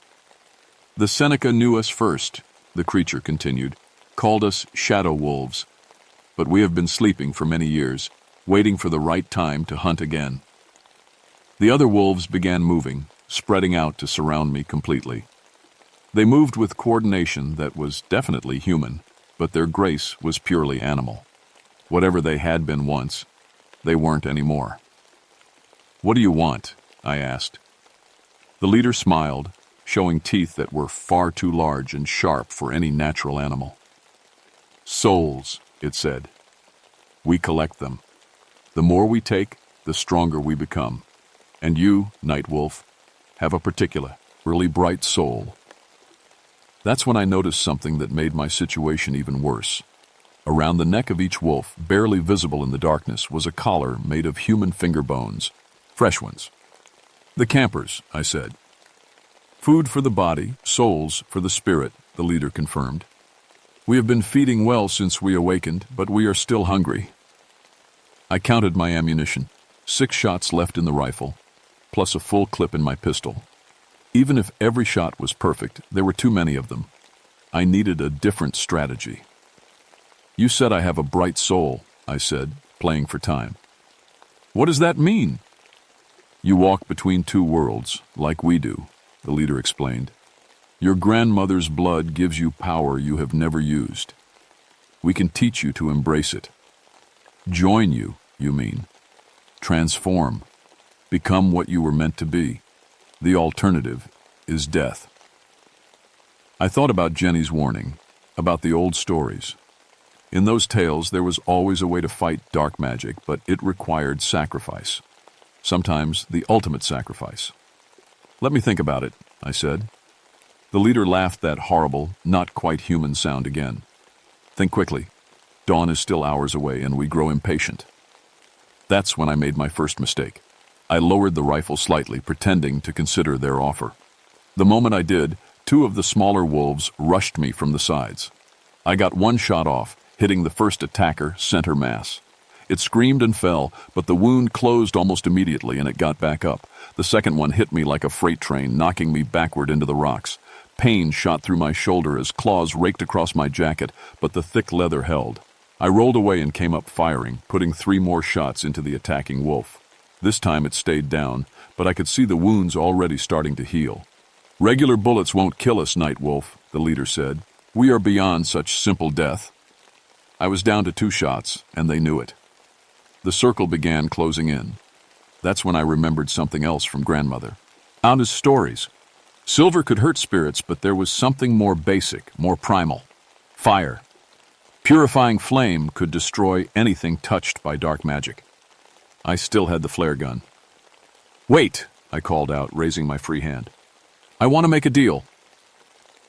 "The Seneca knew us first," the creature continued, "called us shadow wolves. But we have been sleeping for many years, waiting for the right time to hunt again." The other wolves began moving, spreading out to surround me completely. They moved with coordination that was definitely human, but their grace was purely animal. Whatever they had been once, they weren't anymore. "What do you want?" I asked. The leader smiled, showing teeth that were far too large and sharp for any natural animal. "Souls," it said. "We collect them. The more we take, the stronger we become. And you, Night Wolf, have a particular, really bright soul." That's when I noticed something that made my situation even worse. Around the neck of each wolf, barely visible in the darkness, was a collar made of human finger bones, fresh ones. "The campers," I said. "Food for the body, souls for the spirit," the leader confirmed. "We have been feeding well since we awakened, but we are still hungry." I counted my ammunition, 6 shots left in the rifle, plus a full clip in my pistol. Even if every shot was perfect, there were too many of them. I needed a different strategy. "You said I have a bright soul," I said, playing for time. "What does that mean?" "You walk between two worlds, like we do," the leader explained. "Your grandmother's blood gives you power you have never used. We can teach you to embrace it. Join you mean. Transform. Become what you were meant to be. The alternative is death." I thought about Jenny's warning, about the old stories. In those tales, there was always a way to fight dark magic, but it required sacrifice. Sometimes the ultimate sacrifice. "Let me think about it," I said. The leader laughed that horrible, not quite human sound again. "Think quickly. Dawn is still hours away and we grow impatient." That's when I made my first mistake. I lowered the rifle slightly, pretending to consider their offer. The moment I did, 2 of the smaller wolves rushed me from the sides. I got 1 shot off, hitting the first attacker center mass. It screamed and fell, but the wound closed almost immediately and it got back up. The second one hit me like a freight train, knocking me backward into the rocks. Pain shot through my shoulder as claws raked across my jacket, but the thick leather held. I rolled away and came up firing, putting 3 more shots into the attacking wolf. This time it stayed down, but I could see the wounds already starting to heal. "Regular bullets won't kill us, Night Wolf," the leader said. "We are beyond such simple death." I was down to 2 shots, and they knew it. The circle began closing in. That's when I remembered something else from grandmother. Anna's stories. Silver could hurt spirits, but there was something more basic, more primal. Fire. Purifying flame could destroy anything touched by dark magic. I still had the flare gun. "Wait," I called out, raising my free hand. "I want to make a deal."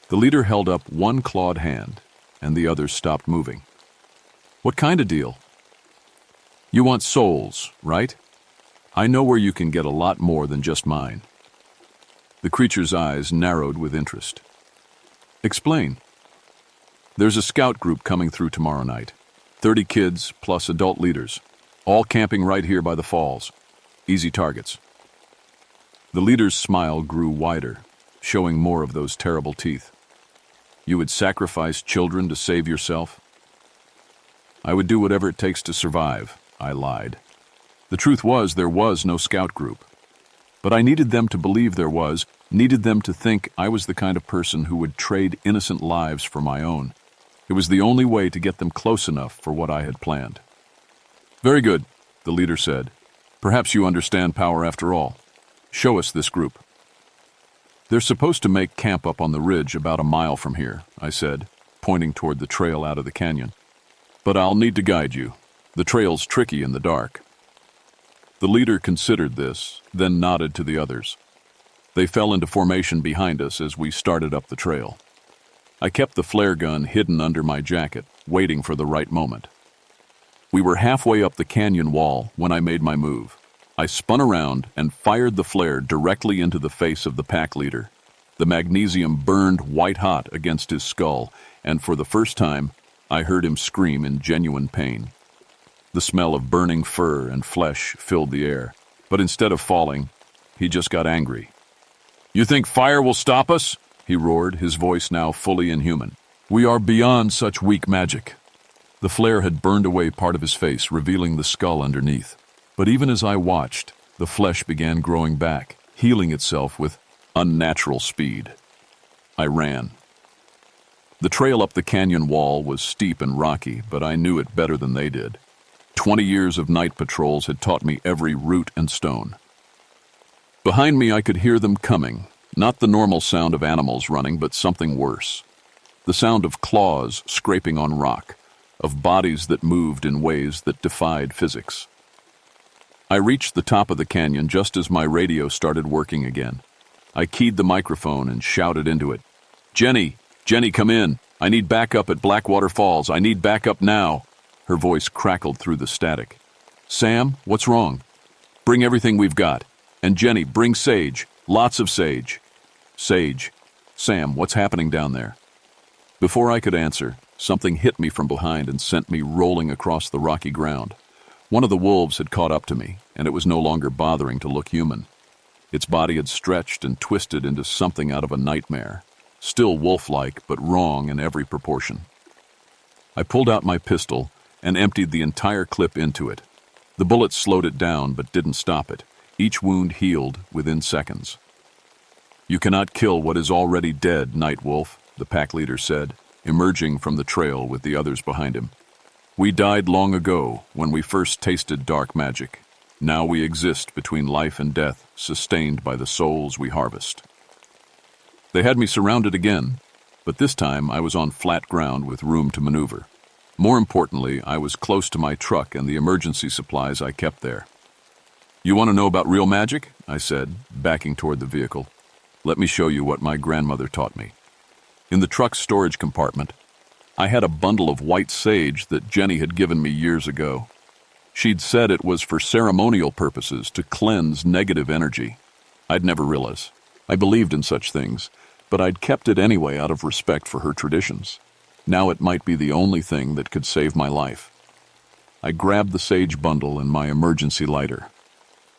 The leader held up one clawed hand, and the others stopped moving. "What kind of deal?" "You want souls, right? I know where you can get a lot more than just mine." The creature's eyes narrowed with interest. "Explain." "There's a scout group coming through tomorrow night. 30 kids plus adult leaders, all camping right here by the falls. Easy targets." The leader's smile grew wider, showing more of those terrible teeth. "You would sacrifice children to save yourself?" "I would do whatever it takes to survive," I lied. The truth was, there was no scout group. But I needed them to believe there was, needed them to think I was the kind of person who would trade innocent lives for my own. It was the only way to get them close enough for what I had planned. "Very good," the leader said. "Perhaps you understand power after all. Show us this group." "They're supposed to make camp up on the ridge about a mile from here," I said, pointing toward the trail out of the canyon. "But I'll need to guide you. The trail's tricky in the dark." The leader considered this, then nodded to the others. They fell into formation behind us as we started up the trail. I kept the flare gun hidden under my jacket, waiting for the right moment. We were halfway up the canyon wall when I made my move. I spun around and fired the flare directly into the face of the pack leader. The magnesium burned white-hot against his skull, and for the first time, I heard him scream in genuine pain. The smell of burning fur and flesh filled the air, but instead of falling, he just got angry. "You think fire will stop us?" he roared, his voice now fully inhuman. "We are beyond such weak magic." The flare had burned away part of his face, revealing the skull underneath. But even as I watched, the flesh began growing back, healing itself with unnatural speed. I ran. The trail up the canyon wall was steep and rocky, but I knew it better than they did. 20 years of night patrols had taught me every root and stone. Behind me, I could hear them coming, not the normal sound of animals running, but something worse. The sound of claws scraping on rock, of bodies that moved in ways that defied physics. I reached the top of the canyon just as my radio started working again. I keyed the microphone and shouted into it. Jenny, come in. I need backup at Blackwater Falls. I need backup now." Her voice crackled through the static. "Sam, what's wrong? Bring everything we've got. And Jenny, bring sage. Lots of sage." "Sage. Sam, what's happening down there?" Before I could answer, something hit me from behind and sent me rolling across the rocky ground. One of the wolves had caught up to me, and it was no longer bothering to look human. Its body had stretched and twisted into something out of a nightmare, still wolf-like but wrong in every proportion. I pulled out my pistol and emptied the entire clip into it. The bullet slowed it down but didn't stop it. Each wound healed within seconds. "You cannot kill what is already dead, Night Wolf," the pack leader said, emerging from the trail with the others behind him. "We died long ago when we first tasted dark magic. Now we exist between life and death, sustained by the souls we harvest." They had me surrounded again, but this time I was on flat ground with room to maneuver. More importantly, I was close to my truck and the emergency supplies I kept there. "You want to know about real magic?" I said, backing toward the vehicle. "Let me show you what my grandmother taught me." In the truck's storage compartment, I had a bundle of white sage that Jenny had given me years ago. She'd said it was for ceremonial purposes to cleanse negative energy. I'd never realized. I believed in such things, but I'd kept it anyway out of respect for her traditions. Now it might be the only thing that could save my life. I grabbed the sage bundle and my emergency lighter.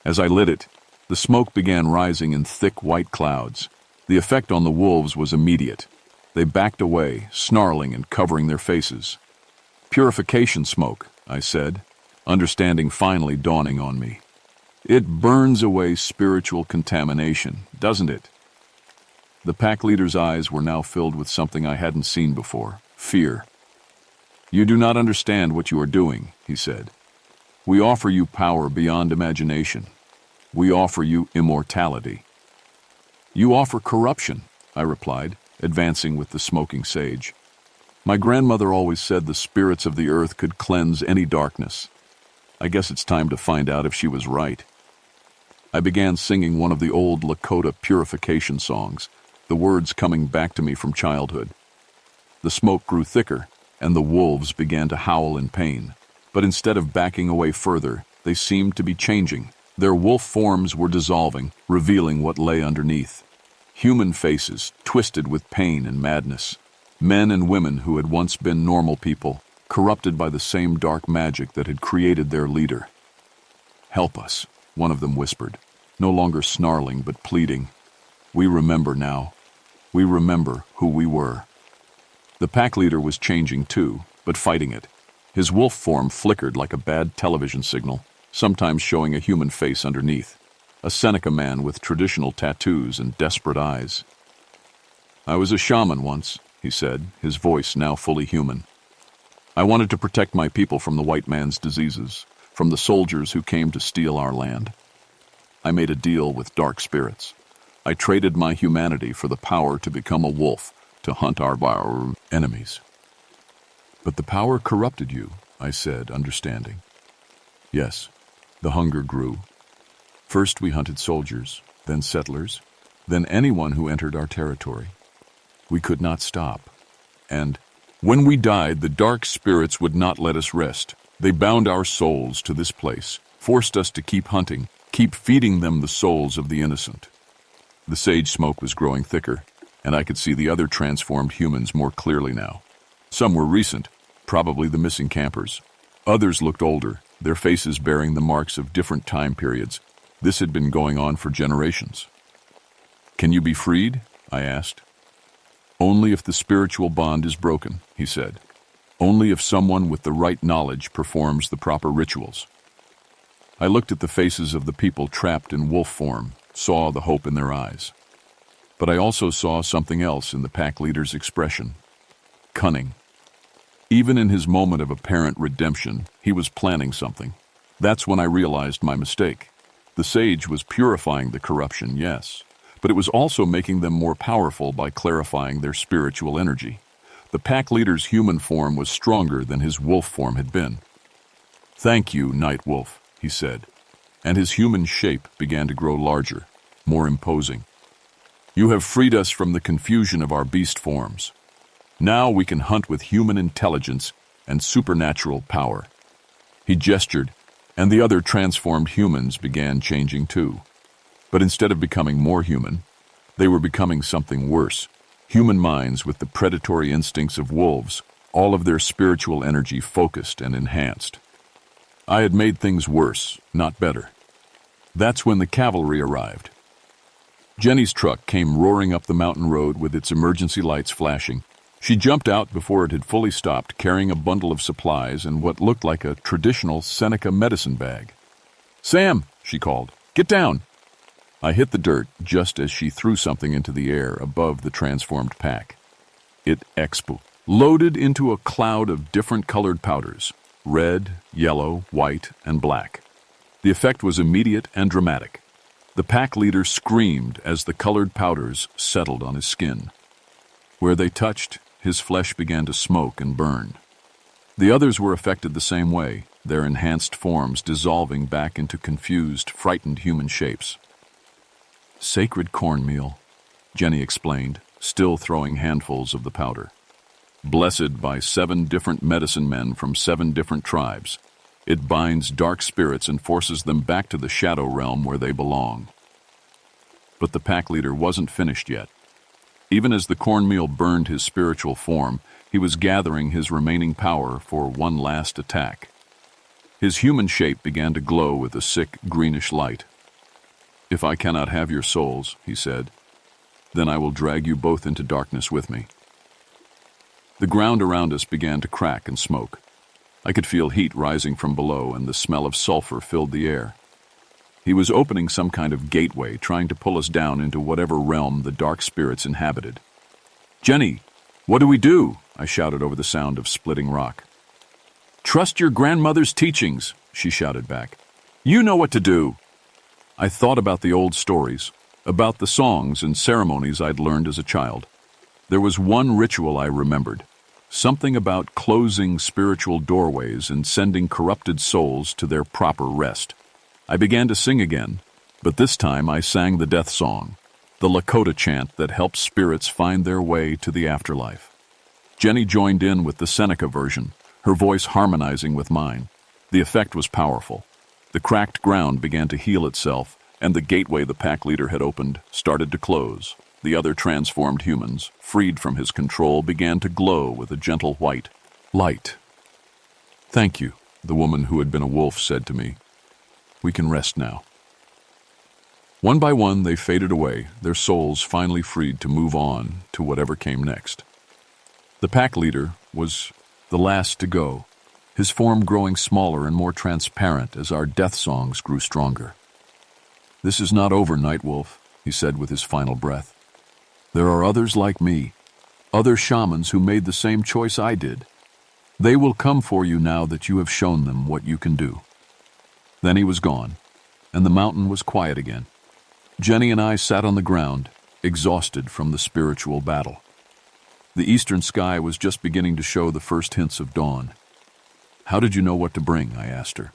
As I lit it, the smoke began rising in thick white clouds. The effect on the wolves was immediate. They backed away, snarling and covering their faces. "Purification smoke," I said, understanding finally dawning on me. "It burns away spiritual contamination, doesn't it?" The pack leader's eyes were now filled with something I hadn't seen before, fear. "You do not understand what you are doing," he said. "We offer you power beyond imagination. We offer you immortality." "You offer corruption," I replied, advancing with the smoking sage. "My grandmother always said the spirits of the earth could cleanse any darkness. I guess it's time to find out if she was right." I began singing one of the old Lakota purification songs, the words coming back to me from childhood. The smoke grew thicker, and the wolves began to howl in pain. But instead of backing away further, they seemed to be changing. Their wolf forms were dissolving, revealing what lay underneath. Human faces, twisted with pain and madness. Men and women who had once been normal people, corrupted by the same dark magic that had created their leader. "Help us," one of them whispered, no longer snarling but pleading. "We remember now. We remember who we were." The pack leader was changing too, but fighting it. His wolf form flickered like a bad television signal, sometimes showing a human face underneath. A Seneca man with traditional tattoos and desperate eyes. "I was a shaman once," he said, his voice now fully human. "I wanted to protect my people from the white man's diseases, from the soldiers who came to steal our land. I made a deal with dark spirits. I traded my humanity for the power to become a wolf, to hunt our enemies." "But the power corrupted you," I said, understanding. "Yes, the hunger grew. First we hunted soldiers, then settlers, then anyone who entered our territory. We could not stop. And when we died, the dark spirits would not let us rest. They bound our souls to this place, forced us to keep hunting, keep feeding them the souls of the innocent." The sage smoke was growing thicker, and I could see the other transformed humans more clearly now. Some were recent, probably the missing campers. Others looked older, their faces bearing the marks of different time periods. This had been going on for generations. "Can you be freed?" I asked. "Only if the spiritual bond is broken," he said. "Only if someone with the right knowledge performs the proper rituals." I looked at the faces of the people trapped in wolf form, saw the hope in their eyes. But I also saw something else in the pack leader's expression: cunning. Even in his moment of apparent redemption, he was planning something. That's when I realized my mistake. The sage was purifying the corruption, yes, but it was also making them more powerful by clarifying their spiritual energy. The pack leader's human form was stronger than his wolf form had been. "Thank you, Night Wolf," he said, and his human shape began to grow larger, more imposing. "You have freed us from the confusion of our beast forms. Now we can hunt with human intelligence and supernatural power." He gestured, and the other transformed humans began changing too. But instead of becoming more human, they were becoming something worse. Human minds with the predatory instincts of wolves, all of their spiritual energy focused and enhanced. I had made things worse, not better. That's when the cavalry arrived. Jenny's truck came roaring up the mountain road with its emergency lights flashing. She jumped out before it had fully stopped, carrying a bundle of supplies and what looked like a traditional Seneca medicine bag. "Sam," she called, "get down." I hit the dirt just as she threw something into the air above the transformed pack. It loaded into a cloud of different colored powders: red, yellow, white, and black. The effect was immediate and dramatic. The pack leader screamed as the colored powders settled on his skin. Where they touched, his flesh began to smoke and burn. The others were affected the same way, their enhanced forms dissolving back into confused, frightened human shapes. "Sacred cornmeal," Jenny explained, still throwing handfuls of the powder. "Blessed by 7 different medicine men from 7 different tribes. It binds dark spirits and forces them back to the shadow realm where they belong." But the pack leader wasn't finished yet. Even as the cornmeal burned his spiritual form, he was gathering his remaining power for one last attack. His human shape began to glow with a sick, greenish light. "If I cannot have your souls," he said, "then I will drag you both into darkness with me." The ground around us began to crack and smoke. I could feel heat rising from below, and the smell of sulfur filled the air. He was opening some kind of gateway, trying to pull us down into whatever realm the dark spirits inhabited. "Jenny, what do we do?" I shouted over the sound of splitting rock. "Trust your grandmother's teachings," she shouted back. "You know what to do." I thought about the old stories, about the songs and ceremonies I'd learned as a child. There was one ritual I remembered, something about closing spiritual doorways and sending corrupted souls to their proper rest. I began to sing again, but this time I sang the death song, the Lakota chant that helps spirits find their way to the afterlife. Jenny joined in with the Seneca version, her voice harmonizing with mine. The effect was powerful. The cracked ground began to heal itself, and the gateway the pack leader had opened started to close. The other transformed humans, freed from his control, began to glow with a gentle white light. "Thank you," the woman who had been a wolf said to me. "We can rest now." One by one, they faded away, their souls finally freed to move on to whatever came next. The pack leader was the last to go, his form growing smaller and more transparent as our death songs grew stronger. "This is not over, Night Wolf," he said with his final breath. "There are others like me, other shamans who made the same choice I did. They will come for you now that you have shown them what you can do." Then he was gone, and the mountain was quiet again. Jenny and I sat on the ground, exhausted from the spiritual battle. The eastern sky was just beginning to show the first hints of dawn. "How did you know what to bring?" I asked her.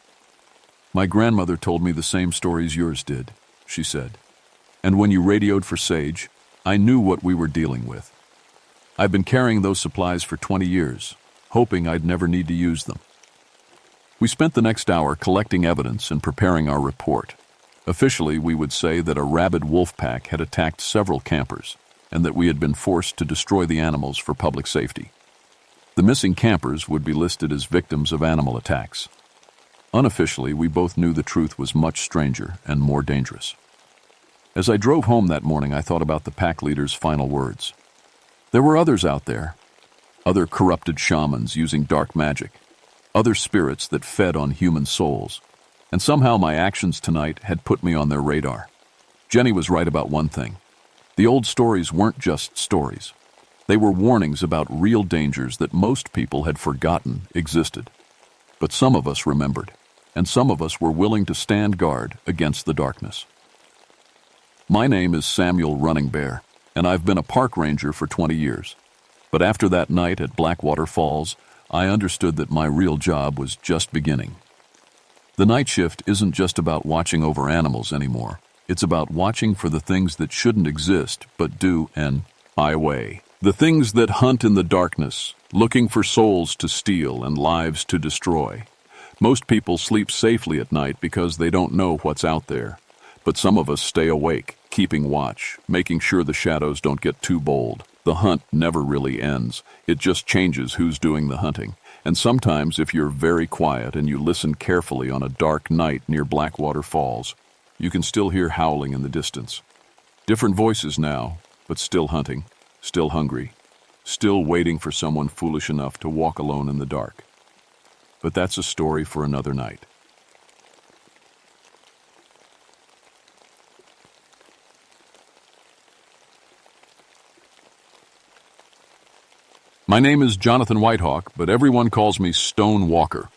"My grandmother told me the same stories yours did," she said. "And when you radioed for Sage, I knew what we were dealing with. I've been carrying those supplies for 20 years, hoping I'd never need to use them." We spent the next hour collecting evidence and preparing our report. Officially, we would say that a rabid wolf pack had attacked several campers, and that we had been forced to destroy the animals for public safety. The missing campers would be listed as victims of animal attacks. Unofficially, we both knew the truth was much stranger and more dangerous. As I drove home that morning, I thought about the pack leader's final words. There were others out there, other corrupted shamans using dark magic, other spirits that fed on human souls, and somehow my actions tonight had put me on their radar. Jenny was right about one thing. The old stories weren't just stories. They were warnings about real dangers that most people had forgotten existed. But some of us remembered, and some of us were willing to stand guard against the darkness. My name is Samuel Running Bear, and I've been a park ranger for 20 years. But after that night at Blackwater Falls, I understood that my real job was just beginning. The night shift isn't just about watching over animals anymore. It's about watching for the things that shouldn't exist but do and highway. The things that hunt in the darkness, looking for souls to steal and lives to destroy. Most people sleep safely at night because they don't know what's out there. But some of us stay awake, keeping watch, making sure the shadows don't get too bold. The hunt never really ends. It just changes who's doing the hunting. And sometimes if you're very quiet and you listen carefully on a dark night near Blackwater Falls, you can still hear howling in the distance. Different voices now, but still hunting, still hungry, still waiting for someone foolish enough to walk alone in the dark. But that's a story for another night. My name is Jonathan Whitehawk, but everyone calls me Stone Walker.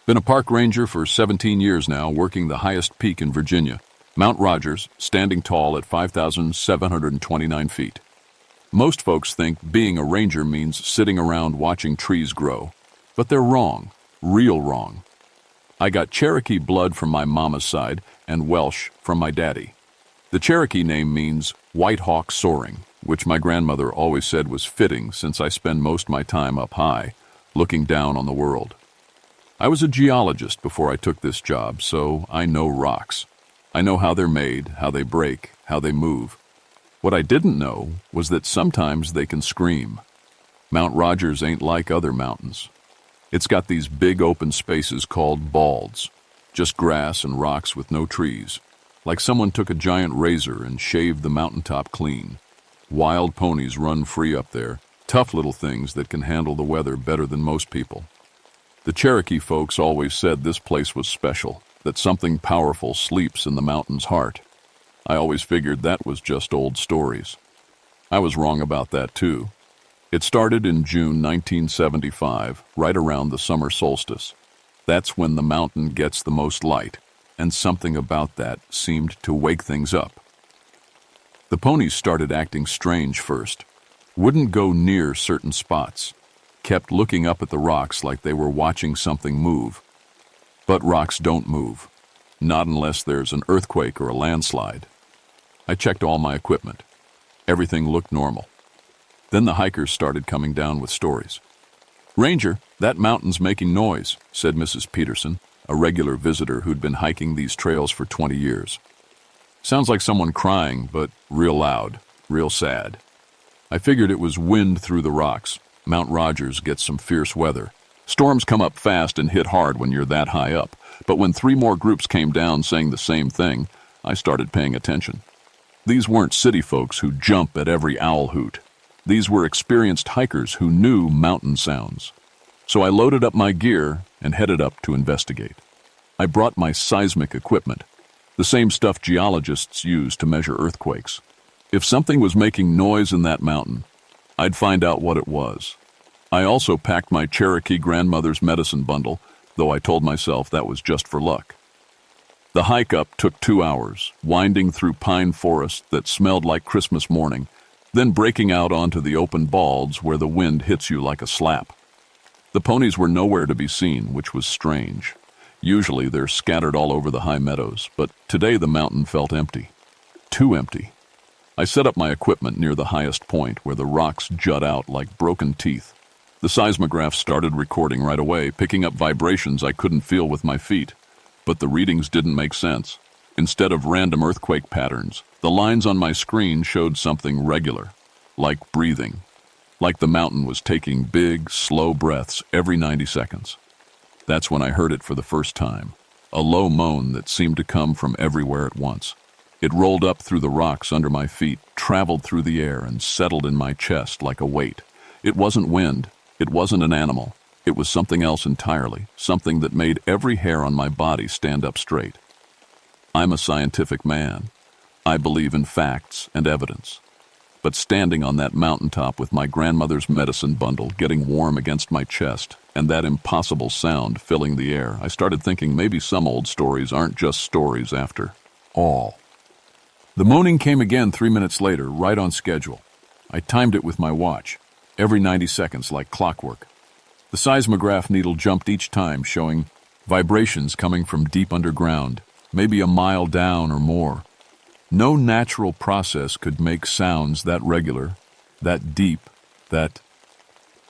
Been a park ranger for 17 years now, working the highest peak in Virginia, Mount Rogers, standing tall at 5,729 feet. Most folks think being a ranger means sitting around watching trees grow, but they're wrong, real wrong. I got Cherokee blood from my mama's side and Welsh from my daddy. The Cherokee name means White Hawk Soaring, which my grandmother always said was fitting since I spend most of my time up high, looking down on the world. I was a geologist before I took this job, so I know rocks. I know how they're made, how they break, how they move. What I didn't know was that sometimes they can scream. Mount Rogers ain't like other mountains. It's got these big open spaces called balds, just grass and rocks with no trees, like someone took a giant razor and shaved the mountaintop clean. Wild ponies run free up there, tough little things that can handle the weather better than most people. The Cherokee folks always said this place was special, that something powerful sleeps in the mountain's heart. I always figured that was just old stories. I was wrong about that too. It started in June 1975, right around the summer solstice. That's when the mountain gets the most light, and something about that seemed to wake things up. The ponies started acting strange first, wouldn't go near certain spots, kept looking up at the rocks like they were watching something move. But rocks don't move, not unless there's an earthquake or a landslide. I checked all my equipment. Everything looked normal. Then the hikers started coming down with stories. "Ranger, that mountain's making noise," said Mrs. Peterson, a regular visitor who'd been hiking these trails for 20 years. "Sounds like someone crying, but real loud, real sad." I figured it was wind through the rocks. Mount Rogers gets some fierce weather. Storms come up fast and hit hard when you're that high up. But when 3 more groups came down saying the same thing, I started paying attention. These weren't city folks who jump at every owl hoot. These were experienced hikers who knew mountain sounds. So I loaded up my gear and headed up to investigate. I brought my seismic equipment, the same stuff geologists use to measure earthquakes. If something was making noise in that mountain, I'd find out what it was. I also packed my Cherokee grandmother's medicine bundle, though I told myself that was just for luck. The hike up took 2 hours, winding through pine forest that smelled like Christmas morning, then breaking out onto the open balds where the wind hits you like a slap. The ponies were nowhere to be seen, which was strange. Usually they're scattered all over the high meadows, but today the mountain felt empty. Too empty. I set up my equipment near the highest point where the rocks jut out like broken teeth. The seismograph started recording right away, picking up vibrations I couldn't feel with my feet. But the readings didn't make sense. Instead of random earthquake patterns, the lines on my screen showed something regular, like breathing, like the mountain was taking big, slow breaths every 90 seconds. That's when I heard it for the first time, a low moan that seemed to come from everywhere at once. It rolled up through the rocks under my feet, traveled through the air, and settled in my chest like a weight. It wasn't wind. It wasn't an animal. It was something else entirely, something that made every hair on my body stand up straight. I'm a scientific man. I believe in facts and evidence. But standing on that mountaintop with my grandmother's medicine bundle getting warm against my chest and that impossible sound filling the air, I started thinking maybe some old stories aren't just stories after all. The moaning came again 3 minutes later, right on schedule. I timed it with my watch, every 90 seconds like clockwork. The seismograph needle jumped each time, showing vibrations coming from deep underground, maybe a mile down or more. No natural process could make sounds that regular, that deep, that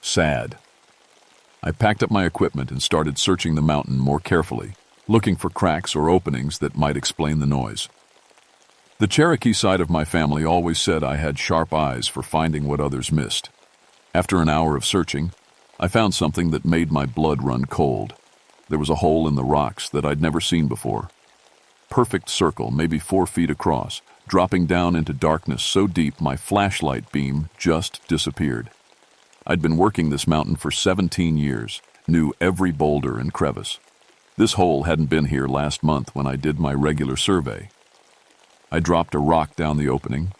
sad. I packed up my equipment and started searching the mountain more carefully, looking for cracks or openings that might explain the noise. The Cherokee side of my family always said I had sharp eyes for finding what others missed. After an hour of searching, I found something that made my blood run cold. There was a hole in the rocks that I'd never seen before. Perfect circle, maybe 4 feet across, dropping down into darkness so deep my flashlight beam just disappeared. I'd been working this mountain for 17 years, knew every boulder and crevice. This hole hadn't been here last month when I did my regular survey. I dropped a rock down the opening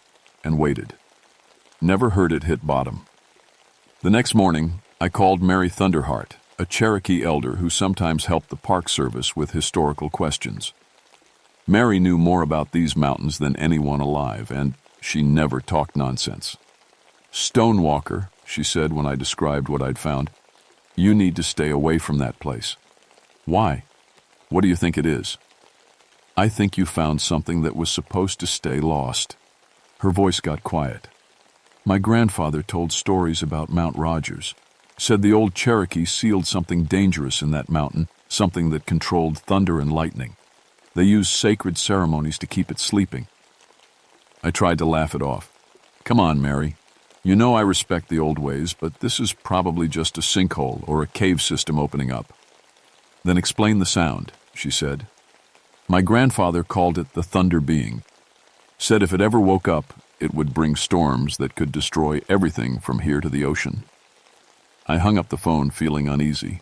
and waited. Never heard it hit bottom. The next morning, I called Mary Thunderheart, a Cherokee elder who sometimes helped the Park Service with historical questions. Mary knew more about these mountains than anyone alive, and she never talked nonsense. "Stonewalker," she said when I described what I'd found, "you need to stay away from that place." "Why? What do you think it is?" "I think you found something that was supposed to stay lost." Her voice got quiet. "My grandfather told stories about Mount Rogers, said the old Cherokee sealed something dangerous in that mountain, something that controlled thunder and lightning. They used sacred ceremonies to keep it sleeping." I tried to laugh it off. "Come on, Mary. You know I respect the old ways, but this is probably just a sinkhole or a cave system opening up." "Then explain the sound," she said. "My grandfather called it the thunder being. Said if it ever woke up, it would bring storms that could destroy everything from here to the ocean." I hung up the phone feeling uneasy,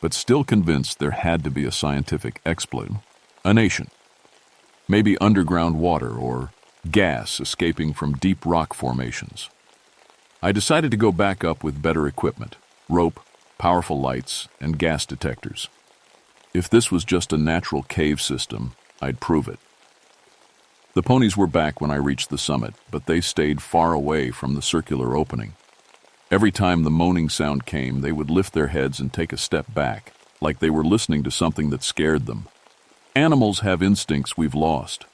but still convinced there had to be a scientific explanation. A nation. Maybe underground water or gas escaping from deep rock formations. I decided to go back up with better equipment, rope, powerful lights, and gas detectors. If this was just a natural cave system, I'd prove it. The ponies were back when I reached the summit, but they stayed far away from the circular opening. Every time the moaning sound came, they would lift their heads and take a step back, like they were listening to something that scared them. Animals have instincts we've lost.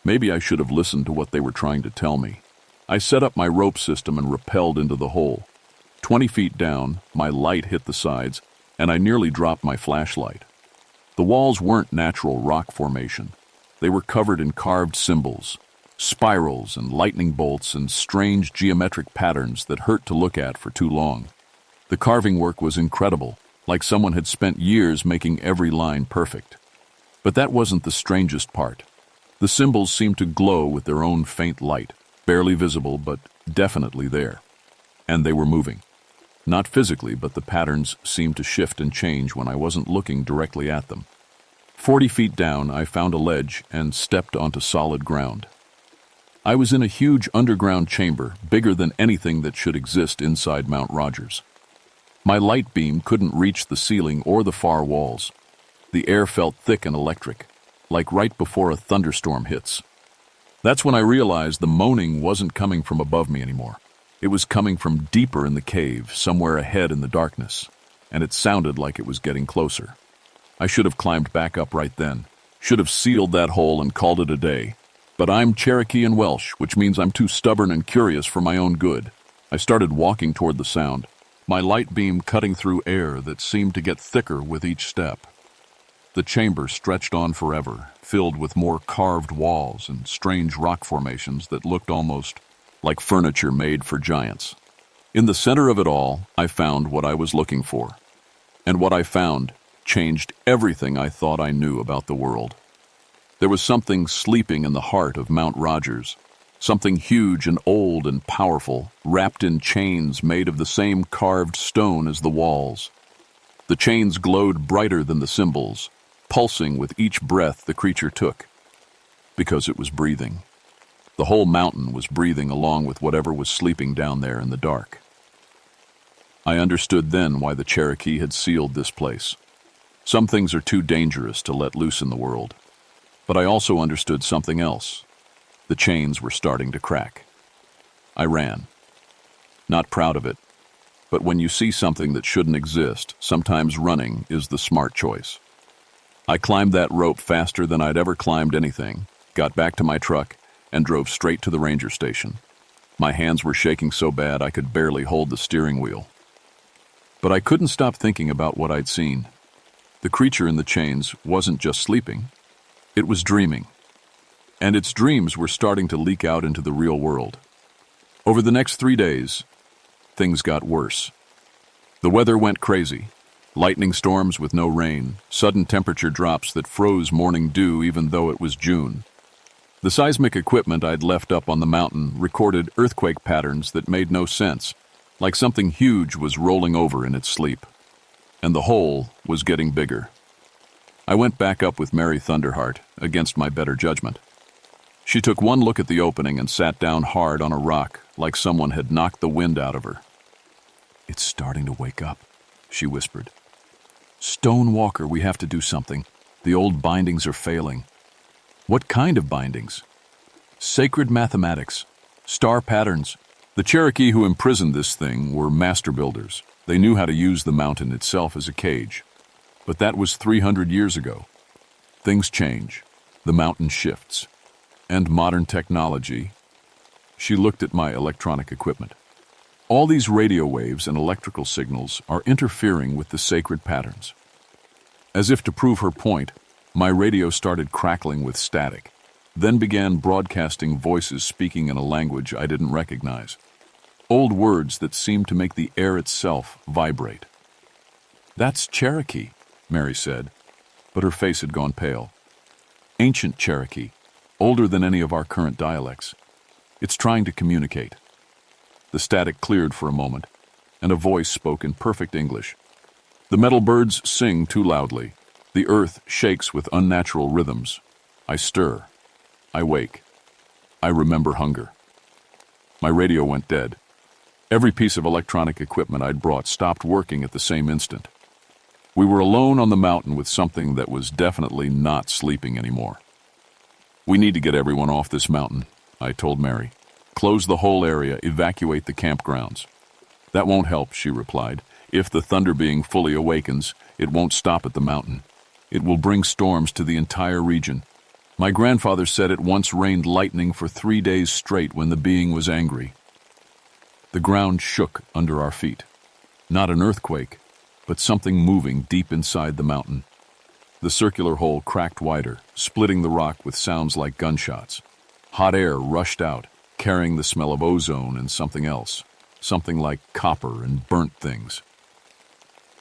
Maybe I should have listened to what they were trying to tell me. I set up my rope system and rappelled into the hole. 20 feet down, my light hit the sides, and I nearly dropped my flashlight. The walls weren't natural rock formation. They were covered in carved symbols, spirals and lightning bolts and strange geometric patterns that hurt to look at for too long. The carving work was incredible, like someone had spent years making every line perfect. But that wasn't the strangest part. The symbols seemed to glow with their own faint light, barely visible but definitely there. And they were moving. Not physically, but the patterns seemed to shift and change when I wasn't looking directly at them. 40 feet down, I found a ledge and stepped onto solid ground. I was in a huge underground chamber, bigger than anything that should exist inside Mount Rogers. My light beam couldn't reach the ceiling or the far walls. The air felt thick and electric, like right before a thunderstorm hits. That's when I realized the moaning wasn't coming from above me anymore. It was coming from deeper in the cave, somewhere ahead in the darkness, and it sounded like it was getting closer. I should have climbed back up right then, should have sealed that hole and called it a day. But I'm Cherokee and Welsh, which means I'm too stubborn and curious for my own good. I started walking toward the sound, my light beam cutting through air that seemed to get thicker with each step. The chamber stretched on forever, filled with more carved walls and strange rock formations that looked almost like furniture made for giants. In the center of it all, I found what I was looking for. And what I found changed everything I thought I knew about the world. There was something sleeping in the heart of Mount Rogers, something huge and old and powerful, wrapped in chains made of the same carved stone as the walls. The chains glowed brighter than the symbols, pulsing with each breath the creature took, because it was breathing. The whole mountain was breathing along with whatever was sleeping down there in the dark. I understood then why the Cherokee had sealed this place. Some things are too dangerous to let loose in the world. But I also understood something else. The chains were starting to crack. I ran. Not proud of it, but when you see something that shouldn't exist, sometimes running is the smart choice. I climbed that rope faster than I'd ever climbed anything, got back to my truck, and drove straight to the ranger station. My hands were shaking so bad I could barely hold the steering wheel. But I couldn't stop thinking about what I'd seen. The creature in the chains wasn't just sleeping. It was dreaming. And its dreams were starting to leak out into the real world. Over the next 3 days, things got worse. The weather went crazy. Lightning storms with no rain, sudden temperature drops that froze morning dew even though it was June. The seismic equipment I'd left up on the mountain recorded earthquake patterns that made no sense, like something huge was rolling over in its sleep. And the hole was getting bigger. I went back up with Mary Thunderheart, against my better judgment. She took one look at the opening and sat down hard on a rock, like someone had knocked the wind out of her. "It's starting to wake up," she whispered. "Stone Walker, we have to do something. The old bindings are failing." "What kind of bindings?" "Sacred mathematics. Star patterns." The Cherokee who imprisoned this thing were master builders. They knew how to use the mountain itself as a cage. But that was 300 years ago. Things change. The mountain shifts. And modern technology. She looked at my electronic equipment. All these radio waves and electrical signals are interfering with the sacred patterns. As if to prove her point, my radio started crackling with static, then began broadcasting voices speaking in a language I didn't recognize. Old words that seemed to make the air itself vibrate. "That's Cherokee," Mary said, but her face had gone pale. "Ancient Cherokee, older than any of our current dialects. It's trying to communicate." The static cleared for a moment, and a voice spoke in perfect English. "The metal birds sing too loudly. The earth shakes with unnatural rhythms. I stir. I wake. I remember hunger." My radio went dead. Every piece of electronic equipment I'd brought stopped working at the same instant. We were alone on the mountain with something that was definitely not sleeping anymore. "We need to get everyone off this mountain," I told Mary. "Close the whole area, evacuate the campgrounds." "That won't help," she replied. "If the thunder being fully awakens, it won't stop at the mountain. It will bring storms to the entire region. My grandfather said it once rained lightning for 3 days straight when the being was angry." The ground shook under our feet. Not an earthquake, but something moving deep inside the mountain. The circular hole cracked wider, splitting the rock with sounds like gunshots. Hot air rushed out, carrying the smell of ozone and something else, something like copper and burnt things.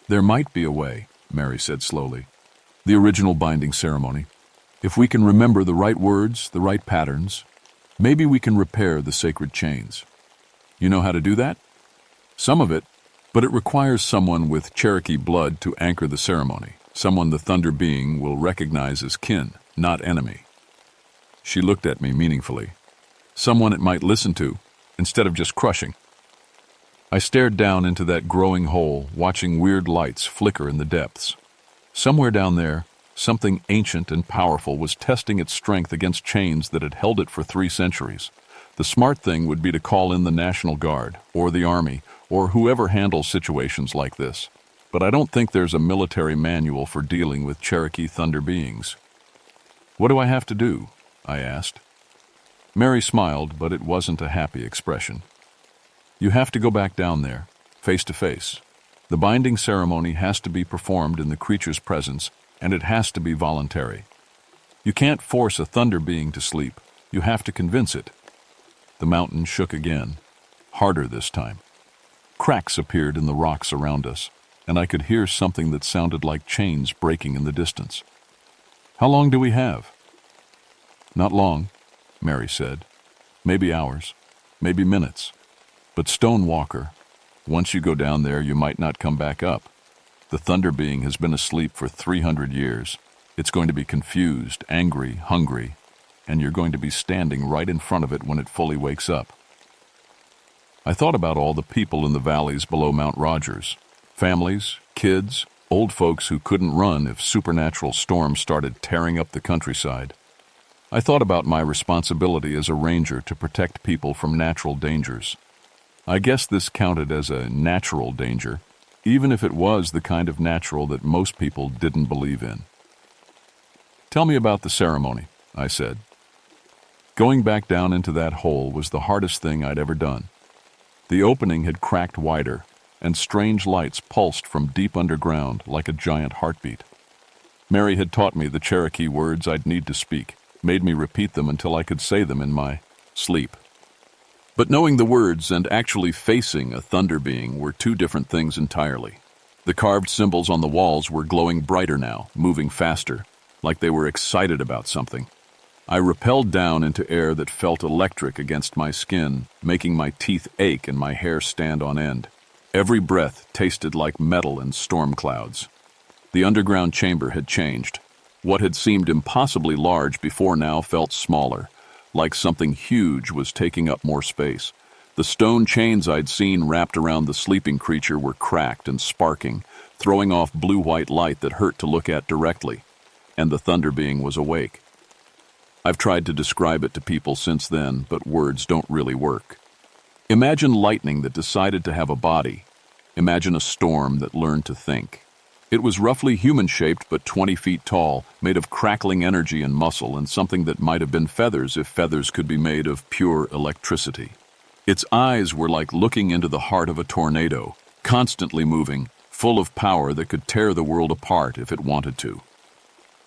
"There might be a way," Mary said slowly. "The original binding ceremony. If we can remember the right words, the right patterns, maybe we can repair the sacred chains." "You know how to do that?" "Some of it, but it requires someone with Cherokee blood to anchor the ceremony, someone the thunder being will recognize as kin, not enemy." She looked at me meaningfully. "Someone it might listen to, instead of just crushing." I stared down into that growing hole, watching weird lights flicker in the depths. Somewhere down there, something ancient and powerful was testing its strength against chains that had held it for 3 centuries. The smart thing would be to call in the National Guard, or the Army, or whoever handles situations like this. But I don't think there's a military manual for dealing with Cherokee thunder beings. "What do I have to do?" I asked. Mary smiled, but it wasn't a happy expression. "You have to go back down there, face to face. The binding ceremony has to be performed in the creature's presence, and it has to be voluntary. You can't force a thunder being to sleep. You have to convince it." The mountain shook again, harder this time. Cracks appeared in the rocks around us, and I could hear something that sounded like chains breaking in the distance. "How long do we have?" "Not long," Mary said. "Maybe hours, maybe minutes. But Stone Walker, once you go down there, you might not come back up. The thunder being has been asleep for 300 years. It's going to be confused, angry, hungry. and you're going to be standing right in front of it when it fully wakes up. I thought about all the people in the valleys below Mount Rogers. Families, kids, old folks who couldn't run if supernatural storms started tearing up the countryside. I thought about my responsibility as a ranger to protect people from natural dangers. I guess this counted as a natural danger, even if it was the kind of natural that most people didn't believe in. "Tell me about the ceremony," I said. Going back down into that hole was the hardest thing I'd ever done. The opening had cracked wider, and strange lights pulsed from deep underground like a giant heartbeat. Mary had taught me the Cherokee words I'd need to speak, made me repeat them until I could say them in my sleep. But knowing the words and actually facing a thunder being were two different things entirely. The carved symbols on the walls were glowing brighter now, moving faster, like they were excited about something. I rappelled down into air that felt electric against my skin, making my teeth ache and my hair stand on end. Every breath tasted like metal and storm clouds. The underground chamber had changed. What had seemed impossibly large before now felt smaller, like something huge was taking up more space. The stone chains I'd seen wrapped around the sleeping creature were cracked and sparking, throwing off blue-white light that hurt to look at directly. And the thunder being was awake. I've tried to describe it to people since then, but words don't really work. Imagine lightning that decided to have a body. Imagine a storm that learned to think. It was roughly human-shaped but 20 feet tall, made of crackling energy and muscle, and something that might have been feathers if feathers could be made of pure electricity. Its eyes were like looking into the heart of a tornado, constantly moving, full of power that could tear the world apart if it wanted to.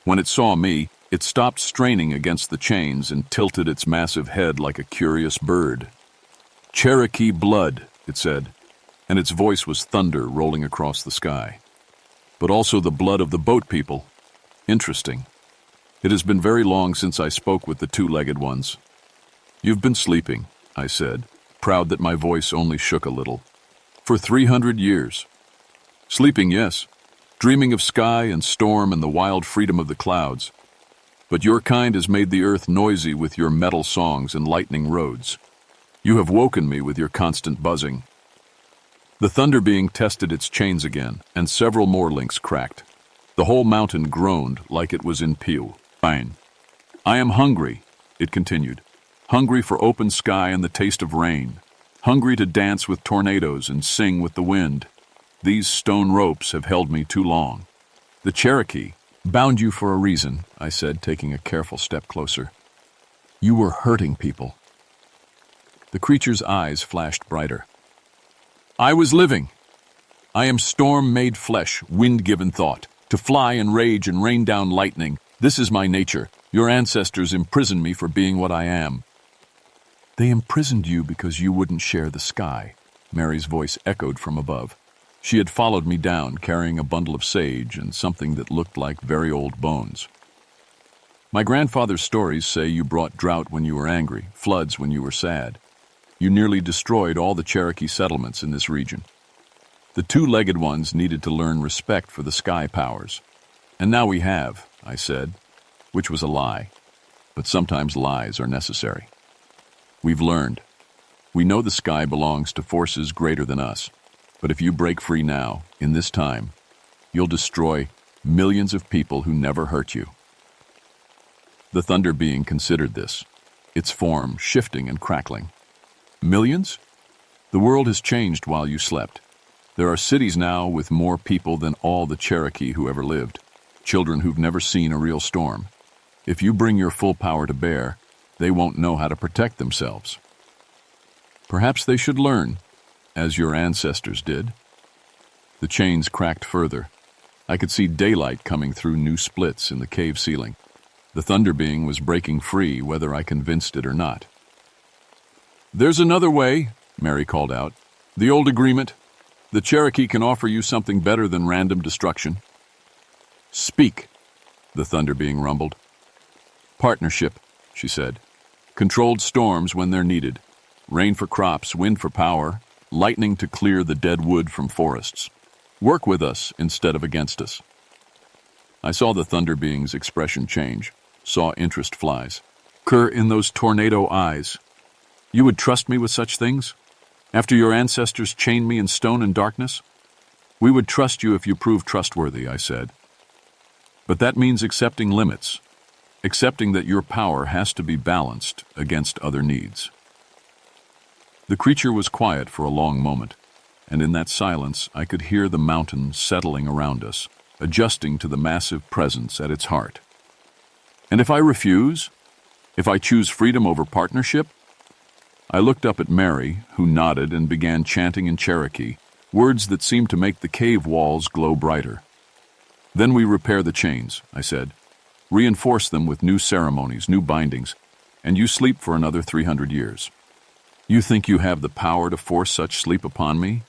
When it saw me, it stopped straining against the chains and tilted its massive head like a curious bird. "Cherokee blood," it said, and its voice was thunder rolling across the sky. "But also the blood of the boat people. Interesting. It has been very long since I spoke with the two-legged ones." "You've been sleeping," I said, proud that my voice only shook a little. "For 300 years. Sleeping, yes. Dreaming of sky and storm and the wild freedom of the clouds. But your kind has made the earth noisy with your metal songs and lightning roads. You have woken me with your constant buzzing." The thunder being tested its chains again, and several more links cracked. The whole mountain groaned like it was in pew. "Fine. I am hungry," it continued. "Hungry for open sky and the taste of rain. Hungry to dance with tornadoes and sing with the wind. These stone ropes have held me too long. The Cherokee bound you for a reason," I said, taking a careful step closer. "You were hurting people." The creature's eyes flashed brighter. "I was living. I am storm-made flesh, wind-given thought. To fly and rage and rain down lightning. This is my nature. Your ancestors imprisoned me for being what I am." "They imprisoned you because you wouldn't share the sky," Mary's voice echoed from above. She had followed me down, carrying a bundle of sage and something that looked like very old bones. "My grandfather's stories say you brought drought when you were angry, floods when you were sad. You nearly destroyed all the Cherokee settlements in this region. The two-legged ones needed to learn respect for the sky powers. And now we have," I said, which was a lie. But sometimes lies are necessary. "We've learned. We know the sky belongs to forces greater than us. But if you break free now, in this time, you'll destroy millions of people who never hurt you." The thunder being considered this, its form shifting and crackling. "Millions? The world has changed while you slept. There are cities now with more people than all the Cherokee who ever lived, children who've never seen a real storm. If you bring your full power to bear, they won't know how to protect themselves. Perhaps they should learn, as your ancestors did." The chains cracked further. I could see daylight coming through new splits in the cave ceiling. The thunder being was breaking free, whether I convinced it or not. "There's another way," Mary called out. "The old agreement. The Cherokee can offer you something better than random destruction." "Speak," the thunder being rumbled. "Partnership," she said. "Controlled storms when they're needed. Rain for crops, wind for power, lightning to clear the dead wood from forests. Work with us instead of against us." I saw the thunder being's expression change, saw interest flies. occur in those tornado eyes. You would trust me with such things? After your ancestors chained me in stone and darkness? We would trust you if you proved trustworthy, I said. But that means accepting limits, accepting that your power has to be balanced against other needs. The creature was quiet for a long moment, and in that silence I could hear the mountain settling around us, adjusting to the massive presence at its heart. And if I refuse? If I choose freedom over partnership? I looked up at Mary, who nodded and began chanting in Cherokee, words that seemed to make the cave walls glow brighter. Then we repair the chains, I said. Reinforce them with new ceremonies, new bindings, and you sleep for another 300 years. You think you have the power to force such sleep upon me?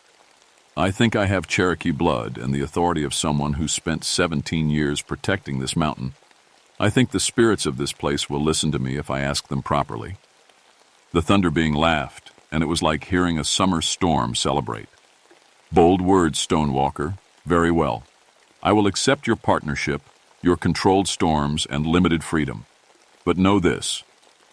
I think I have Cherokee blood and the authority of someone who spent 17 years protecting this mountain. I think the spirits of this place will listen to me if I ask them properly. The thunder being laughed, and it was like hearing a summer storm celebrate. Bold words, Stonewalker. Very well. I will accept your partnership, your controlled storms, and limited freedom. But know this,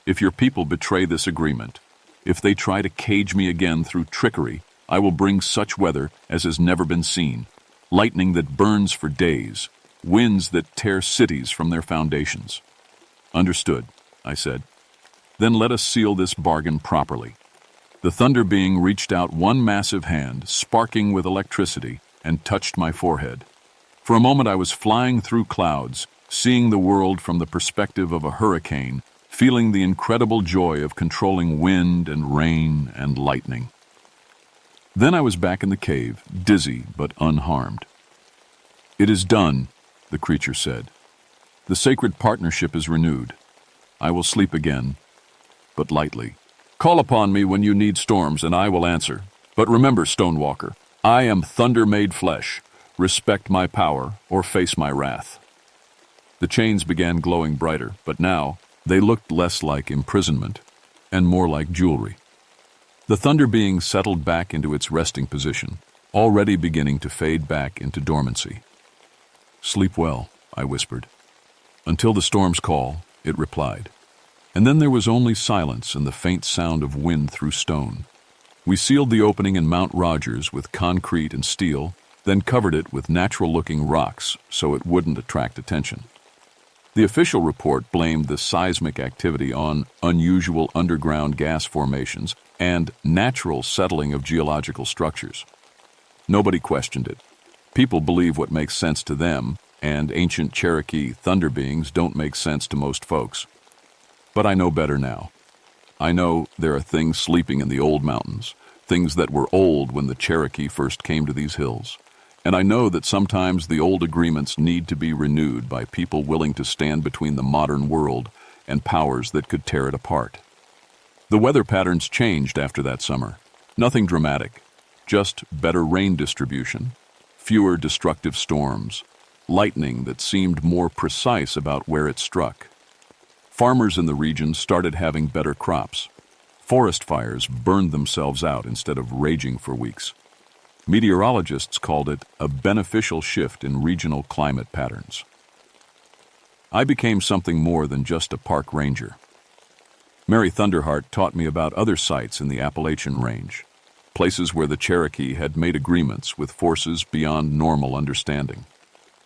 if your people betray this agreement, if they try to cage me again through trickery, I will bring such weather as has never been seen, lightning that burns for days, winds that tear cities from their foundations. Understood, I said. Then let us seal this bargain properly. The thunder being reached out one massive hand, sparking with electricity, and touched my forehead. For a moment I was flying through clouds, seeing the world from the perspective of a hurricane, feeling the incredible joy of controlling wind and rain and lightning. Then I was back in the cave, dizzy but unharmed. It is done, the creature said. The sacred partnership is renewed. I will sleep again, but lightly. Call upon me when you need storms, and I will answer. But remember, Stonewalker, I am thunder made flesh. Respect my power or face my wrath. The chains began glowing brighter, but now they looked less like imprisonment and more like jewelry. The thunder being settled back into its resting position, already beginning to fade back into dormancy. Sleep well, I whispered. Until the storm's call, it replied. And then there was only silence and the faint sound of wind through stone. We sealed the opening in Mount Rogers with concrete and steel, then covered it with natural-looking rocks so it wouldn't attract attention. The official report blamed the seismic activity on unusual underground gas formations and natural settling of geological structures. Nobody questioned it. People believe what makes sense to them, and ancient Cherokee thunder beings don't make sense to most folks. But I know better now. I know there are things sleeping in the old mountains, things that were old when the Cherokee first came to these hills. And I know that sometimes the old agreements need to be renewed by people willing to stand between the modern world and powers that could tear it apart. The weather patterns changed after that summer. Nothing dramatic, just better rain distribution, fewer destructive storms, lightning that seemed more precise about where it struck. Farmers in the region started having better crops. Forest fires burned themselves out instead of raging for weeks. Meteorologists called it a beneficial shift in regional climate patterns. I became something more than just a park ranger. Mary Thunderheart taught me about other sites in the Appalachian range, places where the Cherokee had made agreements with forces beyond normal understanding,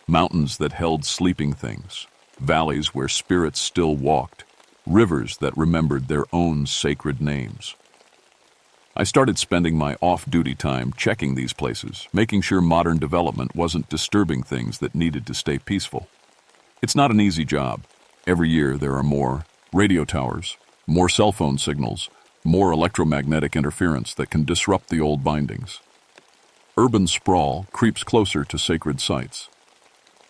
mountains that held sleeping things, valleys where spirits still walked, rivers that remembered their own sacred names. I started spending my off-duty time checking these places, making sure modern development wasn't disturbing things that needed to stay peaceful. It's not an easy job. Every year there are more radio towers, more cell phone signals, more electromagnetic interference that can disrupt the old bindings. Urban sprawl creeps closer to sacred sites.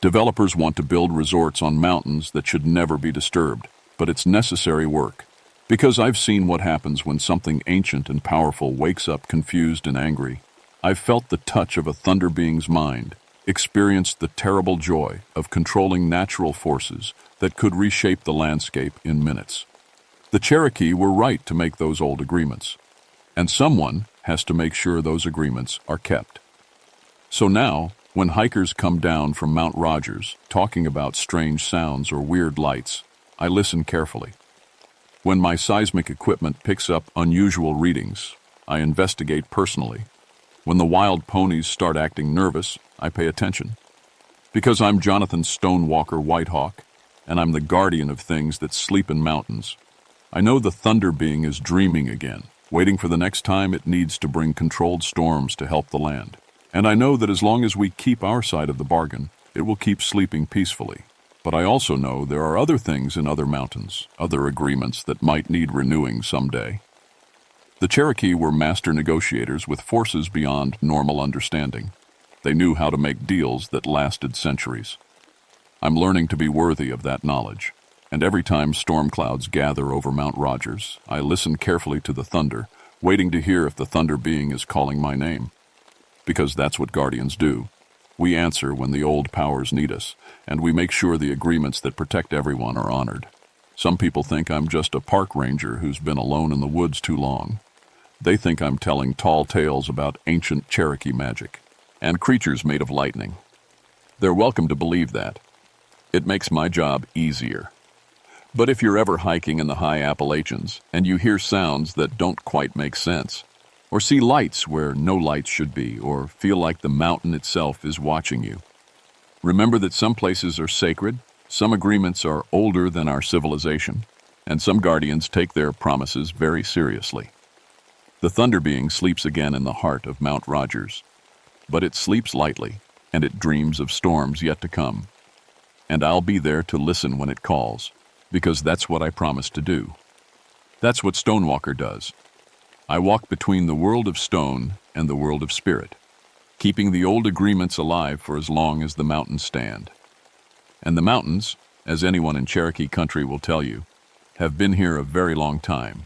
Developers want to build resorts on mountains that should never be disturbed, but it's necessary work. Because I've seen what happens when something ancient and powerful wakes up confused and angry. I've felt the touch of a thunder being's mind, experienced the terrible joy of controlling natural forces that could reshape the landscape in minutes. The Cherokee were right to make those old agreements, and someone has to make sure those agreements are kept. So now, when hikers come down from Mount Rogers talking about strange sounds or weird lights, I listen carefully. When my seismic equipment picks up unusual readings, I investigate personally. When the wild ponies start acting nervous, I pay attention. Because I'm Jonathan Stonewalker Whitehawk, and I'm the guardian of things that sleep in mountains, I know the thunder being is dreaming again, waiting for the next time it needs to bring controlled storms to help the land. And I know that as long as we keep our side of the bargain, it will keep sleeping peacefully. But I also know there are other things in other mountains, other agreements that might need renewing someday. The Cherokee were master negotiators with forces beyond normal understanding. They knew how to make deals that lasted centuries. I'm learning to be worthy of that knowledge. And every time storm clouds gather over Mount Rogers, I listen carefully to the thunder, waiting to hear if the thunder being is calling my name. Because that's what guardians do. We answer when the old powers need us, and we make sure the agreements that protect everyone are honored. Some people think I'm just a park ranger who's been alone in the woods too long. They think I'm telling tall tales about ancient Cherokee magic and creatures made of lightning. They're welcome to believe that. It makes my job easier. But if you're ever hiking in the high Appalachians and you hear sounds that don't quite make sense, or see lights where no lights should be, or feel like the mountain itself is watching you, remember that some places are sacred, some agreements are older than our civilization, and some guardians take their promises very seriously. The thunder being sleeps again in the heart of Mount Rogers, but it sleeps lightly, and it dreams of storms yet to come. And I'll be there to listen when it calls, because that's what I promised to do. That's what Stonewalker does. I walk between the world of stone and the world of spirit, keeping the old agreements alive for as long as the mountains stand. And the mountains, as anyone in Cherokee country will tell you, have been here a very long time.